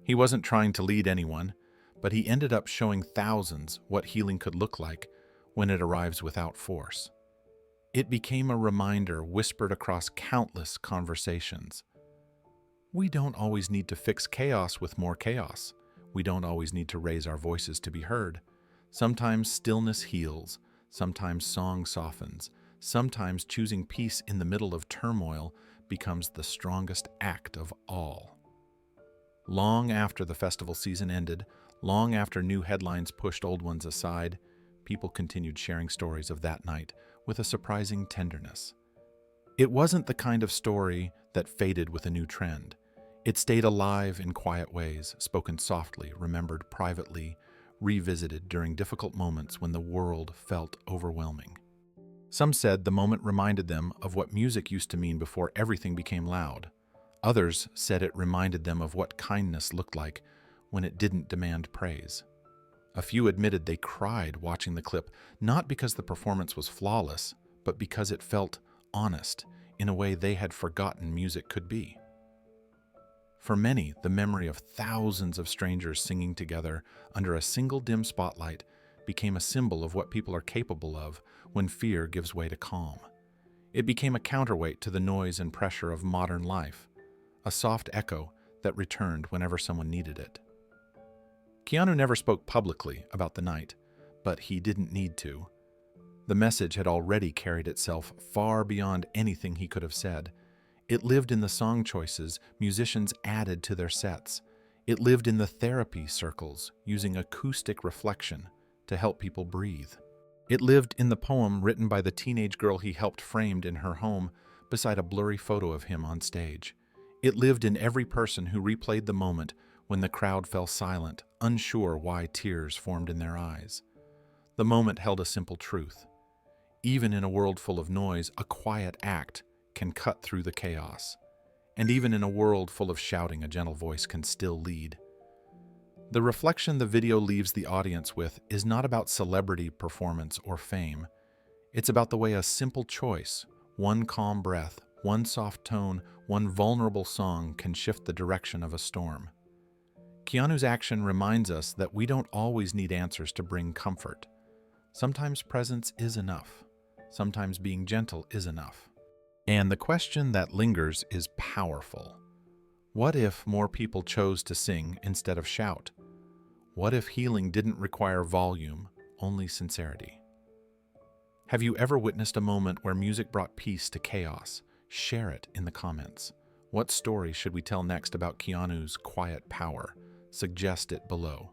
He wasn't trying to lead anyone, but he ended up showing thousands what healing could look like when it arrives without force. It became a reminder whispered across countless conversations. We don't always need to fix chaos with more chaos. We don't always need to raise our voices to be heard. Sometimes stillness heals. Sometimes song softens. Sometimes choosing peace in the middle of turmoil becomes the strongest act of all. Long after the festival season ended, long after new headlines pushed old ones aside, people continued sharing stories of that night with a surprising tenderness. It wasn't the kind of story that faded with a new trend. It stayed alive in quiet ways, spoken softly, remembered privately, revisited during difficult moments when the world felt overwhelming. Some said the moment reminded them of what music used to mean before everything became loud. Others said it reminded them of what kindness looked like when it didn't demand praise. A few admitted they cried watching the clip, not because the performance was flawless, but because it felt honest in a way they had forgotten music could be. For many, the memory of thousands of strangers singing together under a single dim spotlight became a symbol of what people are capable of when fear gives way to calm. It became a counterweight to the noise and pressure of modern life, a soft echo that returned whenever someone needed it. Keanu never spoke publicly about the night, but he didn't need to. The message had already carried itself far beyond anything he could have said. It lived in the song choices musicians added to their sets. It lived in the therapy circles using acoustic reflection to help people breathe. It lived in the poem written by the teenage girl he helped framed in her home beside a blurry photo of him on stage. It lived in every person who replayed the moment when the crowd fell silent, unsure why tears formed in their eyes. The moment held a simple truth. Even in a world full of noise, a quiet act can cut through the chaos. And even in a world full of shouting, a gentle voice can still lead. The reflection the video leaves the audience with is not about celebrity performance or fame. It's about the way a simple choice, one calm breath, one soft tone, one vulnerable song can shift the direction of a storm. Keanu's action reminds us that we don't always need answers to bring comfort. Sometimes presence is enough. Sometimes being gentle is enough. And the question that lingers is powerful. What if more people chose to sing instead of shout? What if healing didn't require volume, only sincerity? Have you ever witnessed a moment where music brought peace to chaos? Share it in the comments. What story should we tell next about Keanu's quiet power? Suggest it below.